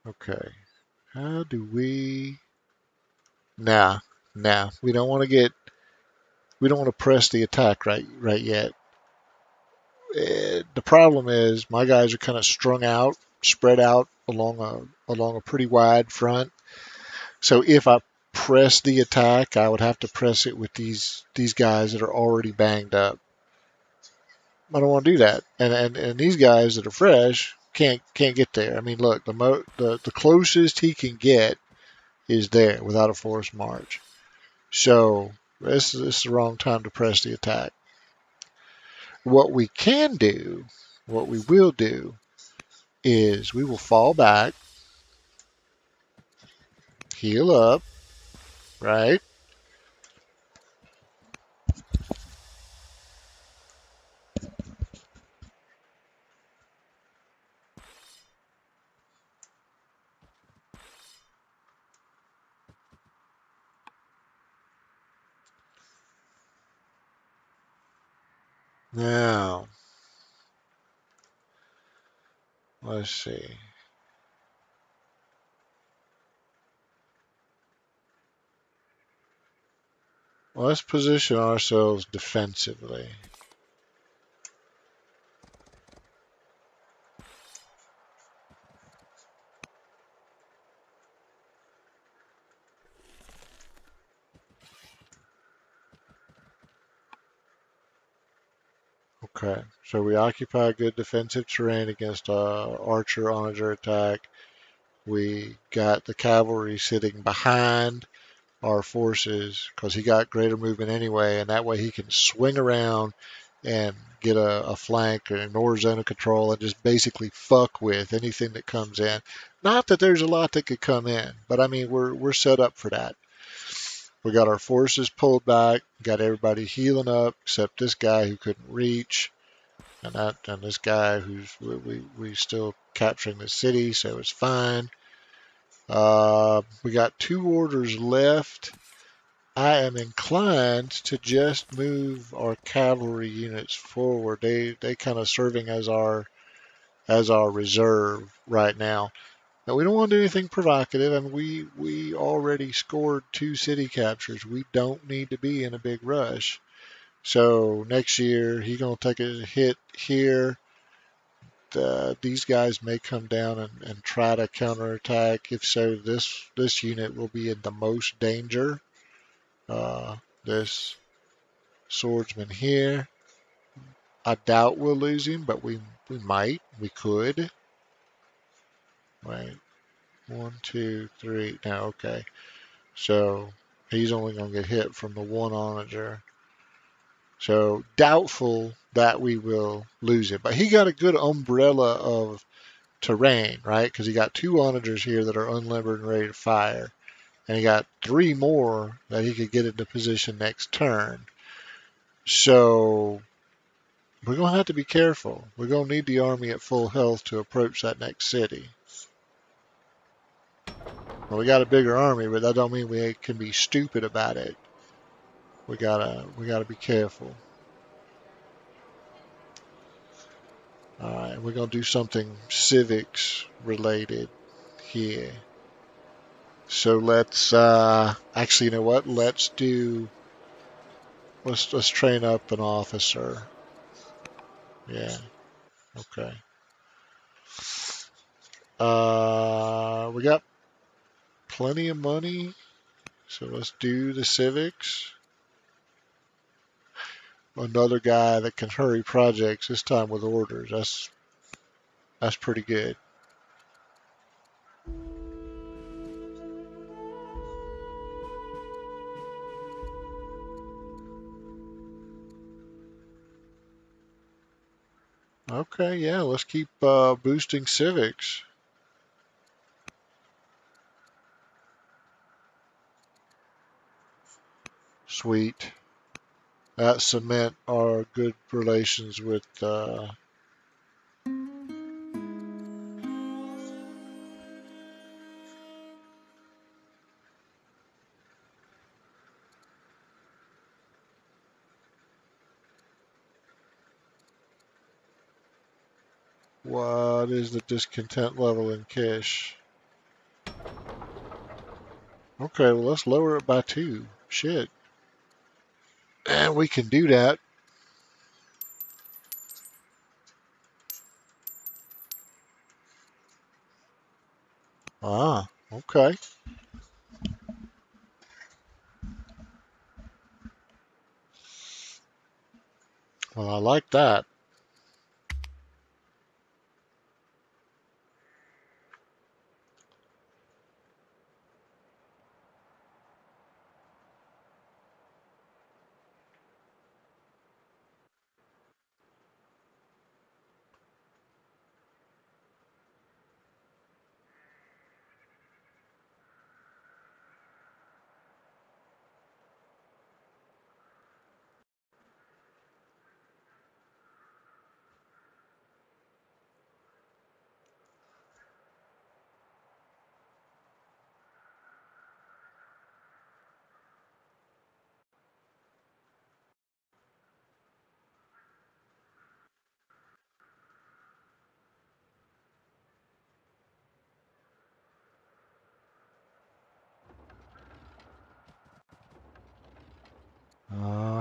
Okay. How do we? Nah, nah. We don't want to press the attack right yet. The problem is my guys are kind of strung out, spread out along a pretty wide front. So if I press the attack, I would have to press it with these guys that are already banged up. I don't want to do that. And these guys that are fresh can't get there. I mean, look, the closest he can get is there without a forced march. So this is the wrong time to press the attack. What we can do, what we will do, is we will fall back, heal up, right? Now, let's see. Let's position ourselves defensively. Okay, so we occupy good defensive terrain against archer onager attack. We got the cavalry sitting behind our forces because he got greater movement anyway, and that way he can swing around and get a flank or ignore zone of control and just basically fuck with anything that comes in. Not that there's a lot that could come in, but I mean we're set up for that. We got our forces pulled back, got everybody healing up except this guy who couldn't reach, and this guy who's we still capturing the city, so it's fine. We got 2 orders left. I am inclined to just move our cavalry units forward. They kind of serving as our reserve right now. Now we don't want to do anything provocative, and we already scored 2 city captures. We don't need to be in a big rush. So next year he's gonna take a hit here. These guys may come down and try to counterattack. If so, this unit will be in the most danger. This swordsman here. I doubt we'll lose him, but we might. We could. Right. 1, 2, 3. Now, okay. So he's only going to get hit from the one onager. So doubtful that we will lose it. But he got a good umbrella of terrain, right? Because he got 2 onagers here that are unlimbered and ready to fire. And he got 3 more that he could get into position next turn. So we're going to have to be careful. We're going to need the army at full health to approach that next city. Well, we got a bigger army, but that don't mean we can be stupid about it. We gotta be careful. All right, we're gonna do something civics related here. So let's actually, you know what? Let's train up an officer. Yeah. Okay. We got plenty of money, so let's do the civics. Another guy that can hurry projects, this time with orders. That's pretty good. Okay, yeah, let's keep boosting civics. Sweet. That cement our good relations with. What is the discontent level in Kish? Okay, well, let's lower it by 2. Shit. And we can do that. Ah, okay. Well, I like that.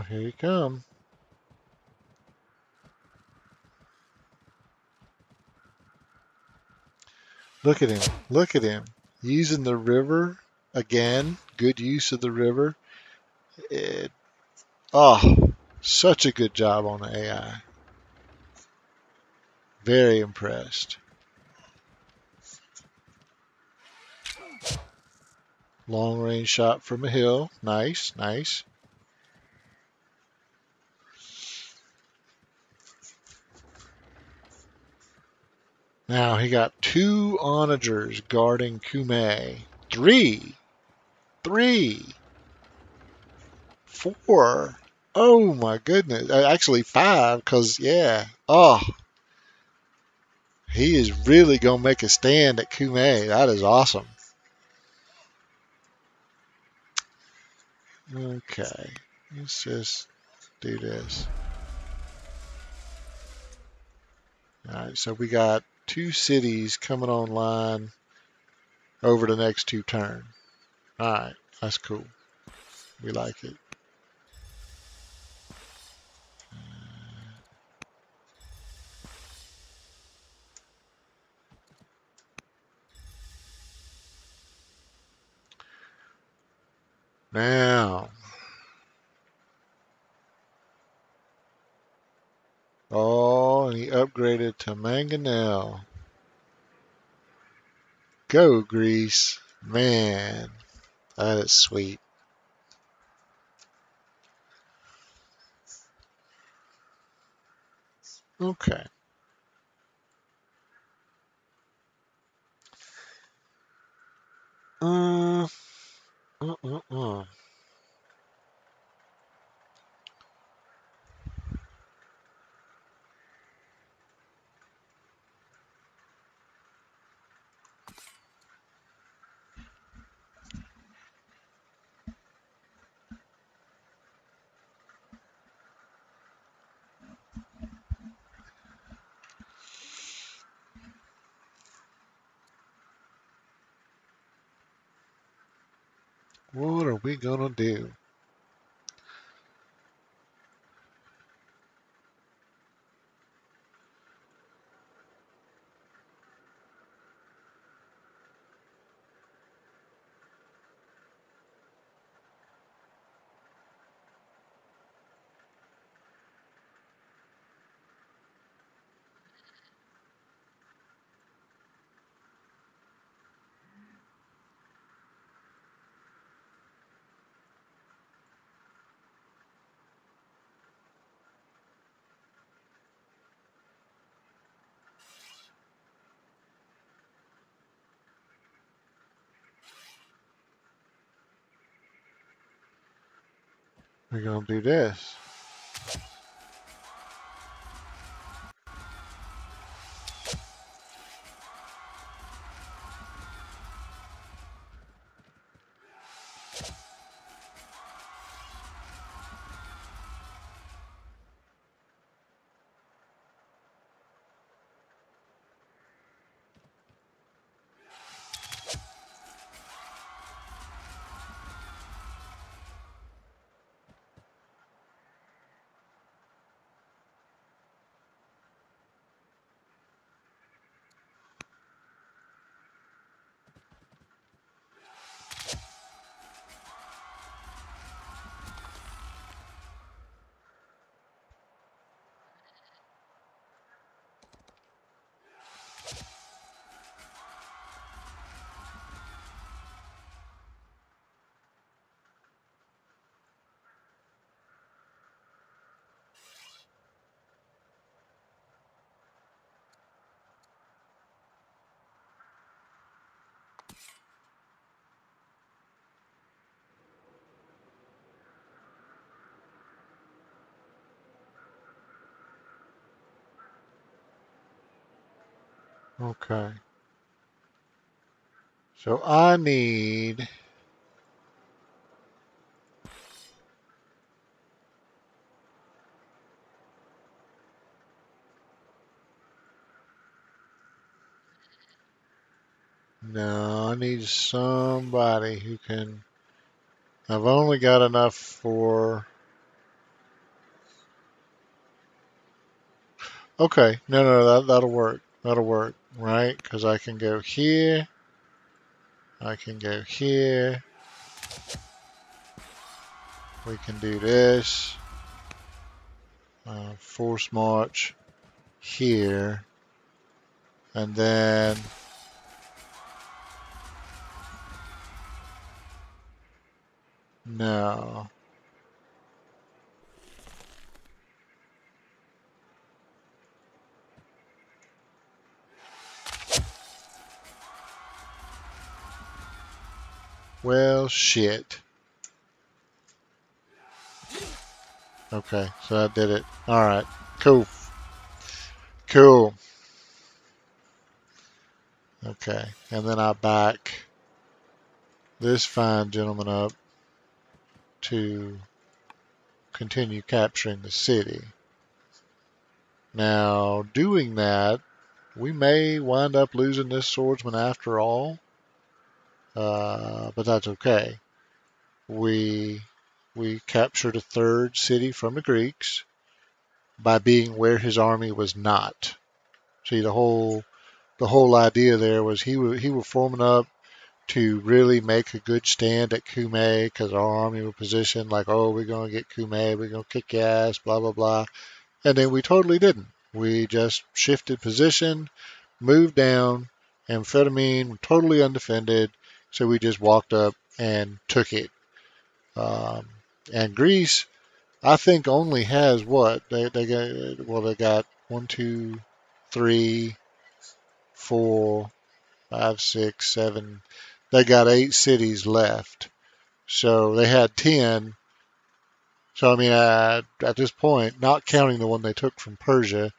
Here you come. Look at him. Look at him. Using the river again. Good use of the river. It, oh, such a good job on the AI. Very impressed. Long range shot from a hill. Nice, nice. Now he got 2 onagers guarding Kume. 3, 3, 4. Oh my goodness. Actually 5, because, yeah. Oh, he is really going to make a stand at Kume. That is awesome. Okay. Let's just do this. All right, so we got 2 cities coming online over the next 2 turns. All right, that's cool. We like it. Now, oh, and he upgraded to Mangonel. Go, Greece. Man, that is sweet. Okay. Uh, uh, uh, uh. What are we gonna do? We're gonna do this. Okay. So I need no, I need somebody who can. I've only got enough for. Okay, no, that'll work. That'll work, right? Because I can go here. I can go here. We can do this. Force march here, and then no. Well, shit. Okay, so I did it. All right, cool, cool. Okay, and then I back this fine gentleman up to continue capturing the city. Now, doing that, we may wind up losing this swordsman after all, but that's okay. We we captured a third city from the Greeks by being where his army was not. See, the whole idea there was he was forming up to really make a good stand at Cumae because our army was positioned like, oh, we're going to get Cumae, we're going to kick your ass, blah, blah, blah. And then we totally didn't. We just shifted position, moved down, amphetamine, totally undefended. So we just walked up and took it. Um, and Greece, I think, only has what? They got one, two, three, four, five, six, seven. They got 8 cities left. So they had 10. So I mean, at this point, not counting the one they took from Persia,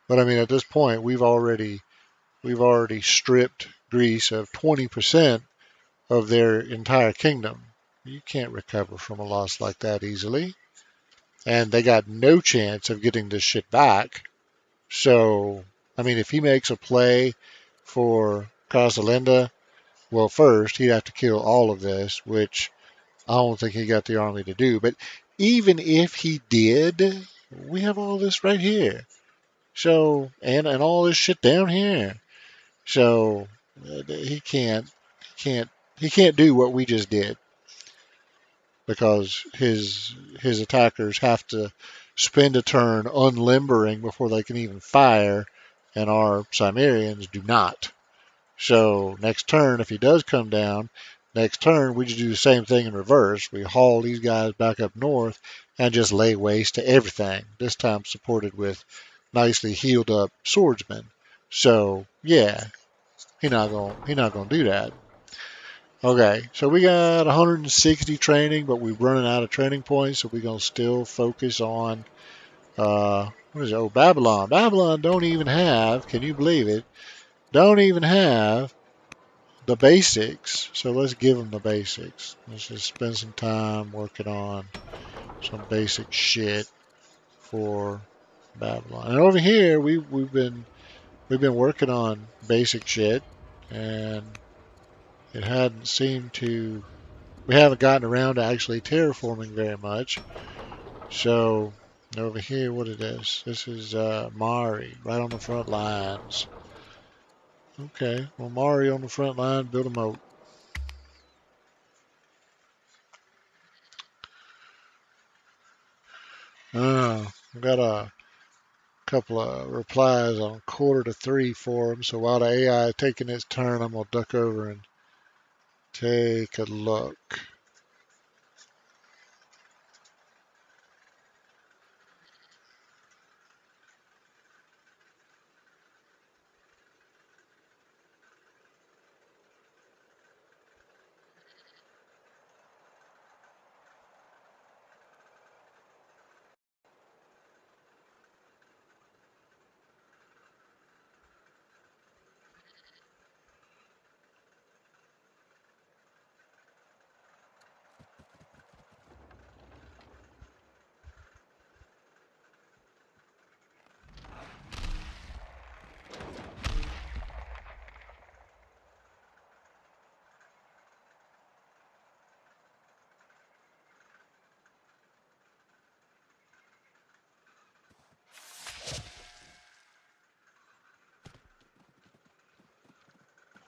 but I mean, at this point, we've already stripped Greece of 20% of their entire kingdom. You can't recover from a loss like that easily, and they got no chance of getting this shit back. So, I mean, if he makes a play for Casalinda, well, first he'd have to kill all of this, which I don't think he got the army to do. But even if he did, we have all this right here. So, and all this shit down here. So he can't he can't do what we just did because his attackers have to spend a turn unlimbering before they can even fire, and our Cimmerians do not. So next turn, if he does come down, next turn we just do the same thing in reverse. We haul these guys back up north and just lay waste to everything. This time supported with nicely healed up swordsmen. So yeah, he not gonna do that. Okay, so we got 160 training, but we're running out of training points, so we're gonna still focus on what is it? Oh, Babylon. Babylon don't even have. Can you believe it? Don't even have the basics. So let's give them the basics. Let's just spend some time working on some basic shit for Babylon. And over here, we've been working on basic shit, and it hadn't seemed to. We haven't gotten around to actually terraforming very much. So over here, what is this? This is Mari, right on the front lines. Okay, well, Mari on the front line, build a moat. I've got a couple of replies on 2:45 for him. So while the AI is taking its turn, I'm gonna duck over and take a look.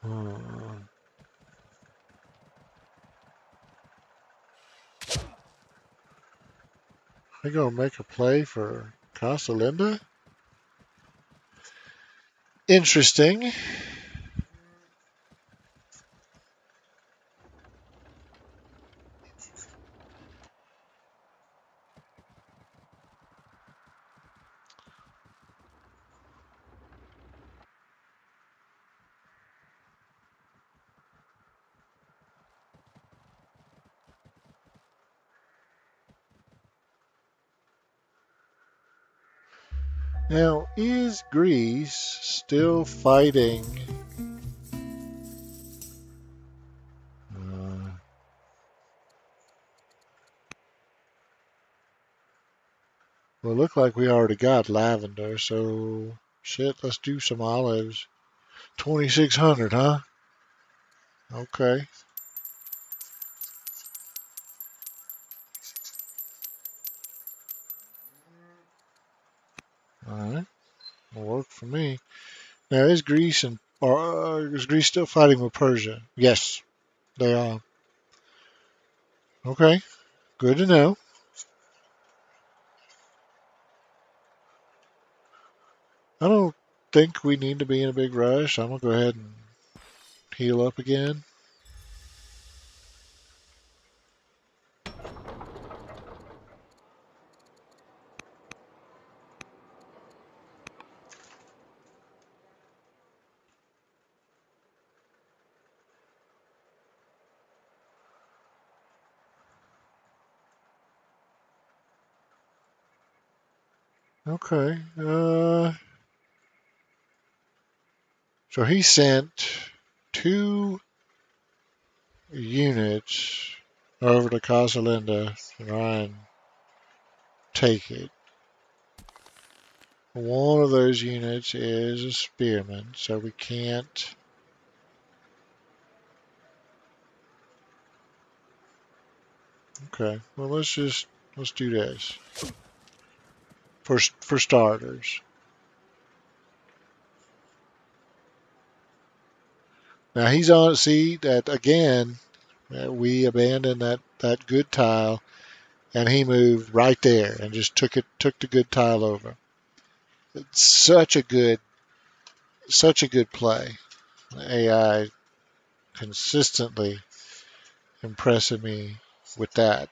They gonna make a play for Casa Linda? Interesting. Now, is Greece still fighting? Well, it looked like we already got lavender, so shit, let's do some olives. 2,600, huh? Okay. All right. Will work for me. Now, is Greece and or is Greece still fighting with Persia? Yes, they are. Okay. Good to know. I don't think we need to be in a big rush. I'm gonna go ahead and heal up again. Okay. So he sent 2 units over to Casalinda to try and take it. One of those units is a spearman, so we can't. Okay, well let's do this for starters. Now he's on. See that again? We abandoned that good tile, and he moved right there and just took the good tile over. It's such a good play. AI consistently impressing me with that.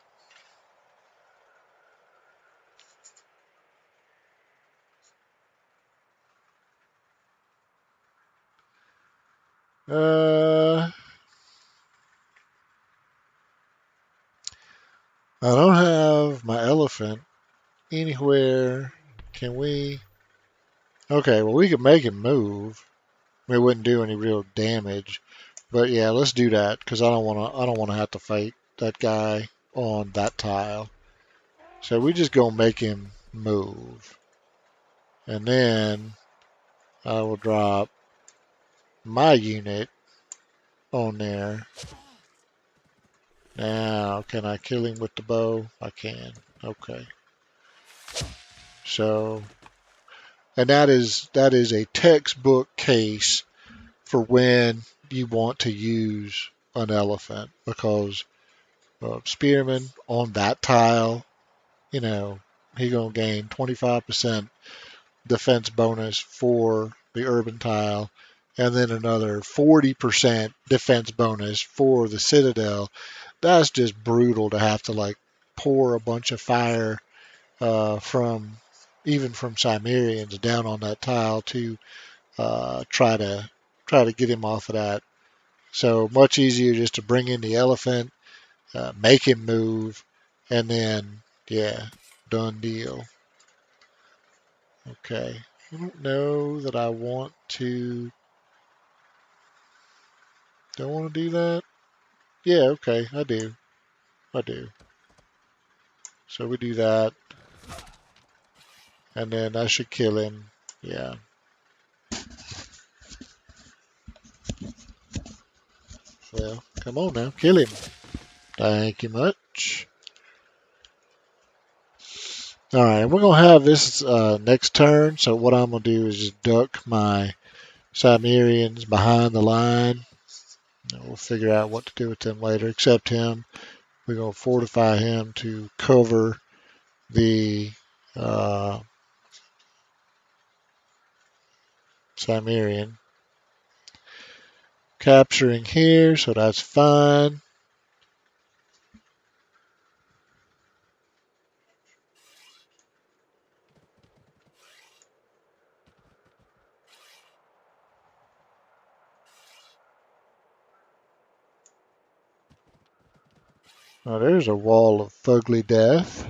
Uh, I don't have my elephant anywhere. Can we? Okay, well we could make him move. We wouldn't do any real damage, but yeah, let's do that because I don't wanna have to fight that guy on that tile. So we just gonna make him move, and then I will drop my unit on there. Now, can I kill him with the bow? I can. Okay. So, and that is a textbook case for when you want to use an elephant because spearman on that tile, you know, he gonna gain 25% defense bonus for the urban tile, and then another 40% defense bonus for the citadel. That's just brutal to have to like pour a bunch of fire from even from Cimmerians down on that tile to try to get him off of that. So much easier just to bring in the elephant, make him move, and then yeah, done deal. Okay. I don't know that I want to. Do I want to do that? Yeah, okay, I do. I do. So we do that, and then I should kill him. Yeah. Well, come on now, kill him. Thank you much. All right, we're gonna have this next turn. So what I'm gonna do is just duck my Cimmerians behind the line. We'll figure out what to do with them later. Except him, we're going to fortify him to cover the Cimmerian. Capturing here, so that's fine. Now there's a wall of fugly death.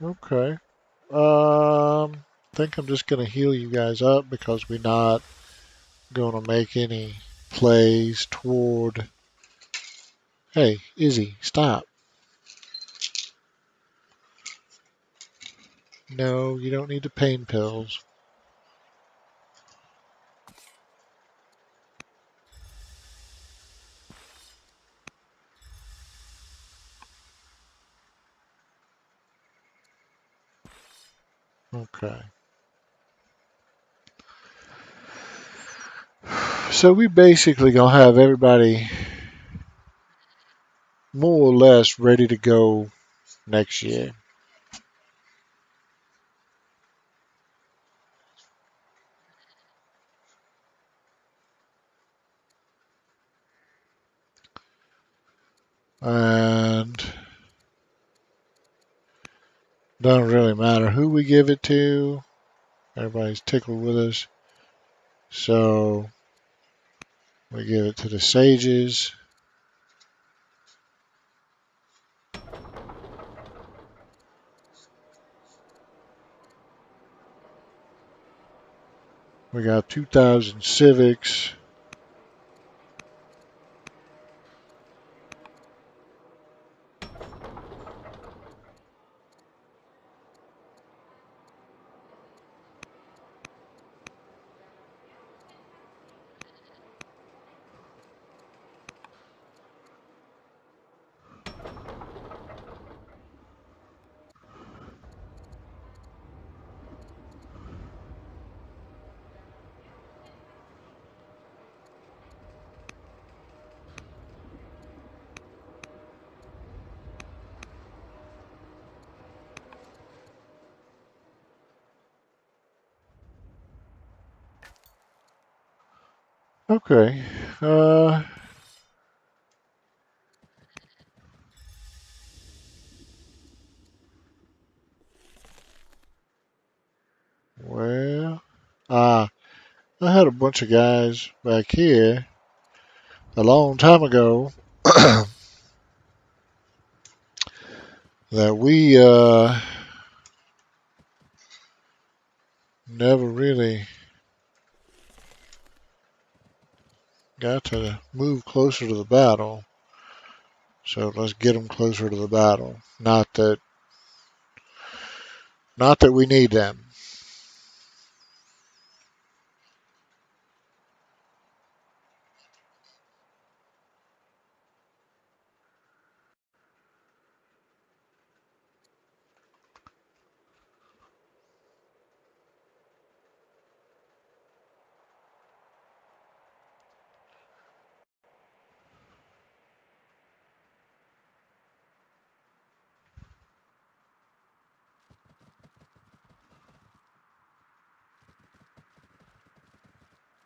Okay. I think I'm just going to heal you guys up because we're not going to make any plays toward... Hey, Izzy, stop. No, you don't need the pain pills. Okay. So we basically going to have everybody more or less ready to go next year. And doesn't really matter who we give it to. Everybody's tickled with us. So we give it to the sages. We got 2,000 civics. Okay. Well, I had a bunch of guys back here a long time ago that we never really got to move closer to the battle. So let's get them closer to the battle. Not that we need them.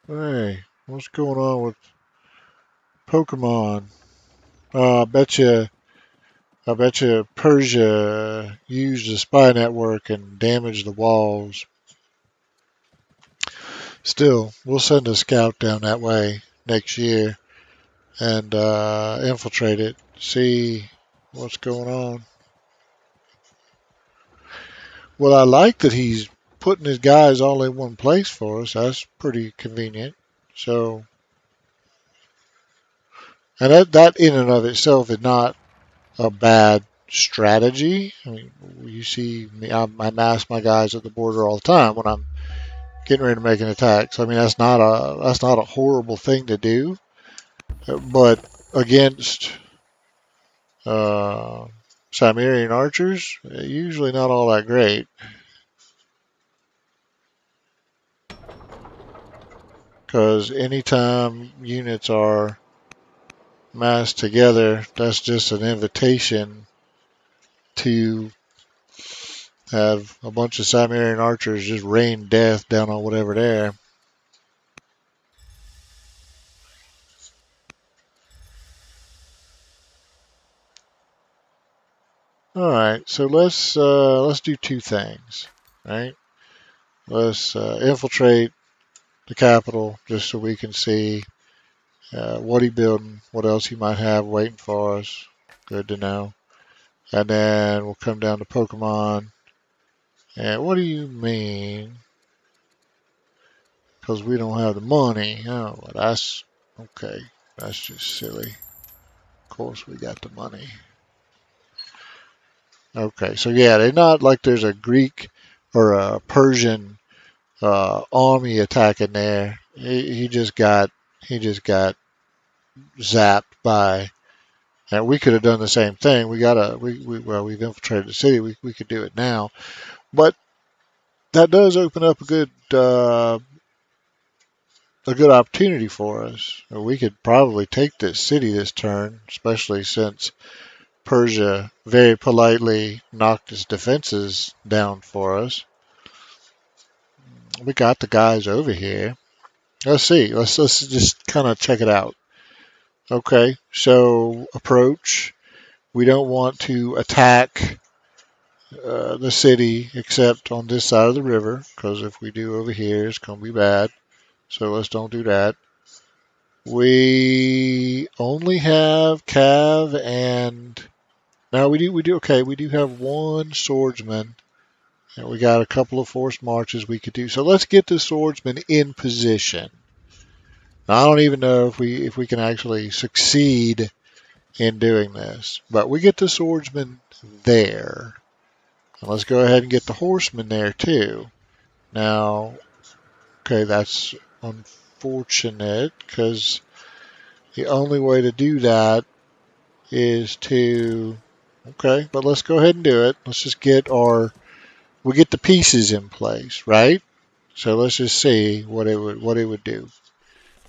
Hey, what's going on with Pokemon? I bet you Persia used the spy network and damaged the walls. Still, we'll send a scout down that way next year and infiltrate it, see what's going on. Well, I like that he's putting his guys all in one place for us. That's pretty convenient. So, and that in and of itself is not a bad strategy. I mean, you see me, I mass my guys at the border all the time when I'm getting ready to make an attack. So I mean that's not a horrible thing to do, but against uh, Cimmerian archers, usually not all that great. Because anytime units are massed together, that's just an invitation to have a bunch of Cimmerian archers just rain death down on whatever there. All right, so let's do two things, right? Let's infiltrate the capital just so we can see what he building, what else he might have waiting for us. Good to know. And then we'll come down to Pokemon. And what do you mean? Because we don't have the money. Oh, well, that's okay. That's just silly. Of course we got the money. Okay, so yeah, they're not like there's a Greek or a Persian army attacking there. He just got zapped by. And we could have done the same thing. Well, we've infiltrated the city. We could do it now, but that does open up a good opportunity for us. We could probably take this city this turn, especially since Persia very politely knocked its defenses down for us. We got the guys over here. Let's see. Let's just kind of check it out. Okay, so approach. We don't want to attack the city except on this side of the river, because if we do over here, it's going to be bad. So let's don't do that. We only have Cav and now we do okay. We do have one swordsman, and we got a couple of forced marches we could do. So let's get the swordsman in position. Now, I don't even know if we can actually succeed in doing this, but we get the swordsman there. And let's go ahead and get the horseman there too. Now, okay, that's unfortunate because the only way to do that is to okay, but let's go ahead and do it. Let's just we get the pieces in place, right? So let's just see what it would do.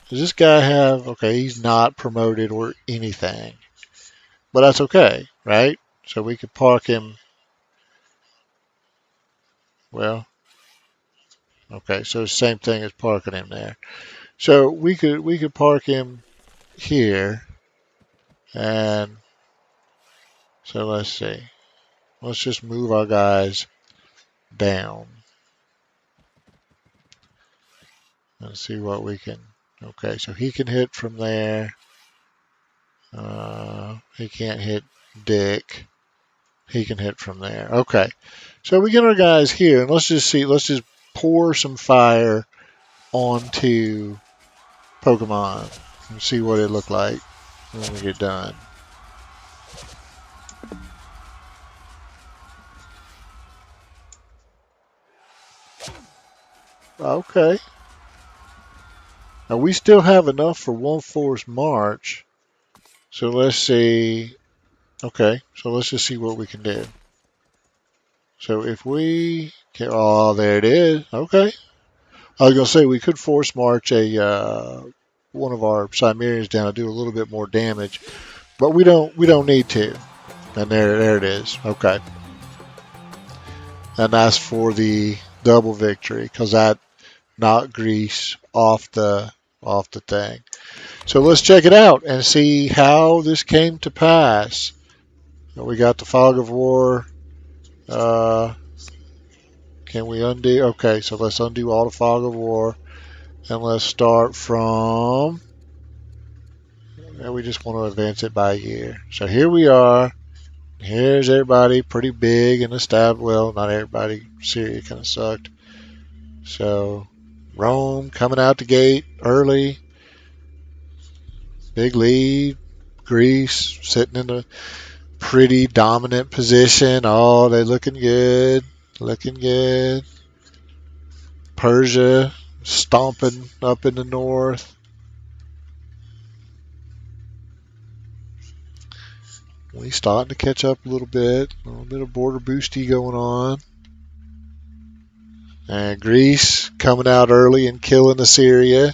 Does this guy have okay, he's not promoted or anything. But that's okay, right? So we could park him well, okay, so same thing as parking him there. So we could park him here and so let's see. Let's just move our guys down and see what we can. Okay, so he can hit from there. He can't hit Dick. He can hit from there. Okay, so we get our guys here, and let's just see. Let's just pour some fire onto Pokemon and see what it look like when we get done. Okay. Now we still have enough for one forced march. So let's see. Okay, so let's just see what we can do. So if we can, oh, there it is. Okay. I was gonna say we could force march a one of our Cimmerians down to do a little bit more damage, but we don't need to. And there it is. Okay. And that's for the double victory because that knocked Greece off the thing. So let's check it out and see how this came to pass. We got the fog of war. Can we undo? Okay, so let's undo all the fog of war and let's start from. We just want to advance it by a year. So here we are. Here's everybody pretty big and established. Well, not everybody. Syria kind of sucked. So Rome coming out the gate early. Big lead. Greece sitting in a pretty dominant position. Oh, they're looking good. Looking good. Persia stomping up in the north. We starting to catch up a little bit of border boosty going on. And Greece coming out early and killing Assyria.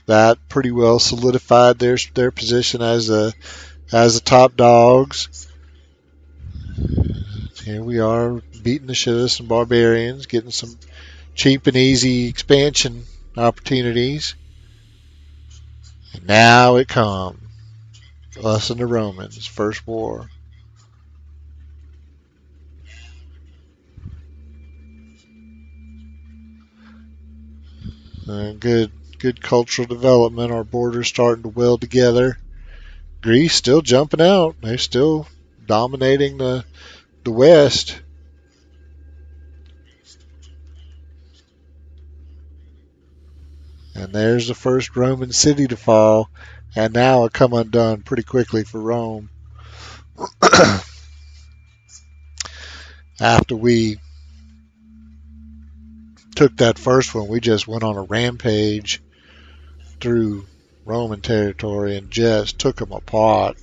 That pretty well solidified their position as the top dogs. Here we are beating the shit out of some barbarians, getting some cheap and easy expansion opportunities. And now it comes. Us and the Romans, first war. Good cultural development. Our borders starting to weld together. Greece still jumping out. They're still dominating the West. And there's the first Roman city to fall. And now it come undone pretty quickly for Rome. After we took that first one, we just went on a rampage through Roman territory and just took them apart.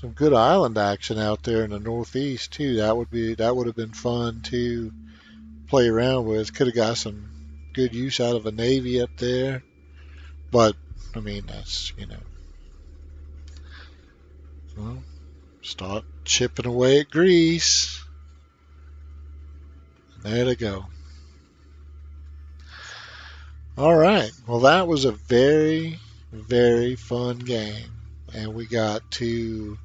Some good island action out there in the northeast too. That would have been fun to play around with. Could have got some good use out of a navy up there. But I mean that's well, start chipping away at Greece. There they go. All right. Well, that was a very, very fun game. And we got to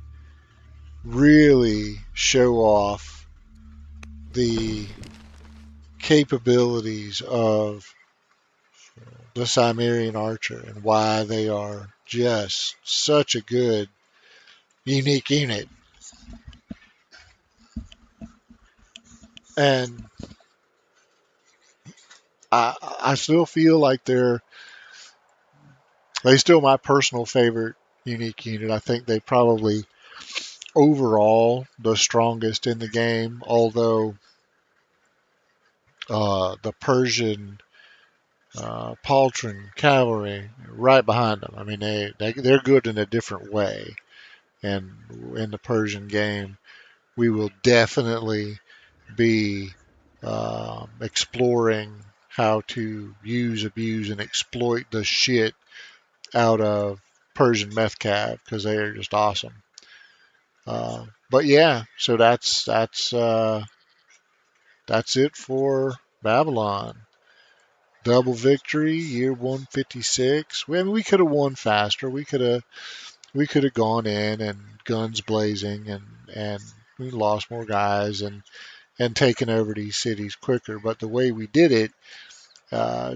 really show off the capabilities of the Cimmerian Archer and why they are just such a good, unique unit. And I still feel like they still my personal favorite unique unit. I think they probably overall the strongest in the game, although the Persian Paltran cavalry right behind them. I mean, they're good in a different way. And in the Persian game, we will definitely be exploring how to use, abuse, and exploit the shit out of Persian meth cav because they are just awesome. But yeah, so that's it for Babylon. Double victory, year 156. We could have won faster. We could have gone in and guns blazing and we lost more guys and taken over these cities quicker. But the way we did it,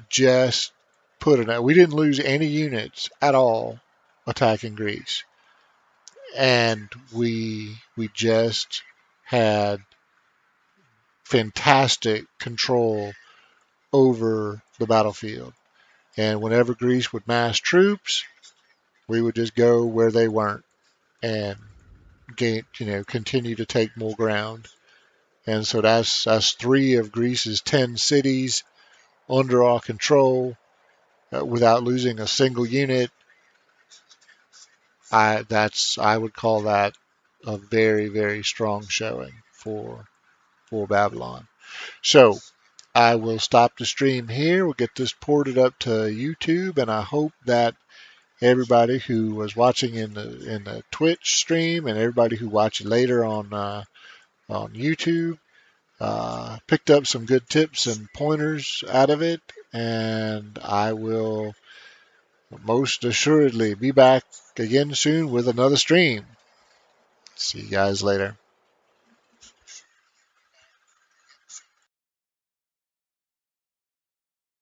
just put it out. We didn't lose any units at all attacking Greece, and we just had fantastic control over the battlefield. And whenever Greece would mass troops, we would just go where they weren't and continue to take more ground. And so that's three of Greece's 10 cities under our control without losing a single unit. I would call that a very, very strong showing for Babylon. So I will stop the stream here. We'll get this ported up to YouTube, and I hope that everybody who was watching in the Twitch stream and everybody who watched later on YouTube picked up some good tips and pointers out of it. And I will most assuredly be back again soon with another stream. See you guys later.